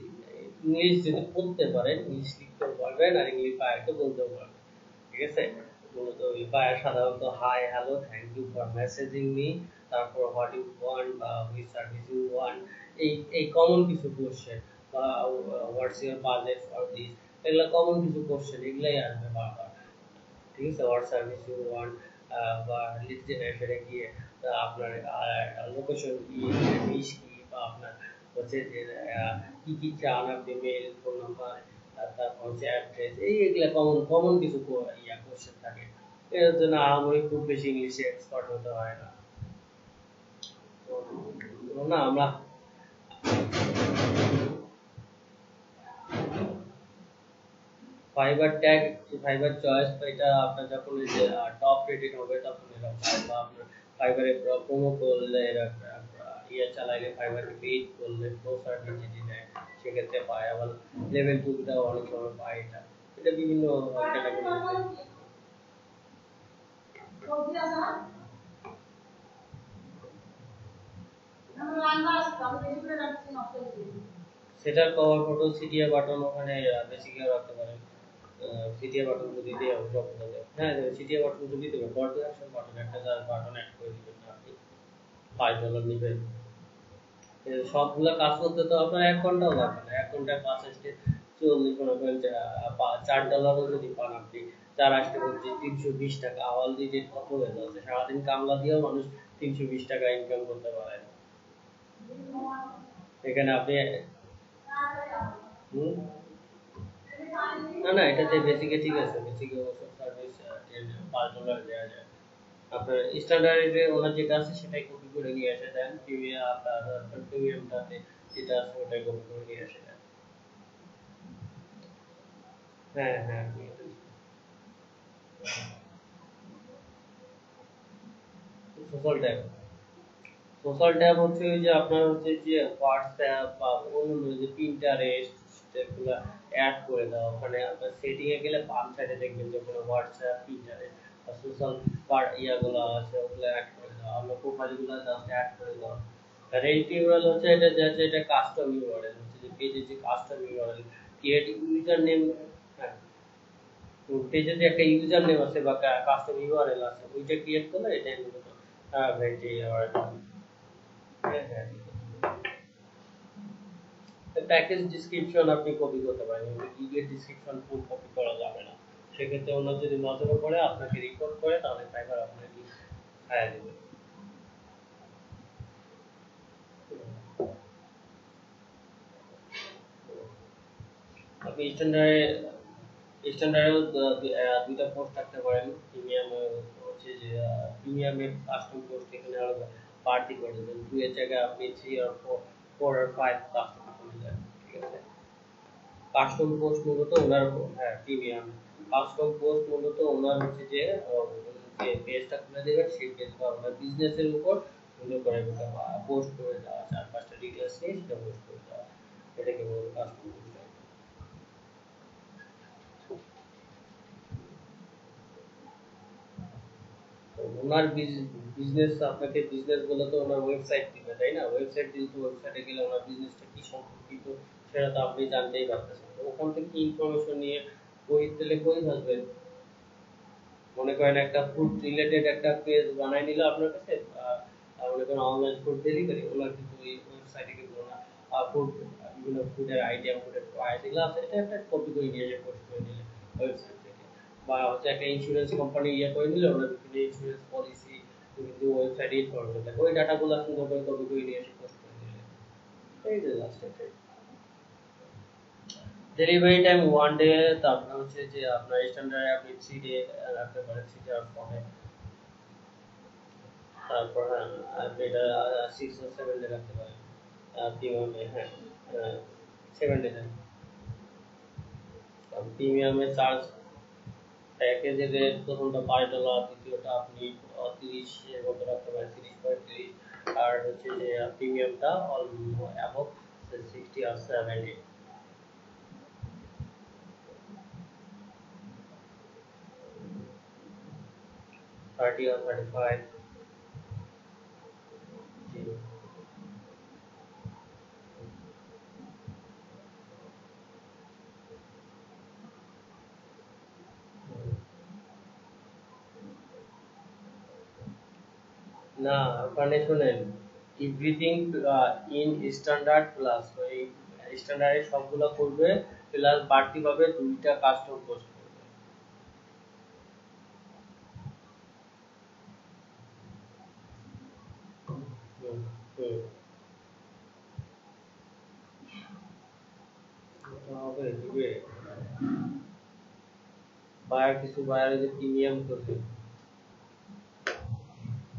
ইংলিশ যদি বলতে পারেন, ইংলিশ লিখতেও পারবেন আর ইংলিশ বায়ারকে বলতেও পারবেন, ঠিক আছে। মূলত ওই বায়ার সাধারণত hi, hello, thank you for messaging me, তারপর হোয়াট ইউ ওয়ান্ট বা হুইচ সার্ভিস ইউ ওয়ান্ট, এই কমন কিছু কোশ্চেন, বা what's your budget for this, এগুলা কমন কিছু কোশ্চেন, এগুলাই আসবে বারবার, ঠিক আছে। হোয়াট সার্ভিস ইউ ওয়ান্ট, বা লিড জেনারেটরে গিয়ে আপনার লোকেশন কি, নিশ কি, বা আপনার হচ্ছে যে কি কি চান আপনি, মেল, ফোন নাম্বার, তারপর হচ্ছে অ্যাড্রেস, এগুলা কমন কমন কিছু কোশ্চেন থাকে। এর জন্য আমি খুব বেশি ইংলিশে এক্সপার্ট হতে হয় না। তো না আমরা ফাইবার ট্যাগ, ফাইবার চয়েস, এটা আপনার যখন ওই যে টপ রেটেড হবে তখন এরা পায়, বা আপনার ফাইবারে প্রোমো করলে এরা চালাইলে, ফাইবারে পেইড করলে প্রো সার্ভিস যদি দেয় সেক্ষেত্রে পায়। আবার লেভেল 2টাও অনেক সময় পায়। এটা বিভিন্ন ক্যাটাগরি। সেটার কভার ফটো, সিটিএ বাটন ওখানে বেসিক্যালি রাখতে পারেন। সিটিএ বাটন তো দিতেই হবে সব জায়গায়। হ্যাঁ, সিটিএ বাটন তো দিতে হবে। কল টু অ্যাকশন বাটন, একটা বাটন অ্যাড করে দিবেন আপনি, $5 নেবেন। সবগুলা কাজ করতে তো আপনার 1 ঘন্টাও লাগবে না। 1 ঘন্টায় 5 মনে করেন যে $4 যদি পান আপনি, 4 হচ্ছে 320 টাকা। আওয়ারলি রেট কত হয়ে যাচ্ছে, সারাদিন কামলা দিয়েও মানুষ 320 টাকা ইনকাম করতে পারে। এখানে আপনি হুম, না না, এটাতে বেসিকে ঠিক আছে, বেসিকে ওসব সার্ভিস $5 দেওয়া যায়। আপনার স্ট্যান্ডার্ডে ওনার যেটা আছে সেটাই কপি করে নিয়ে এসে দেন, প্রিমিয়ামটাতে যেটা আছে ওটাই কপি করে নিয়ে এসে দেন। হ্যাঁ হ্যাঁ, সোশ্যাল ট্যাব, সোশ্যাল ট্যাব হচ্ছে ওই যে আপনার হচ্ছে যে হোয়াটসঅ্যাপ বা অন্য যে পিন্টারেস্ট, যেগুলো অ্যাড করে দাও ওখানে। আপনার সেটিং এ গেলে বাম সাইডে দেখবেন যে কোনো হোয়াটসঅ্যাপ, পিন্টারেস্ট বা সোশ্যাল ইয়াগুলো আছে, ওগুলো অ্যাড করে দাও। আমরা প্রোফাইলগুলো জাস্ট অ্যাড করে দাও। রেন্ট ইউআরএল হচ্ছে এটা, যাচ্ছে এটা কাস্টম ইউআরএল, হচ্ছে যে পেজের যে custom URL create user name, হ্যাঁ পেজে যে একটা ইউজার নেম আছে বা কাস্টম ইউআরএল আছে ওইটা ক্রিয়েট করলে এটাই মূলত ভেন্টি হ্যাঁ হ্যাঁ প্যাকেজ ডিসক্রিপশন আপনি কপি করতে পারেন, গিগের ডিসক্রিপশন ফুল কপি করা যাবে না, সেক্ষেত্রে অন্য যদি নজরে পড়ে আপনাকে রিপোর্ট করে তাহলে ফাইবার আপনাকে ছায়া দেবে। আপনি স্ট্যান্ডার্ডেও দুইটা পোস্ট রাখতে পারেন, প্রিমিয়াম হচ্ছে যে প্রিমিয়ামের কাস্টম পোস্ট এখানে আরো বাড়তি করে দেবেন, 2 এর জায়গায় আপনি 3 আর 4 আর 5 কাস্টম করে দেন, ঠিক আছে। কাস্টম পোস্ট মূলত ওনার, হ্যাঁ প্রিমিয়াম কাস্টম পোস্ট মূলত ওনার হচ্ছে যে যে পেজটা খুলে দেবেন সেই পেজ বা ওনার বিজনেসের উপর সুন্দর করে পোস্ট করে দেওয়া, 4-5টা ডিটেলস নিয়ে সেটা পোস্ট করে দেওয়া, এটাকে বলে কাস্টম পোস্ট। ওনার বিজনেস, আপনাকে বিজনেস বলে তো ওনার ওয়েবসাইট দিবে তাই না, ওয়েবসাইট দিলে তো ওয়েবসাইটে গেলে ওনার বিজনেসটা কি সম্পর্কিত সেটা তো আপনি জানতেই পারতেছেন, তো ওখান থেকে ইনফরমেশন নিয়ে বই দিলে কই থাকবেন। মনে করেন একটা ফুড রিলেটেড একটা পেজ বানাই নিল আপনার কাছে, মনে করেন অনলাইন ফুড ডেলিভারি, ওনার কিন্তু ওই ওয়েবসাইটে কিন্তু না ফুড বিভিন্ন ফুডের আইটেম ফুডের প্রাইস এগুলো আছে, এটা একটা কপি করে নিয়ে এসে পোস্ট করে দিলে ওয়েবসাইট থেকে, বা হচ্ছে একটা ইন্স্যুরেন্স কোম্পানি ইয়ে করে নিলে ওনার বিভিন্ন ইন্স্যুরেন্স পলিসি কিন্তু ওয়েবসাইটে ইনফরমেশন থাকে, ওই ডাটাগুলো সুন্দর করে কপি করে নিয়ে এসে পোস্ট করে দিলে এই যে লাস্ট ডেলিভারি টাইম 1 ডে, তারপর হচ্ছে যে আপনার স্ট্যান্ডার্ডে আপনি 3 ডে রাখতে পারেন, 3 ডে আর 4 ডে, তারপর আপনি এটা 6 or 7 ডে রাখতে পারেন, প্রিমিয়ামে হ্যাঁ 7 ডে দেন। প্রিমিয়ামে চার্জ প্যাকেজের রেট প্রথমটা $5, দ্বিতীয়টা আপনি 30 এর মতো রাখতে পারেন, 30-35, আর হচ্ছে যে প্রিমিয়ামটা অ্যাবভ 60 আর 70, 30 or 35। না ওখানে শুনেন এভরিথিং ইন স্ট্যান্ডার্ড প্লাস, ওই স্ট্যান্ডার্ডে সবগুলো করবে প্লাস বাড়তি ভাবে 2টা কাস্টম পোস্ট করবে। হুম, হুম। ওটা হবে দিবে বায়ার, কিছু বায়ার যে প্রিমিয়াম করবে,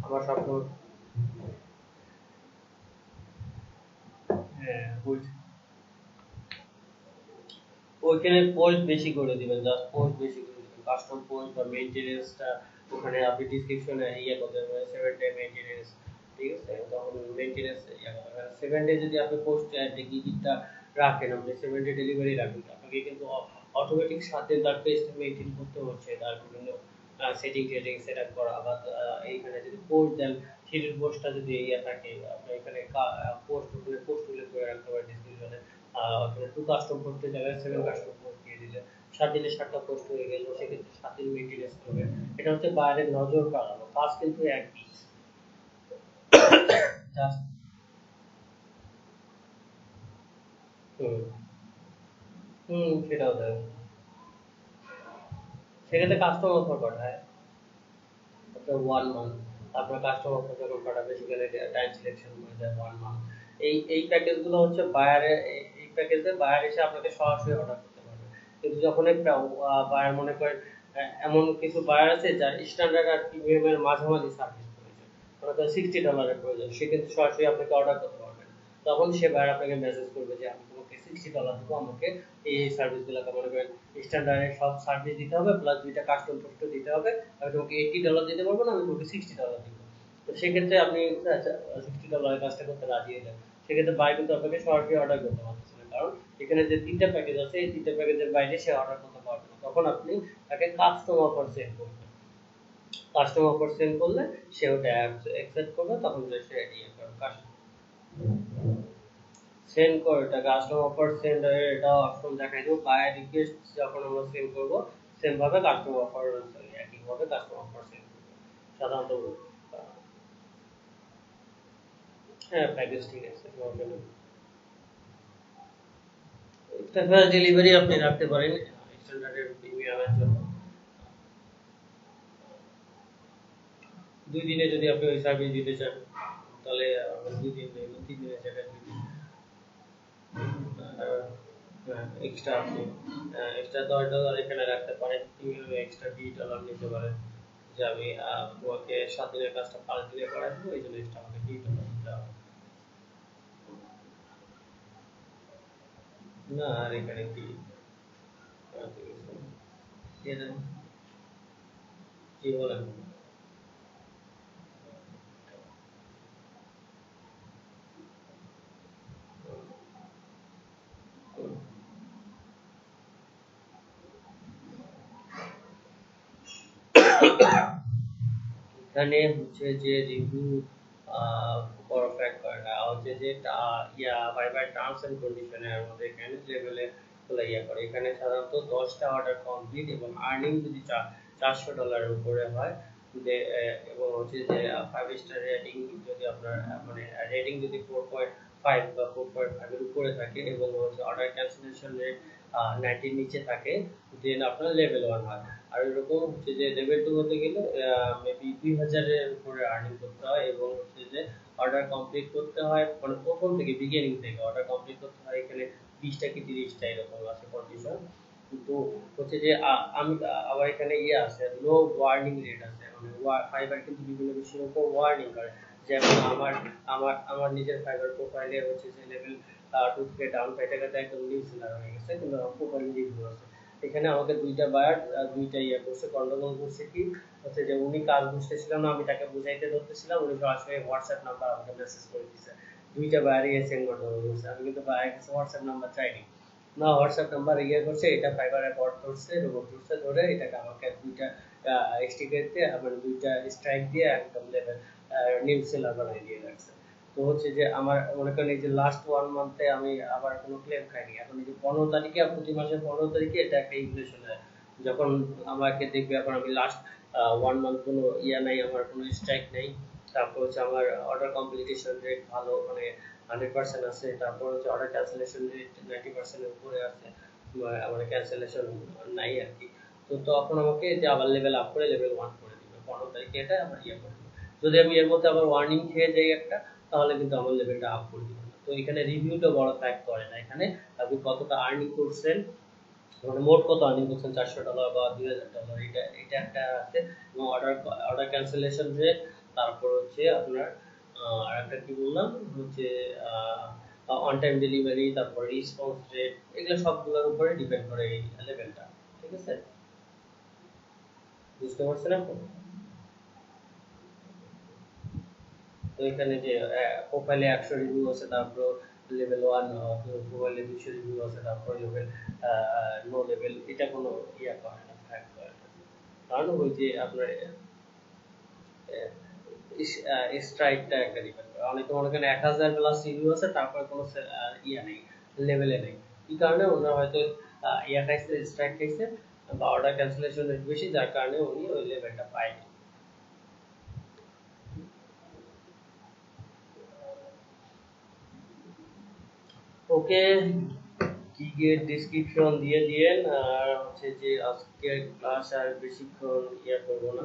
আমার স্বপ্ন, হ্যাঁ ওইখানে পোস্ট বেশি করে দিবেন, জাস্ট পোস্ট বেশি করে দিবেন, কাস্টম পোস্ট বা মেইনটেনেন্সটা ওখানে আপনি ডেসক্রিপশনে ইয়ে করতে পারেন 7 ডে মেইনটেনেন্স, ঠিক আছে, তখন মেইনটেনেন্স ইয়ে করবেন 7 ডে যদি আপনি পোস্ট গিগটা রাখেন, আপনি 7 ডে ডেলিভারি রাখেন, আপনাকে কিন্তু অটোমেটিক সাথে তার পেজটা মেইনটেইন করতে হচ্ছে, তার বিভিন্ন সেটিং টেটিং সেটআপ করা, বা এইখানে যদি পোস্ট দেন সেটির পোস্টটা যদি ইয়ে থাকে আপনি এখানে পোস্ট উল্লেখ করে রাখতে পারেন ডেসক্রিপশনে, ওখানে 2 কাস্টম পোস্টের জায়গায় 7 কাস্টম পোস্ট দিয়ে দিলে 7 দিনে 7টা পোস্ট হয়ে গেল, সেক্ষেত্রে 7 দিন মেইনটেনেন্স করবে, এটা হচ্ছে বাইরের নজর কাড়ানো, কাজ কিন্তু একই জাস্ট। হুম সেটাও দেয়, সেক্ষেত্রে কাস্টম অফার পাঠায় আপনার 1 মান্থ, আপনার কাস্টম অফার যখন পাঠাবে সেখানে টাইম সিলেকশন হয়ে যায় 1 মান্থ। এই প্যাকেজগুলো হচ্ছে বায়ারে, এই প্যাকেজে বায়ার এসে আপনাকে সরাসরি অর্ডার করতে পারবে, কিন্তু যখন একটা বায়ার মনে করেন এমন কিছু বায়ার আছে যার স্ট্যান্ডার্ড আর প্রিমিয়ামের মাঝামাঝি সার্ভিস প্রয়োজন, মনে করেন $60 প্রয়োজন, সে কিন্তু সরাসরি আপনাকে অর্ডার করতে পারবে না, তখন সে বায়ার আপনাকে মেসেজ করবে যে আমি তোমাকে $60 দেবো, আমাকে এই সার্ভিসগুলোকে মনে করেন স্ট্যান্ডার্ডে সব সার্ভিস দিতে হবে প্লাস 2টা কাস্টম পোস্ট দিতে হবে, আমি তোমাকে $80 দিতে পারবো না, আমি তোমাকে $60 দিব, তো সেক্ষেত্রে আপনি আচ্ছা $60 কাজটা করতে রাজি হলেন, সেক্ষেত্রে বাই কিন্তু আপনাকে সরাসরি অর্ডার করতে পারতেছে না, কারণ এখানে যে 3টা প্যাকেজ আছে এই 3টা প্যাকেজের বাইরে সে অর্ডার করতে পারবে না, তখন আপনি তাকে কাস্টম অফার সেন্ড করবেন, কাস্টম অফার সেন্ড করলে সে ওটা অ্যাকসেপ্ট করবে, তখন সে ইয়ে করবে, সেন্ড করো এটা কাস্টম অফার সেন্ড, এটা অপশন দেখাই দেবো। বায়ার রিকোয়েস্ট যখন আমরা সেন্ড করবো সেম ভাবে কাস্টম অফার একই ভাবে কাস্টম অফার সেন্ড করবো সাধারণত। হ্যাঁ প্যাকেজ ঠিক আছে, ফাস্ট ডেলিভারি আপনি রাখতে পারেন স্ট্যান্ডার্ডের প্রিমিয়ামের জন্য। 2 দিনে যদি আপনি ওই সার্ভিস দিতে চান তাহলে 2 দিন নেই, 3 দিনের জায়গায় 2 দিন এক্সট্রা আপনি এক্সট্রা $10 এখানে রাখতে পারেন। এক্সট্রা $20 নিতে পারেন যে আমি তোমাকে 7 দিনের কাজটা 5 দিনে করাই দেবো, এই জন্য এক্সট্রা আমাকে $20 দিতে হবে না। আর এখানে কি কি বলেন? এখানে হচ্ছে যে রিভিউ পারফেক্ট করে না, হচ্ছে যে ভাইবার টার্মস এন্ড কন্ডিশনের মধ্যে এখানে লেভেলে খোলা করে। এখানে সাধারণত 10টা অর্ডার কমপ্লিট এবং আর্নিং যদি $400 উপরে হয় এবং হচ্ছে যে 5 স্টার রেটিং যদি আপনার মানে রেটিং যদি 4.5 বা 4.5 এর উপরে থাকে এবং হচ্ছে অর্ডার ক্যান্সেলেশন রেট 90 এর নিচে থাকে, দেন আপনার লেভেল 1 হয়। আর এরকম হচ্ছে যে লেভেল 2 হতে গেলে মেবি 2000 এর উপরে আর্নিং করতে হয় এবং হচ্ছে যে অর্ডার কমপ্লিট করতে হয়, মানে প্রথম থেকে বিগিনিং থেকে অর্ডার কমপ্লিট করতে হয়। এখানে 20টা কি 30টা এরকম আছে কন্ডিশন। কিন্তু হচ্ছে যে আমি আবার এখানে আছে লো ওয়ার্নিং রেট আছে, মানে ফাইবার কিন্তু বিভিন্ন বিষয়ের উপর ওয়ার্নিং করে। যেমন আমার আমার আমার নিজের ফাইবার প্রোফাইলে হচ্ছে যে লেভেল 2 থেকে ডাউন ক্যাটাগরিতে একদম নিউ সেলার হয়ে গেছে, কিন্তু আমার প্রোফাইলে রিভিউ আছে। এখানে আমাকে 2টা বায়ার 2টা করছে, গন্ডগোল করছে কি হচ্ছে যে উনি কাজ বুঝতেছিলাম না, আমি তাকে বুঝাইতে ধরতেছিলাম, উনি সরাসরি হোয়াটসঅ্যাপ নাম্বার আমাকে মেসেজ করে দিয়েছে। 2টা বায়ারই সেম গন্ডগোল করছে। আমি কিন্তু বায়ার কাছে হোয়াটসঅ্যাপ নাম্বার চাইনি না, হোয়াটসঅ্যাপ নাম্বার করছে, এটা ফাইবারে বট ধরছে, রোবট ধরছে, ধরে এটাকে আমাকে 2টা স্টিকার দিয়ে মানে 2টা স্ট্রাইক দিয়ে একদম লেভেল নিউ সেলার বানিয়ে দিয়ে রাখছে। তো হচ্ছে যে আমার মনে করেন এই যে লাস্ট 1 মান্থে আমি আবার কোনো ক্লেম খাইনি। এখন এই যে 15 তারিখে প্রতি মাসের 15 তারিখে এটা একটা ইনফ্লেশন হয়, যখন আমাকে দেখবে এখন আমি লাস্ট 1 মান্থ কোনো নাই, আমার কোনো স্ট্রাইক নেই। তারপর হচ্ছে আমার অর্ডার কমপ্লিটেশন রেট ভালো, মানে 100% আছে। তারপর হচ্ছে অর্ডার ক্যান্সেলেশন রেট 90% এর উপরে আছে, আমার ক্যান্সেলেশন নাই আর কি। তো তখন আমাকে যে আবার লেভেল আপ করে লেভেল 1 করে দিবে 15 তারিখে, এটা আমার করে দিবে। যদি আমি এর মধ্যে আবার ওয়ার্নিং খেয়ে যাই একটা, তাহলে কিন্তু আমার লেভেলটা আপ করে দিবে না। তো এখানে রিভিউটা বড় ফ্যাক্ট করে না, এখানে আপনি কতটা আর্নিং করছেন, মানে মোট কত আর্নিং করছেন, $400 বা $2000, এটা একটা আছে। এবং অর্ডার ক্যান্সেলেশন রেট, তারপর হচ্ছে আপনার আর একটা কি বললাম হচ্ছে অন টাইম ডেলিভারি, তারপর রেসপন্স রেট, এগুলো সবগুলোর উপরে ডিপেন্ড করে এই লেভেলটা। ঠিক আছে, বুঝতে পারছেন আপনি? তো এখানে যে প্রোফাইলে 100 রিভিউ আছে, তারপর লেভেল 1 প্রোফাইলে 200 রিভিউ আছে, তারপর লেভেল নো লেভেল, এটা কোনো করে না, ফ্যাক্ট করে না। কারণ ওই যে আপনার স্ট্রাইকটা একটা ডিপেন্ড করে। অনেকে মনে করেন 1000 প্লাস রিভিউ আছে, তারপরে কোনো নেই, লেভেলে নেই। এই কারণে ওনার হয়তো খাইছে, স্ট্রাইক খাইছে বা অর্ডার ক্যান্সেলেশন রেট বেশি, যার কারণে উনি ওই লেভেলটা পায়নি। ওকে, গিগের ডেসক্রিপশন দিয়ে দিয়েন। আর হচ্ছে যে আজকের ক্লাস আর বেশিক্ষণ করবো না।